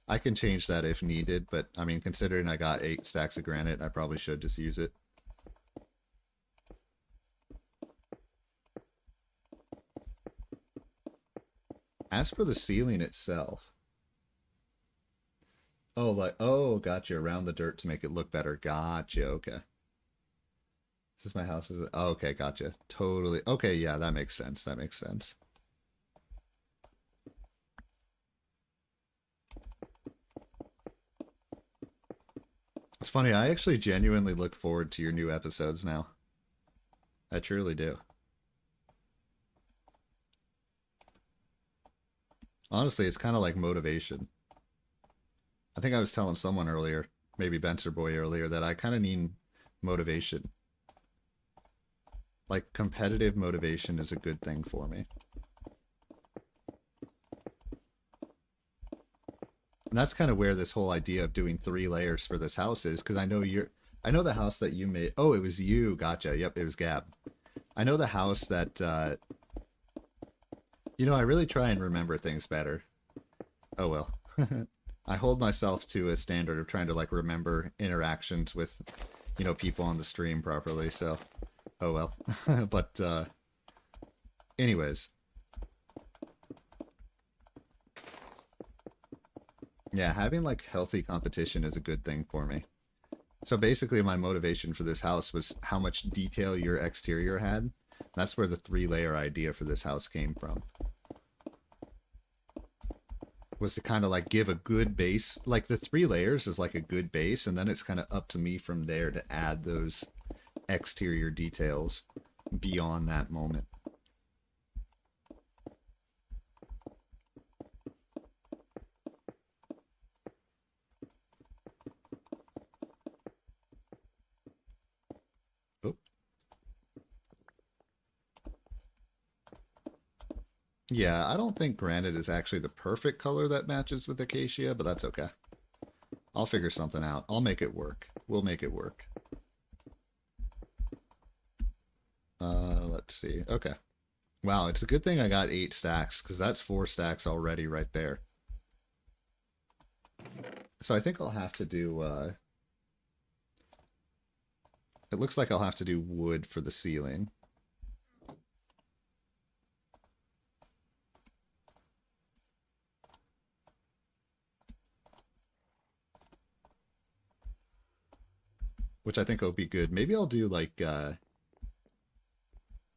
I can change that if needed, but I mean, considering I got 8 stacks of granite, I probably should just use it. As for the ceiling itself... Oh, like, oh, gotcha, around the dirt to make it look better. Gotcha, okay. This is my house, is it? Oh, okay, gotcha. Totally. Okay, yeah, that makes sense. That makes sense. It's funny, I actually genuinely look forward to your new episodes now. I truly do. Honestly, it's kind of like motivation. I think I was telling someone earlier, maybe Benser Boy earlier, that I kind of need motivation. Like, competitive motivation is a good thing for me. And that's kind of where this whole idea of doing 3 layers for this house is, because I know I know the house that you made. Oh, it was you. Gotcha. Yep, it was Gab. I know the house that, you know, I really try and remember things better. Oh, well. I hold myself to a standard of trying to, like, remember interactions with, you know, people on the stream properly, so, oh, well. But, anyways. Yeah, having, like, healthy competition is a good thing for me. So basically my motivation for this house was how much detail your exterior had. That's where the 3-layer idea for this house came from. Was to kind of like give a good base. Like the 3 layers is like a good base, and then it's kind of up to me from there to add those exterior details beyond that moment. Oh. Yeah, I don't think granite is actually the perfect color that matches with acacia, but that's okay. I'll figure something out. I'll make it work. We'll make it work. Let's see. Okay. Wow, it's a good thing I got 8 stacks, because that's 4 stacks already right there. So I think I'll have to do, it looks like I'll have to do wood for the ceiling. which I think will be good. Maybe I'll do like,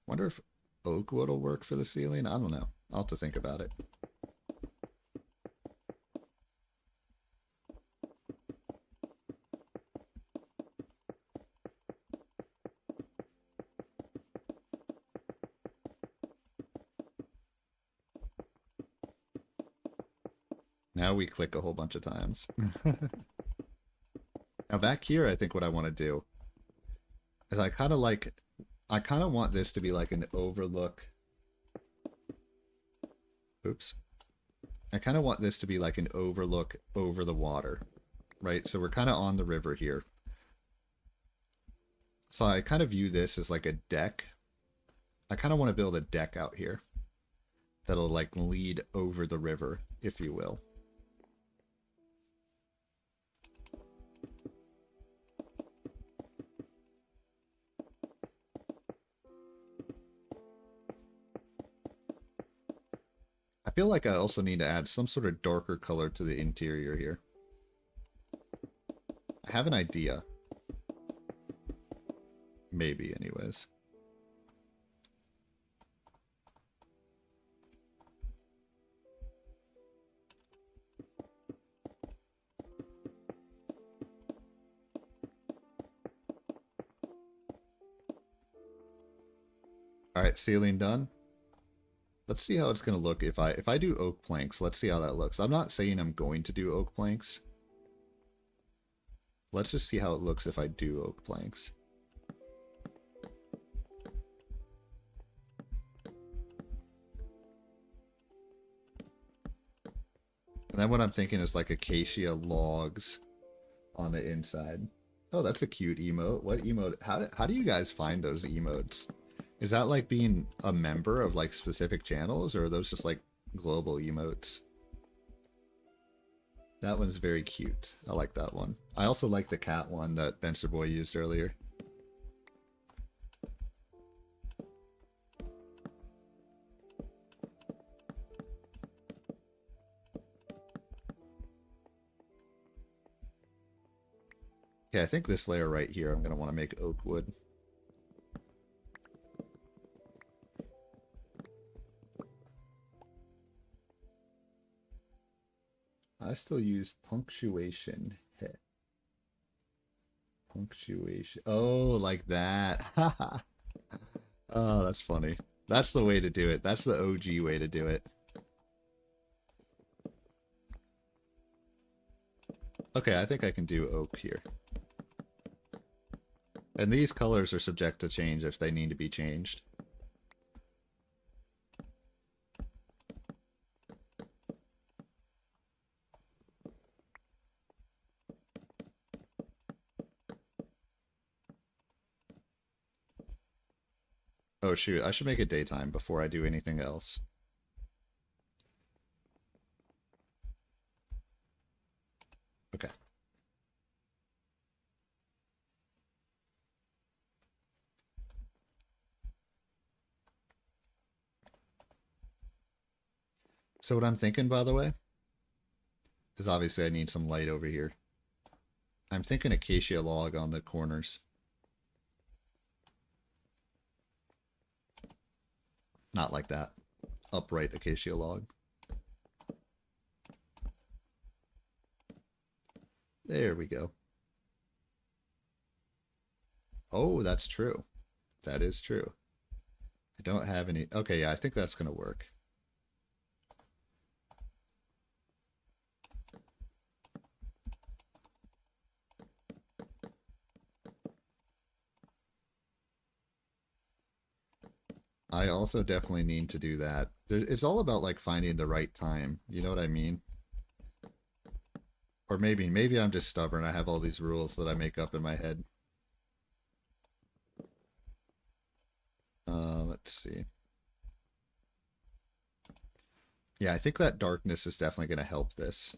wonder if oak wood will work for the ceiling. I don't know. I'll have to think about it. Now we click a whole bunch of times. Now back here, I think what I want to do is I kind of want this to be like an overlook. Oops. I kind of want this to be like an overlook over the water, right? So we're kind of on the river here. So I kind of view this as like a deck. I kind of want to build a deck out here that'll like lead over the river, if you will. I feel like I also need to add some sort of darker color to the interior here. I have an idea. Maybe, anyways. Alright, ceiling done. Let's see how it's going to look if I do oak planks. Let's see how that looks. I'm not saying I'm going to do oak planks. Let's just see how it looks if I do oak planks. And then what I'm thinking is like acacia logs on the inside. Oh, that's a cute emote. What emote? How do you guys find those emotes? Is that like being a member of like specific channels, or are those just like global emotes? That one's very cute. I like that one. I also like the cat one that Benster Boy used earlier. Okay, I think this layer right here I'm going to want to make oak wood. I still use punctuation. Heh. Punctuation. Oh, like that. Oh, that's funny. That's the way to do it. That's the OG way to do it. Okay, I think I can do oak here. And these colors are subject to change if they need to be changed. Oh shoot, I should make it daytime before I do anything else. Okay. So what I'm thinking, by the way, is obviously I need some light over here. I'm thinking acacia log on the corners. Not like that. Upright acacia log. There we go. Oh, that's true. That is true. I don't have any... Okay, yeah, I think that's going to work. I also definitely need to do that. It's all about like finding the right time. You know what I mean? Or maybe I'm just stubborn. I have all these rules that I make up in my head. Let's see. Yeah, I think that darkness is definitely going to help this.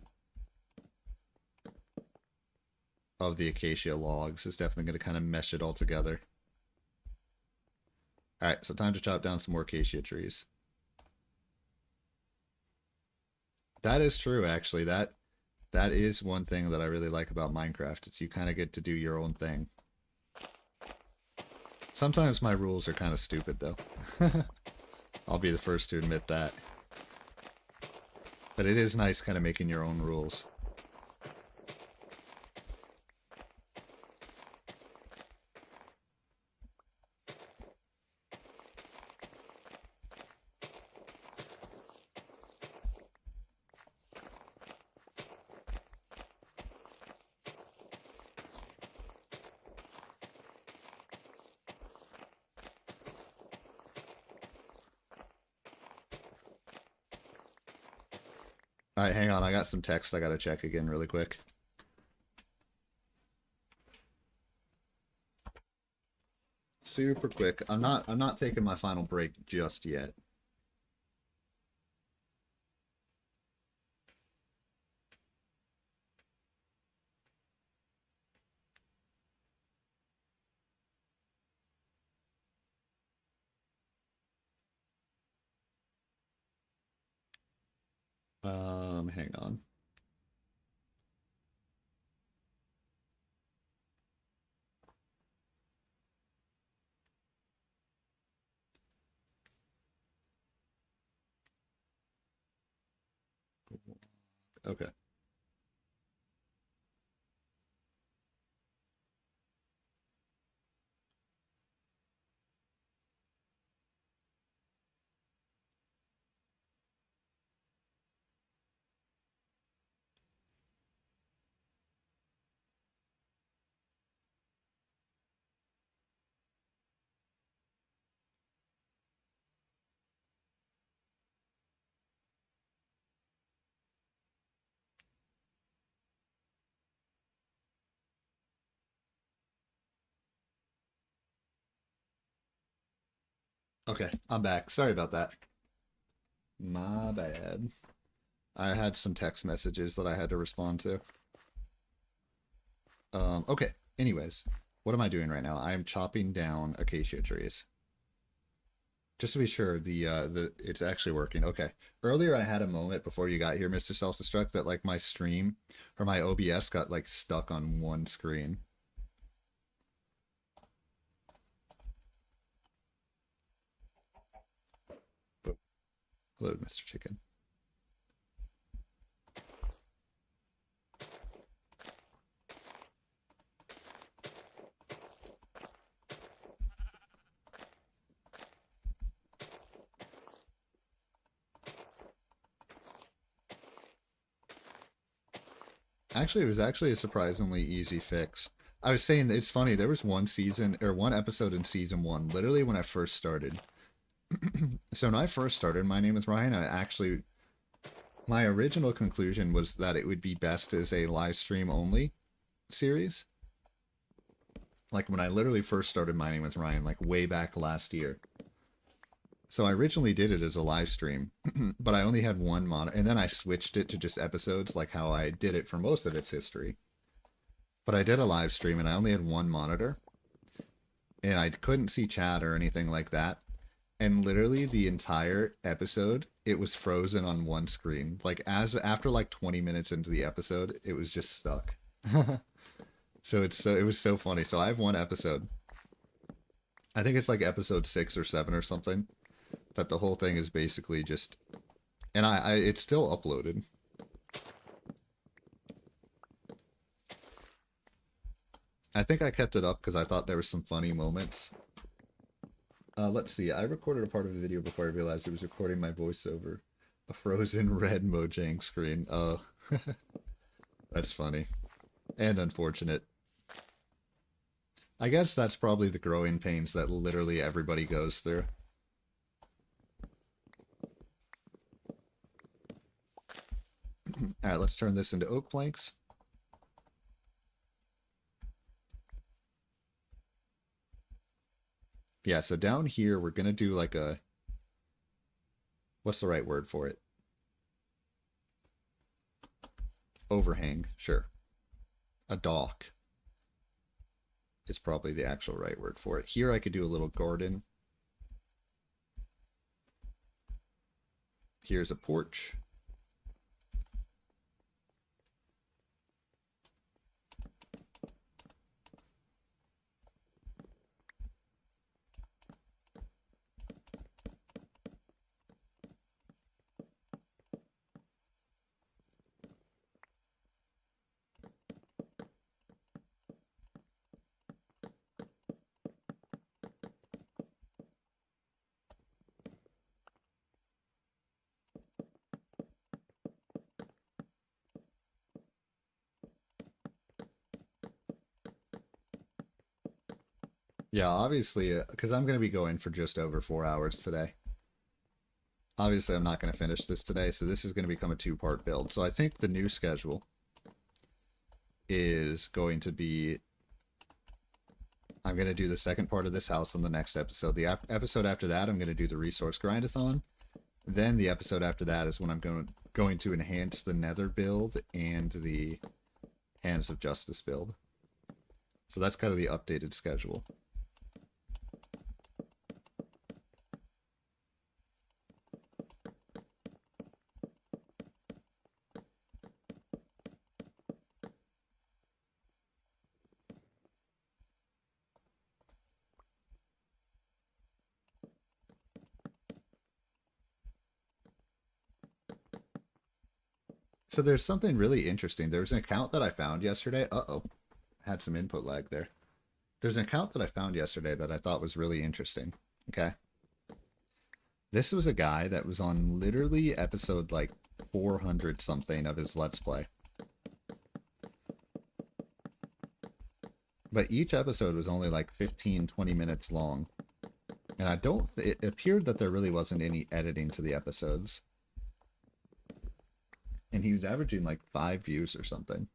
Of the acacia logs is definitely going to kind of mesh it all together. Alright, so time to chop down some more acacia trees. That is true, actually. That is one thing that I really like about Minecraft. It's you kind of get to do your own thing. Sometimes my rules are kind of stupid, though. I'll be the first to admit that. But it is nice kind of making your own rules. Alright, hang on. I got some text I gotta check again really quick. Super quick. I'm not taking my final break just yet. Hang on. Okay. Okay, I'm back. Sorry about that. My bad. I had some text messages that I had to respond to. Okay. Anyways, what am I doing right now? I'm chopping down acacia trees. Just to be sure, the it's actually working. Okay. Earlier I had a moment before you got here, Mr. Self-Destruct, that like my stream or my OBS got like stuck on one screen. Hello, Mr. Chicken. Actually, it was actually a surprisingly easy fix. I was saying that it's funny, there was one season or one episode in season one, literally when I first started. So when I first started, my name is Ryan. My original conclusion was that it would be best as a live stream only series. Like when I literally first started My Name is Ryan, like way back last year. So I originally did it as a live stream, but I only had one monitor, and then I switched it to just episodes, like how I did it for most of its history. But I did a live stream, and I only had one monitor, and I couldn't see chat or anything like that. And literally the entire episode, it was frozen on one screen. Like as after like 20 minutes into the episode, it was just stuck. So it was so funny. So I have one episode. I think it's like episode 6 or 7 or something. That the whole thing is basically just, and it's still uploaded. I think I kept it up because I thought there were some funny moments. Let's see. I recorded a part of the video before I realized it was recording my voiceover. A frozen red Mojang screen. Oh, that's funny. And unfortunate. I guess that's probably the growing pains that literally everybody goes through. Alright, let's turn this into oak planks. Yeah, so down here we're going to do like a... What's the right word for it? Overhang, sure. A dock is probably the actual right word for it. Here I could do a little garden. Here's a porch. Yeah, obviously, because I'm going to be going for just over 4 hours today. Obviously, I'm not going to finish this today, so this is going to become a two-part build. So I think the new schedule is going to be, I'm going to do the second part of this house on the next episode. The episode after that, I'm going to do the resource grindathon. Then the episode after that is when I'm going to enhance the Nether build and the Hands of Justice build. So that's kind of the updated schedule. So there's something really interesting. There's an account that I found yesterday. Uh-oh. Had some input lag there. There's an account that I found yesterday that I thought was really interesting. Okay. This was a guy that was on literally episode like 400 something of his Let's Play. But each episode was only like 15, 20 minutes long. And it appeared that there really wasn't any editing to the episodes. And he was averaging like 5 views or something.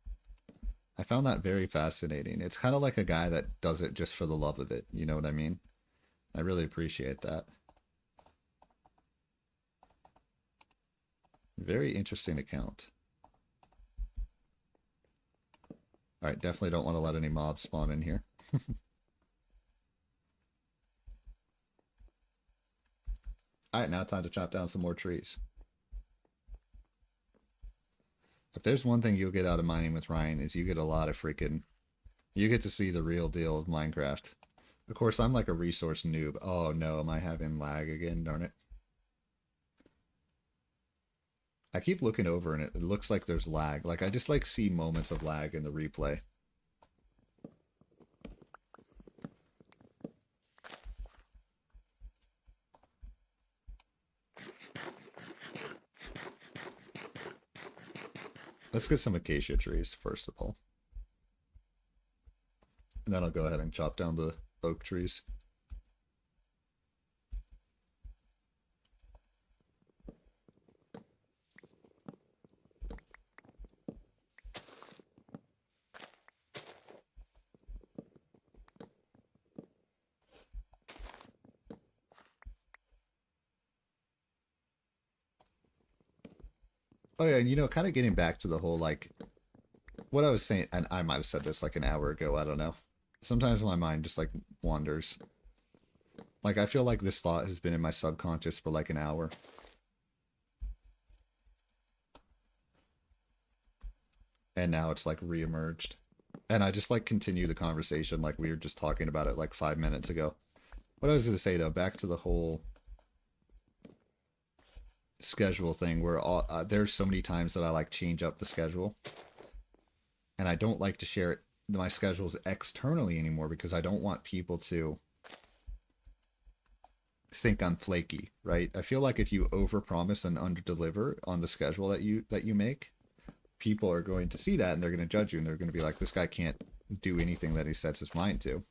I found that very fascinating. It's kind of like a guy that does it just for the love of it. You know what I mean? I really appreciate that. Very interesting account. Alright, definitely don't want to let any mobs spawn in here. Alright, now time to chop down some more trees. If there's one thing you'll get out of mining with Ryan is you get a lot of freaking... You get to see the real deal of Minecraft. Of course, I'm like a resource noob. Oh no, am I having lag again? Darn it. I keep looking over and it looks like there's lag. Like, I just like see moments of lag in the replay. Let's get some acacia trees, first of all. And then I'll go ahead and chop down the oak trees. Oh yeah, and you know, kind of getting back to the whole, like, what I was saying, and I might have said this like an hour ago, I don't know. Sometimes my mind just, like, wanders. Like, I feel like this thought has been in my subconscious for, like, an hour. And now it's, like, reemerged. And I just, like, continue the conversation like we were just talking about it, like, 5 minutes ago. What I was going to say, though, back to the whole schedule thing where there's so many times that I like change up the schedule, and I don't like to share my schedules externally anymore because I don't want people to think I'm flaky, right? I feel like if you overpromise and underdeliver on the schedule that you make, people are going to see that and they're going to judge you and they're going to be like, this guy can't do anything that he sets his mind to.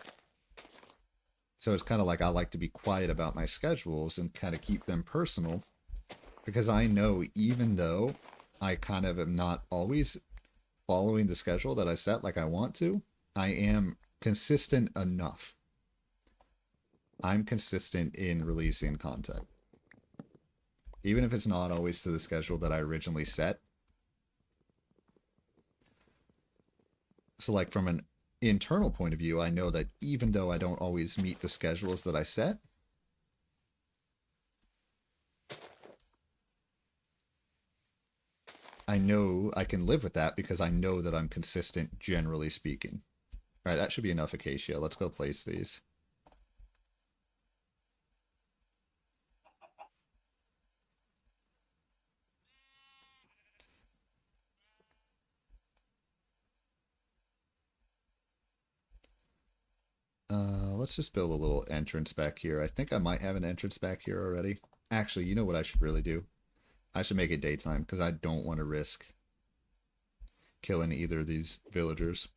So it's kind of like I like to be quiet about my schedules and kind of keep them personal, because I know even though I kind of am not always following the schedule that I set like I want to, I am consistent enough. I'm consistent in releasing content. Even if it's not always to the schedule that I originally set. So like from an internal point of view, I know that even though I don't always meet the schedules that I set, I know I can live with that because I know that I'm consistent, generally speaking. All right, that should be enough acacia. Let's go place these. Let's just build a little entrance back here. I think I might have an entrance back here already. Actually, you know what I should really do? I should make it daytime because I don't want to risk killing either of these villagers.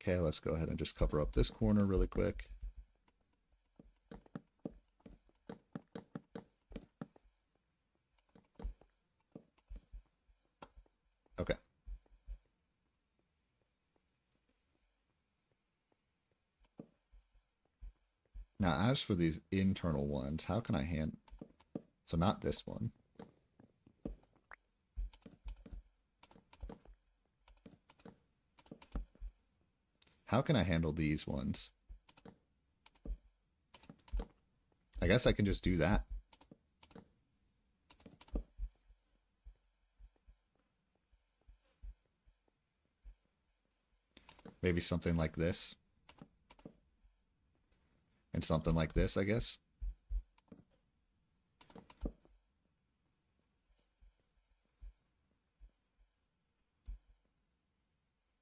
Okay, let's go ahead and just cover up this corner really quick. Okay. Now, as for these internal ones, how can I hand... So not this one. How can I handle these ones? I guess I can just do that. Maybe something like this. And something like this, I guess.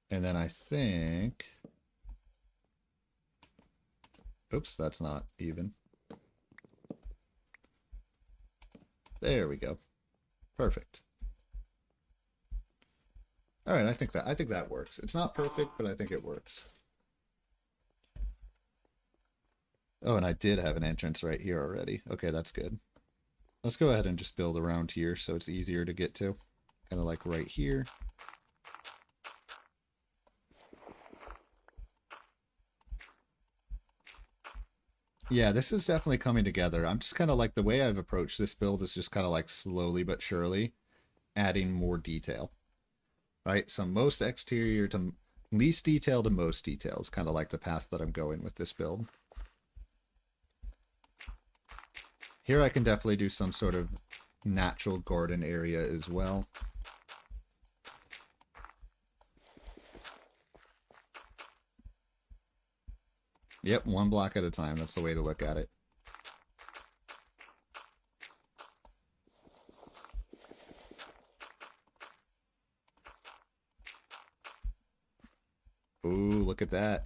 And then I think... Oops, that's not even. There we go. Perfect. All right, I think that works. It's not perfect, but I think it works. Oh, and I did have an entrance right here already. Okay, that's good. Let's go ahead and just build around here so it's easier to get to. Kind of like right here. Yeah, this is definitely coming together. I'm just kind of like, the way I've approached this build is just kind of like slowly but surely adding more detail. Right? So most exterior to least detail to most detail is kind of like the path that I'm going with this build. Here I can definitely do some sort of natural garden area as well. Yep, one block at a time. That's the way to look at it. Ooh, look at that.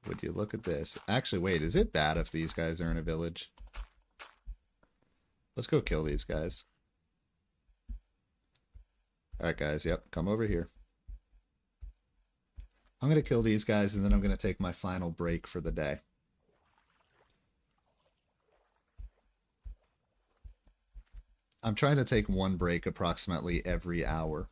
Would you look at this? Actually, wait, is it bad if these guys are in a village? Let's go kill these guys. Alright, guys, yep, come over here. I'm going to kill these guys, and then I'm going to take my final break for the day. I'm trying to take one break approximately every hour.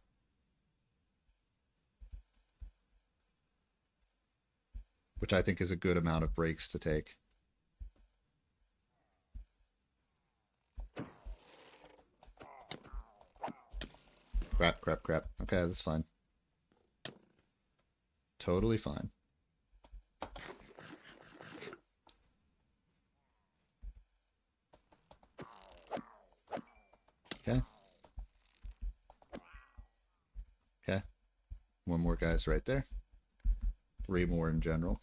Which I think is a good amount of breaks to take. Crap, crap, crap. Okay, that's fine. Totally fine. Okay. Okay. One more guy's right there. 3 more in general.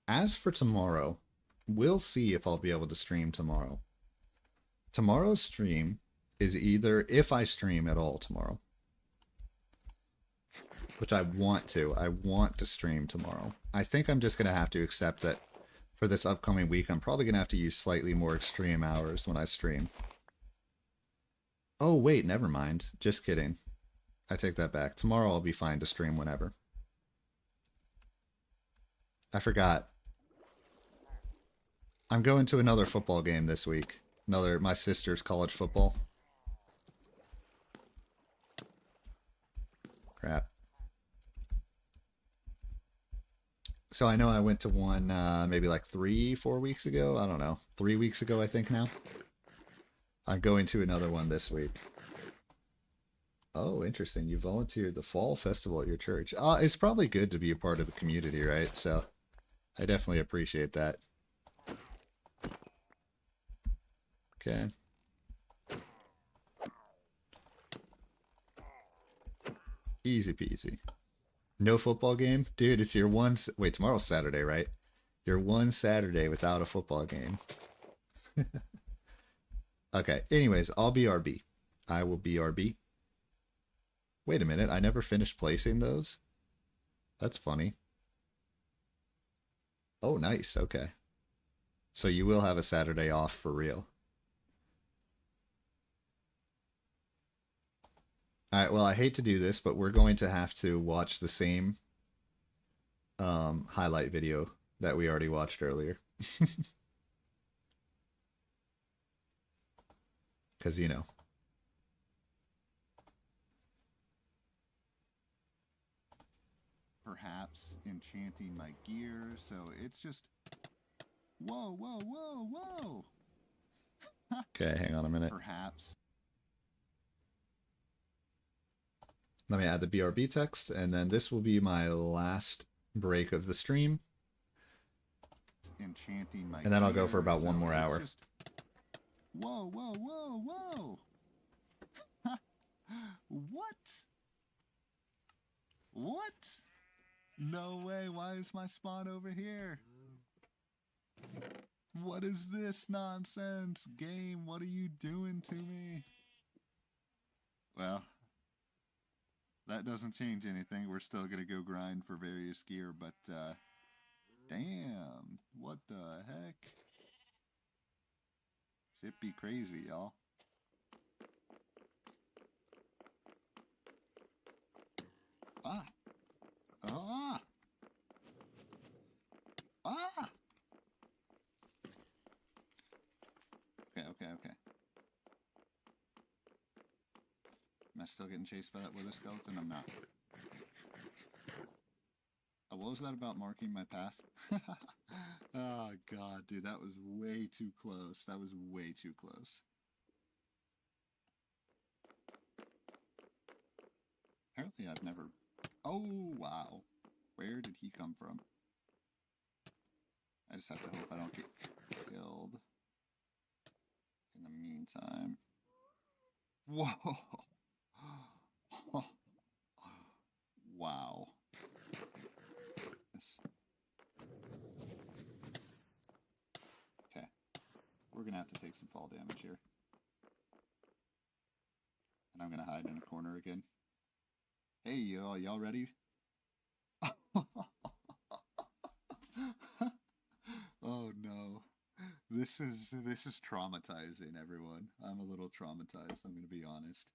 As for tomorrow, we'll see if I'll be able to stream tomorrow. Tomorrow's stream is either, if I stream at all tomorrow, which I want to stream tomorrow. I think I'm just going to have to accept that for this upcoming week, I'm probably going to have to use slightly more extreme hours when I stream. Oh, wait, never mind. Just kidding. I take that back. Tomorrow I'll be fine to stream whenever. I forgot. I'm going to another football game this week. My sister's college football. Crap. So I know I went to one maybe like 3-4 weeks ago. I don't know. 3 weeks ago, I think now. I'm going to another one this week. Oh, interesting. You volunteered the fall festival at your church. It's probably good to be a part of the community, right? So I definitely appreciate that. Okay. Easy peasy. No football game? Dude, it's your one... Wait, tomorrow's Saturday, right? Your one Saturday without a football game. Okay, anyways, I'll be RB. I will be RB. Wait a minute, I never finished placing those? That's funny. Oh, nice, okay. So you will have a Saturday off for real. All right, well, I hate to do this, but we're going to have to watch the same highlight video that we already watched earlier. Because, you know. Perhaps enchanting my gear, so it's just. Whoa, whoa, whoa, whoa! Okay, hang on a minute. Perhaps. Let me add the BRB text, and then this will be my last break of the stream. Enchanting my and then I'll go for about 1 more hour. Just... Whoa, whoa, whoa, whoa! What? What? No way, why is my spawn over here? What is this nonsense? Game, what are you doing to me? Well, that doesn't change anything. We're still gonna go grind for various gear, but damn, what the heck? Shit be crazy, y'all. Ah! Ah! Ah! Okay, okay, okay. Am I still getting chased by that wither skeleton? I'm not. What was that about marking my path? Oh god, dude, that was way too close. That was way too close. Apparently I've never... Oh, wow. Where did he come from? I just have to hope I don't get killed in the meantime. Whoa! Wow. Okay. We're gonna have to take some fall damage here. And I'm gonna hide in a corner again. Hey, y'all ready? Oh no. This is traumatizing, everyone. I'm a little traumatized, I'm gonna be honest.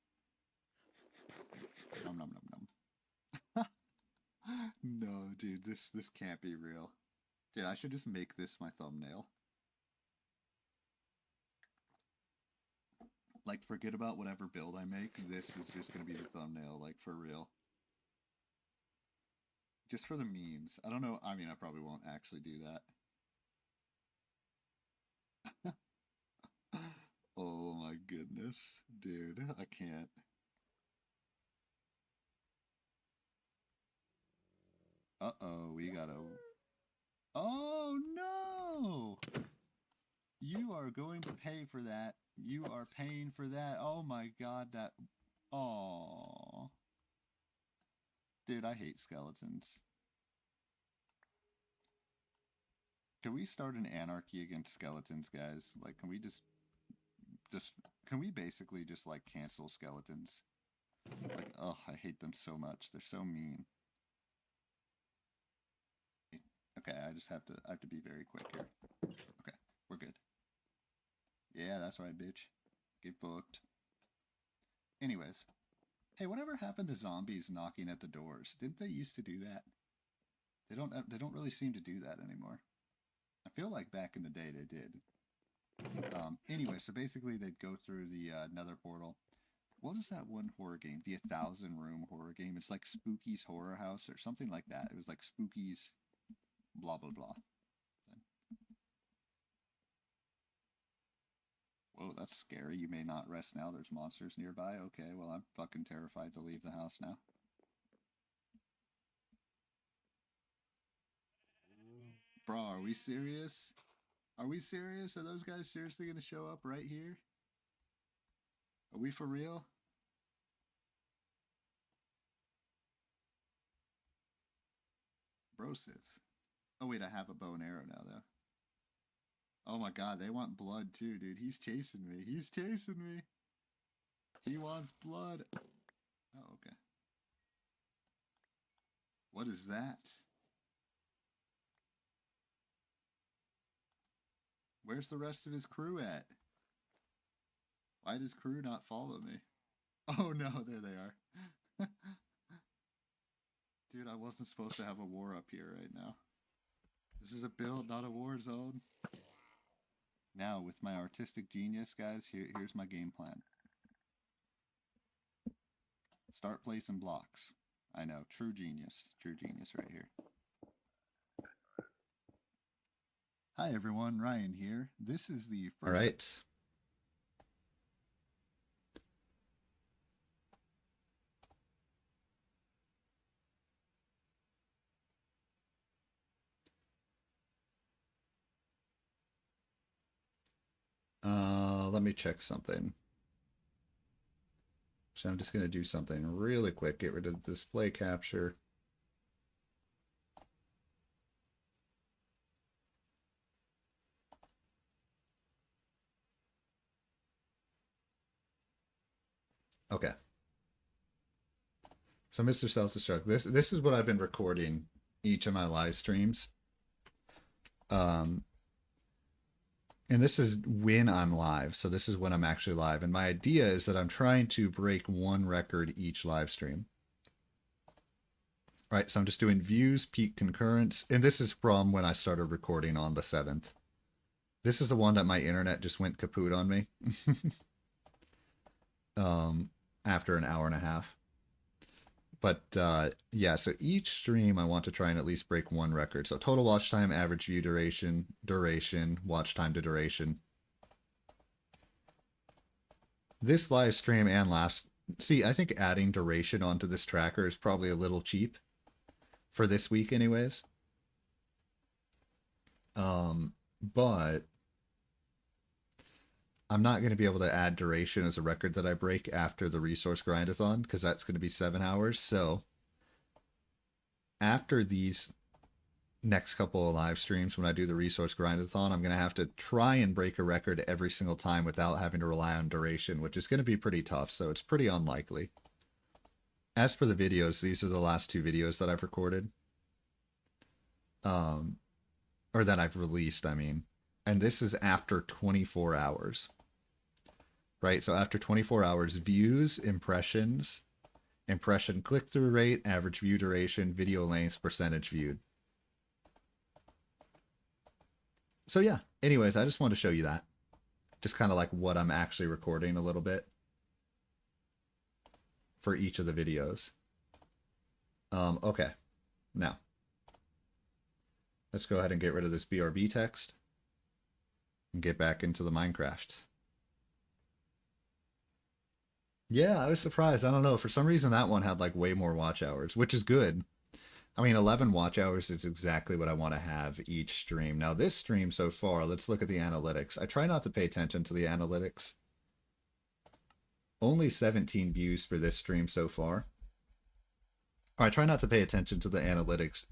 Nom nom nom nom. No, dude, this can't be real. Dude, I should just make this my thumbnail. Like, forget about whatever build I make. This is just gonna be the thumbnail, like, for real. Just for the memes. I don't know. I mean, I probably won't actually do that. Oh my goodness. Dude, I can't. Uh-oh, we gotta... Oh no! You are going to pay for that. You are paying for that. Oh my god, that... Oh. Dude, I hate skeletons. Can we start an anarchy against skeletons, guys? Like, can we just... Can we basically just, like, cancel skeletons? Like, oh, I hate them so much. They're so mean. Okay, I have to be very quick here. Okay, we're good. Yeah, that's right, bitch. Get fucked. Anyways. Hey, whatever happened to zombies knocking at the doors? Didn't they used to do that? They don't really seem to do that anymore. I feel like back in the day they did. Anyway, so basically they'd go through the nether portal. What is that one horror game? The 1,000 room horror game. It's like Spooky's Horror House or something like that. It was like Spooky's blah blah blah. Whoa, that's scary. You may not rest now. There's monsters nearby. Okay, well, I'm fucking terrified to leave the house now. Bro, are we serious? Are we serious? Are those guys seriously going to show up right here? Are we for real? Brosif. Oh wait, I have a bow and arrow now though. Oh my god, they want blood too, dude. He's chasing me. He's chasing me. He wants blood. Oh, okay. What is that? Where's the rest of his crew at? Why does crew not follow me? Oh no, there they are. Dude, I wasn't supposed to have a war up here right now. This is a build, not a war zone. Now, with my artistic genius, guys, here's my game plan. Start placing blocks. I know, true genius right here. Hi everyone, Ryan here. This is the first... All right. Let me check something. So I'm just going to do something really quick. Get rid of the display capture. Okay. So Mr. Self-Destruct, this is what I've been recording each of my live streams. And this is when I'm live. So this is when I'm actually live. And my idea is that I'm trying to break one record each live stream. All right, so I'm just doing views, peak concurrence. And this is from when I started recording on the 7th. This is the one that my internet just went kaput on me. After an hour and a half. But yeah, so each stream I want to try and at least break one record. So total watch time, average view duration, watch time to duration. This live stream and last... See, I think adding duration onto this tracker is probably a little cheap. For this week anyways. But I'm not going to be able to add duration as a record that I break after the resource grindathon, because that's going to be 7 hours. So after these next couple of live streams, when I do the resource grindathon, I'm going to have to try and break a record every single time without having to rely on duration, which is going to be pretty tough. So it's pretty unlikely. As for the videos, these are the last 2 videos that I've recorded. Or that I've released, I mean. And this is after 24 hours. Right, so after 24 hours, views, impressions, impression click-through rate, average view duration, video length, percentage viewed. So yeah, anyways, I just wanted to show you that. Just kind of like what I'm actually recording a little bit for each of the videos. Okay, now let's go ahead and get rid of this BRB text and get back into the Minecraft. Yeah, I was surprised. I don't know. For some reason, that one had like way more watch hours, which is good. I mean, 11 watch hours is exactly what I want to have each stream. Now, this stream so far, let's look at the analytics. I try not to pay attention to the analytics. Only 17 views for this stream so far. Or I try not to pay attention to the analytics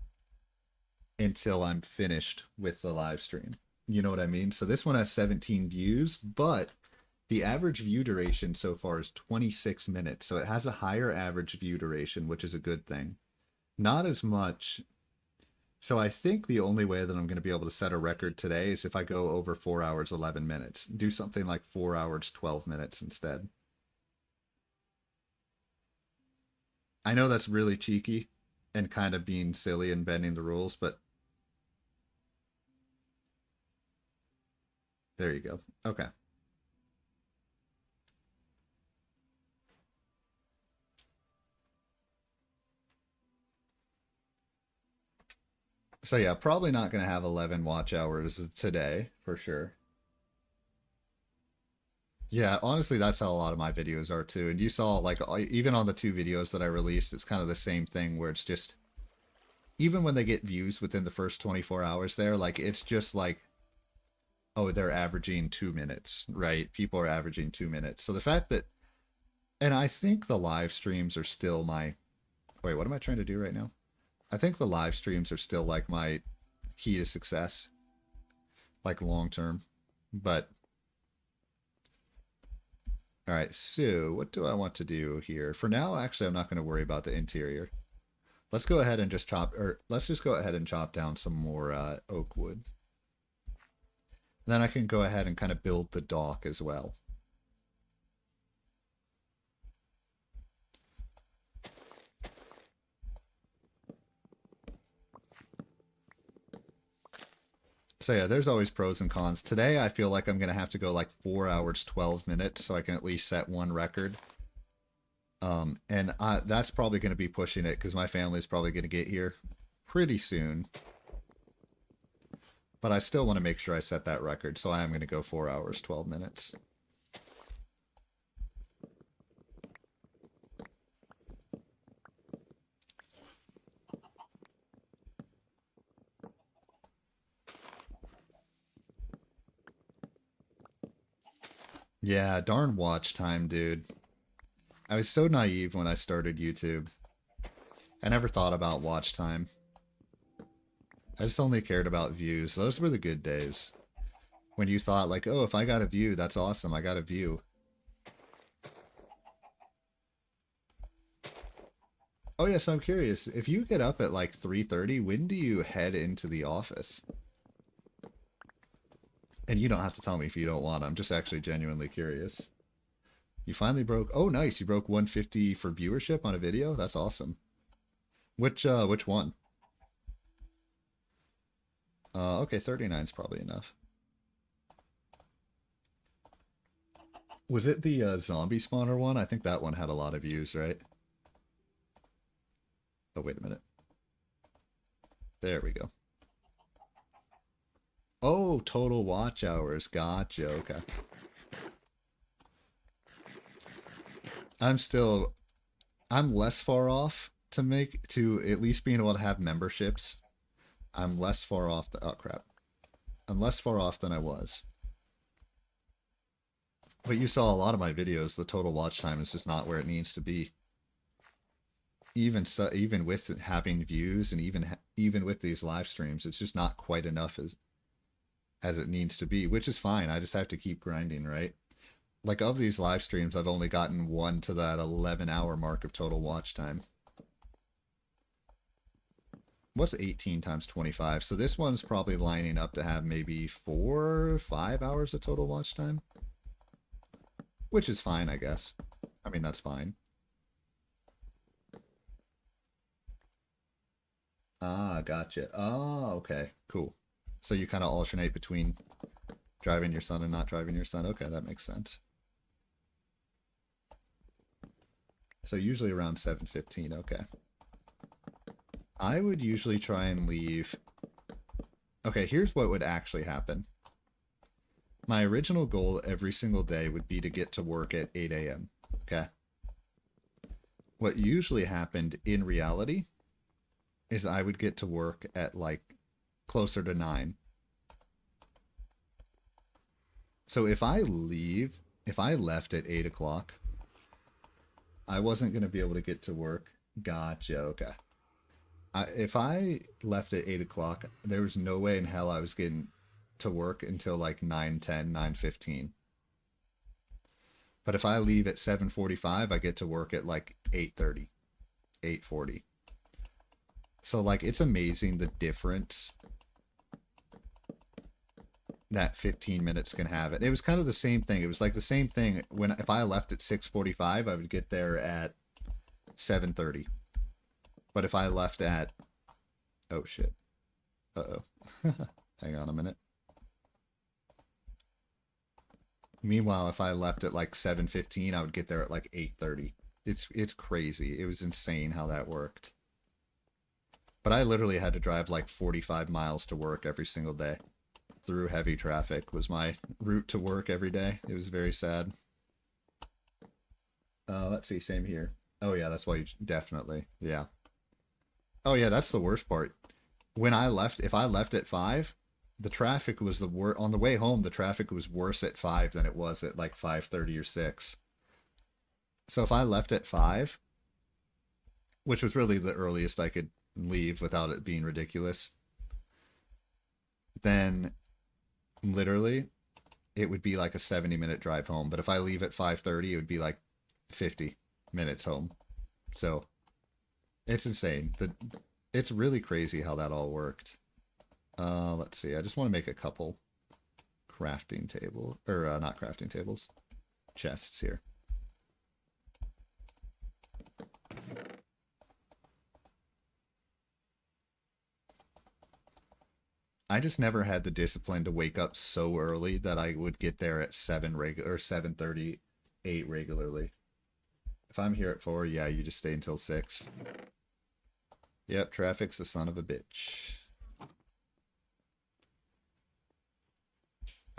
until I'm finished with the live stream. You know what I mean? So this one has 17 views, but the average view duration so far is 26 minutes. So it has a higher average view duration, which is a good thing. Not as much. So I think the only way that I'm going to be able to set a record today is if I go over 4 hours, 11 minutes. Do something like 4 hours, 12 minutes instead. I know that's really cheeky and kind of being silly and bending the rules, but there you go. Okay. So yeah, probably not going to have 11 watch hours today, for sure. Yeah, honestly, that's how a lot of my videos are too. And you saw, like, even on the 2 videos that I released, it's kind of the same thing where it's just, even when they get views within the first 24 hours there, like, it's just like, oh, they're averaging 2 minutes, right? People are averaging 2 minutes. So the fact that, and I think the live streams are still my, wait, what am I trying to do right now? I think the live streams are still like my key to success, like long term. But all right, so what do I want to do here? For now, actually, I'm not going to worry about the interior. Let's go ahead and just chop, or let's just go ahead and chop down some more oak wood. Then I can go ahead and kind of build the dock as well. So yeah, there's always pros and cons. Today I feel like I'm going to have to go like 4 hours, 12 minutes so I can at least set one record. That's probably going to be pushing it because my family's probably going to get here pretty soon. But I still want to make sure I set that record, so I am going to go 4 hours, 12 minutes. Yeah, darn watch time, dude. I was so naive when I started YouTube. I never thought about watch time. I just only cared about views. Those were the good days. When you thought like, oh, if I got a view, that's awesome. I got a view. Oh yeah, so I'm curious. If you get up at like 3:30, when do you head into the office? And you don't have to tell me if you don't want. I'm just actually genuinely curious. You finally broke. Oh, nice. You broke 150 for viewership on a video. That's awesome. Which one? Okay, 39 is probably enough. Was it the zombie spawner one? I think that one had a lot of views, right? Oh, wait a minute. There we go. Oh, total watch hours. Gotcha. Okay. I'm less far off to at least being able to have memberships. I'm less far off oh crap. I'm less far off than I was. But you saw a lot of my videos, the total watch time is just not where it needs to be. Even with having views and even with these live streams, it's just not quite enough as it needs to be, which is fine. I just have to keep grinding, right? Like of these live streams, I've only gotten one to that 11-hour mark of total watch time. What's 18 times 25? So this one's probably lining up to have maybe 4 or 5 hours of total watch time. Which is fine, I guess. I mean, that's fine. Ah, gotcha. Oh, okay. Cool. So you kind of alternate between driving your son and not driving your son. Okay, that makes sense. So usually around 7:15. Okay. I would usually try and leave. Okay, here's what would actually happen. My original goal every single day would be to get to work at 8 a.m. Okay. What usually happened in reality is I would get to work at like closer to 9. So if I left at 8 o'clock, I wasn't going to be able to get to work. Gotcha. Okay. If I left at 8 o'clock, there was no way in hell I was getting to work until like 9:10, 9:15. But if I leave at 7:45, I get to work at like 8:30, 8:40. So like it's amazing the difference that 15 minutes can have. It was kind of the same thing. It was like the same thing when if I left at 6:45, I would get there at 7:30. But if I left at oh shit. Uh-oh. Hang on a minute. Meanwhile, if I left at like 7:15, I would get there at like 8:30. It's crazy. It was insane how that worked. But I literally had to drive like 45 miles to work every single day. Through heavy traffic was my route to work every day. It was very sad. Let's see, same here. Oh yeah, that's why you definitely. Yeah. Oh yeah, that's the worst part. When I left, if I left at 5, the traffic was the worst. On the way home, the traffic was worse at 5 than it was at like 5:30 or 6. So if I left at 5, which was really the earliest I could leave without it being ridiculous, then literally it would be like a 70-minute drive home. But if I leave at 5:30, it would be like 50 minutes home. So it's insane. It's really crazy how that all worked. Let's see. I just want to make a couple crafting table, or not crafting tables, chests here. I just never had the discipline to wake up so early that I would get there at 7:38 regularly. If I'm here at 4, yeah, you just stay until 6. Yep, traffic's the son of a bitch.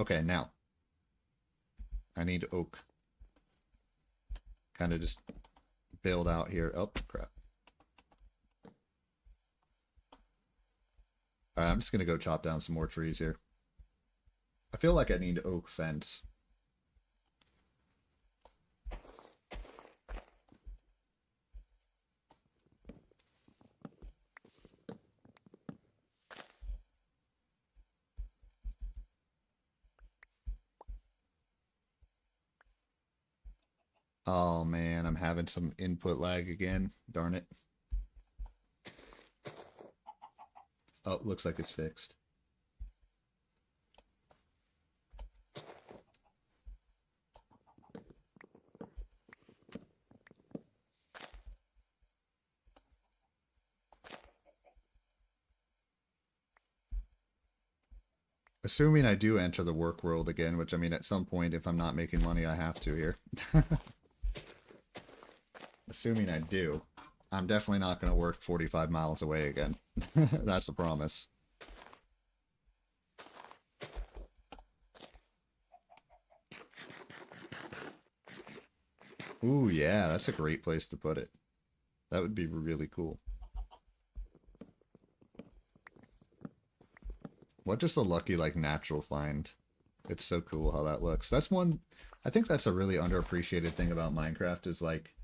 Okay, now. I need oak. Kind of just build out here. Oh, crap. Alright, I'm just going to go chop down some more trees here. I feel like I need oak fence. Oh man, I'm having some input lag again. Darn it. Oh, looks like it's fixed. Assuming I do enter the work world again, which I mean at some point if I'm not making money I have to here. Assuming I do, I'm definitely not going to work 45 miles away again. That's a promise. Ooh, yeah, that's a great place to put it. That would be really cool. What just a lucky, like, natural find. It's so cool how that looks. That's one, I think that's a really underappreciated thing about Minecraft is, like,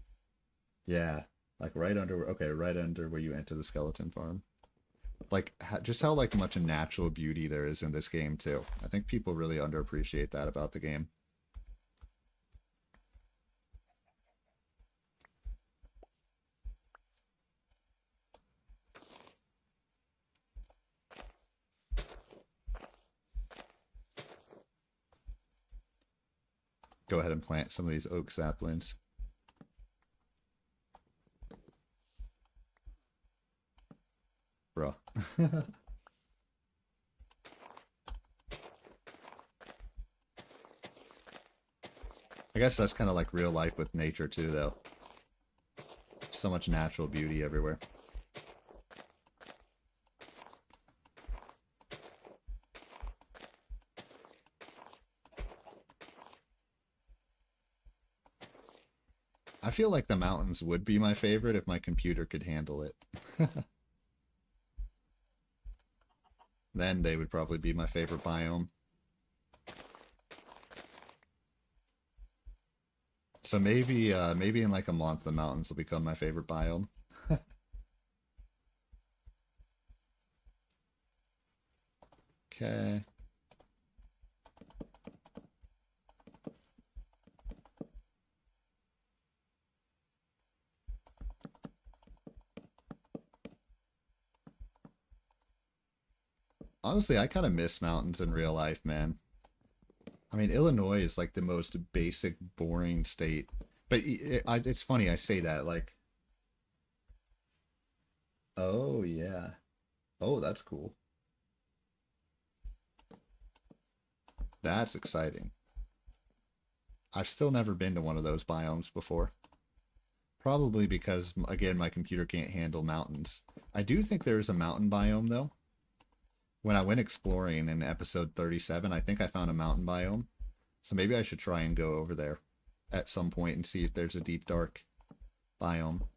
yeah, like right under, okay, right under where you enter the skeleton farm. Like, just how, like, much natural beauty there is in this game, too. I think people really underappreciate that about the game. Go ahead and plant some of these oak saplings. Bruh. I guess that's kind of like real life with nature too, though. So much natural beauty everywhere. I feel like the mountains would be my favorite if my computer could handle it. Then they would probably be my favorite biome. So maybe in like a month the mountains will become my favorite biome. Okay. Honestly, I kind of miss mountains in real life, man. I mean, Illinois is like the most basic, boring state. But it's funny I say that. Like, oh yeah, oh that's cool. That's exciting. I've still never been to one of those biomes before. Probably because, again, my computer can't handle mountains. I do think there is a mountain biome though. When I went exploring in episode 37, I think I found a mountain biome. So maybe I should try and go over there at some point and see if there's a deep dark biome.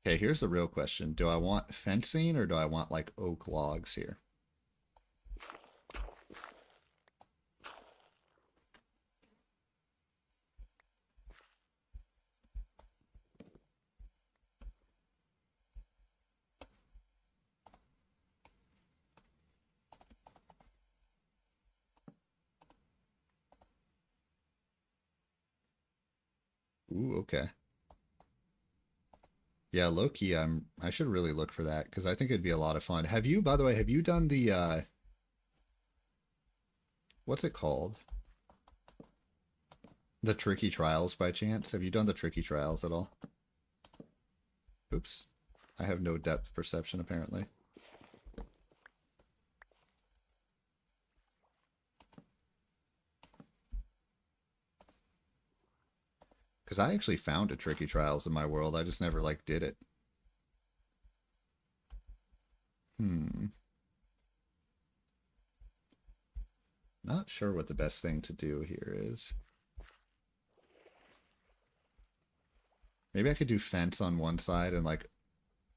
Okay, here's the real question. Do I want fencing or do I want like oak logs here? Ooh, okay. Yeah, low key, I should really look for that because I think it'd be a lot of fun. Have you, by the way, have you done the what's it called? The tricky trials by chance? Have you done the tricky trials at all? Oops. I have no depth perception apparently. Because I actually found a tricky trials in my world. I just never like did it. Hmm. Not sure what the best thing to do here is. Maybe I could do fence on one side and like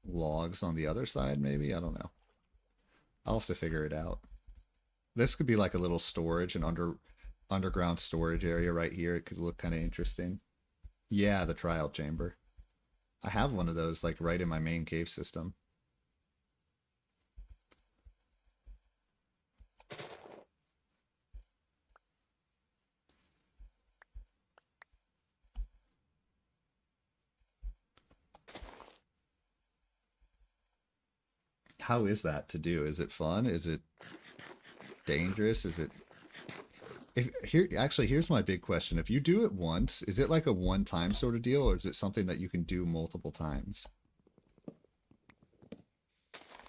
logs on the other side, maybe? I don't know. I'll have to figure it out. This could be like a little storage and underground storage area right here. It could look kind of interesting. Yeah, the trial chamber. I have one of those like right in my main cave system. How is that to do? Is it fun? Is it dangerous? Is it if here actually here's my big question. If you do it once, is it like a one time sort of deal or is it something that you can do multiple times?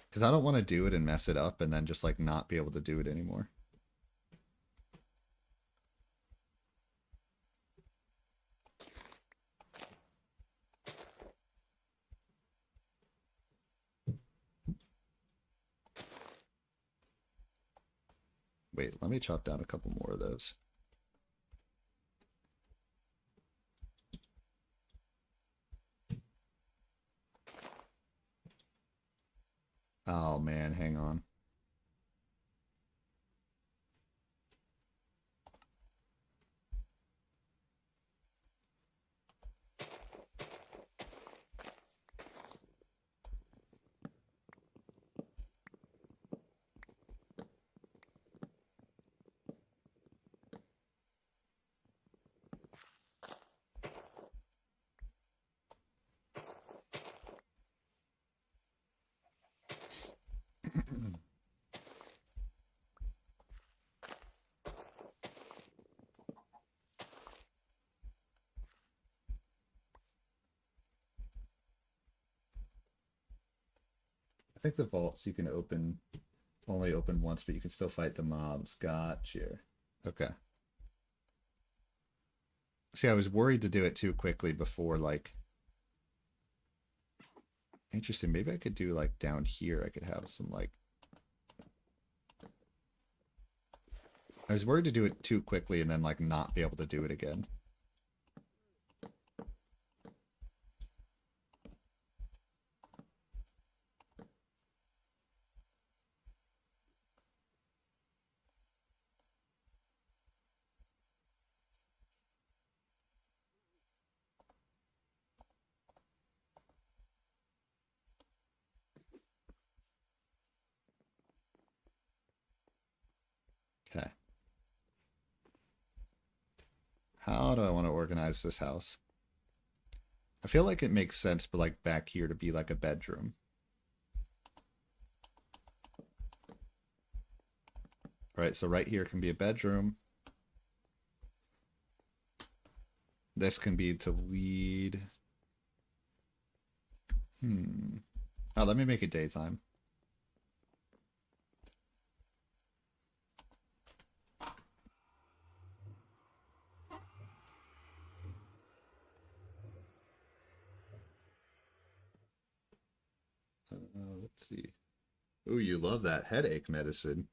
Because I don't want to do it and mess it up and then just like not be able to do it anymore. Wait, let me chop down a couple more of those. Oh man, hang on. I think the vaults you can open only open once, but you can still fight the mobs. Gotcha. Okay. See, I was worried to do it too quickly before, like, interesting. Maybe I could do, like, down here, I could have some, like, I was worried to do it too quickly and then, like, not be able to do it again. Okay. How do I want to organize this house? I feel like it makes sense for, like, back here to be, like, a bedroom. All right, so right here can be a bedroom. This can be to lead. Oh, let me make it daytime. Let's see. Oh, you love that headache medicine.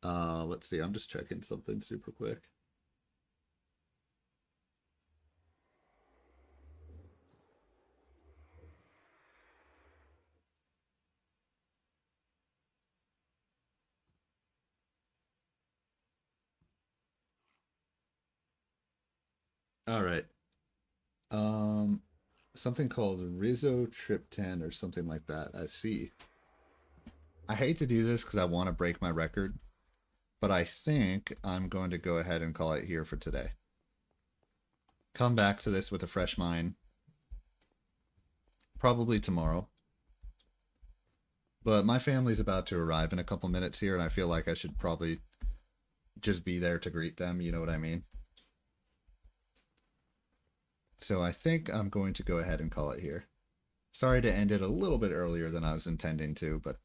Let's see. I'm just checking something super quick. All right. Um, something called Rizzo Trip 10 or something like that. I see. I hate to do this because I want to break my record, but I think I'm going to go ahead and call it here for today. come back to this with a fresh mind, probably tomorrow. But my family's about to arrive in a couple minutes here, and I feel like I should probably just be there to greet them. You know what I mean? So I think I'm going to go ahead and call it here. Sorry to end it a little bit earlier than I was intending to, but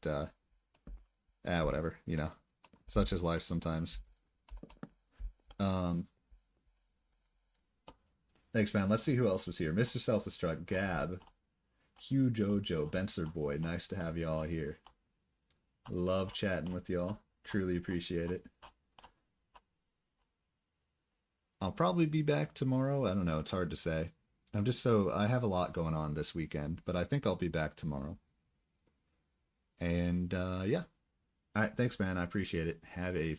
whatever. You know, such is life sometimes. Um, Thanks, man. Let's see who else was here. Mr. Self-Destruct, Gab, Hugh Jojo, Benser Boy. Nice to have y'all here. Love chatting with y'all. Truly appreciate it. I'll probably be back tomorrow. I don't know. It's hard to say. I have a lot going on this weekend, but I think I'll be back tomorrow. And yeah. All right. Thanks, man. I appreciate it. Have a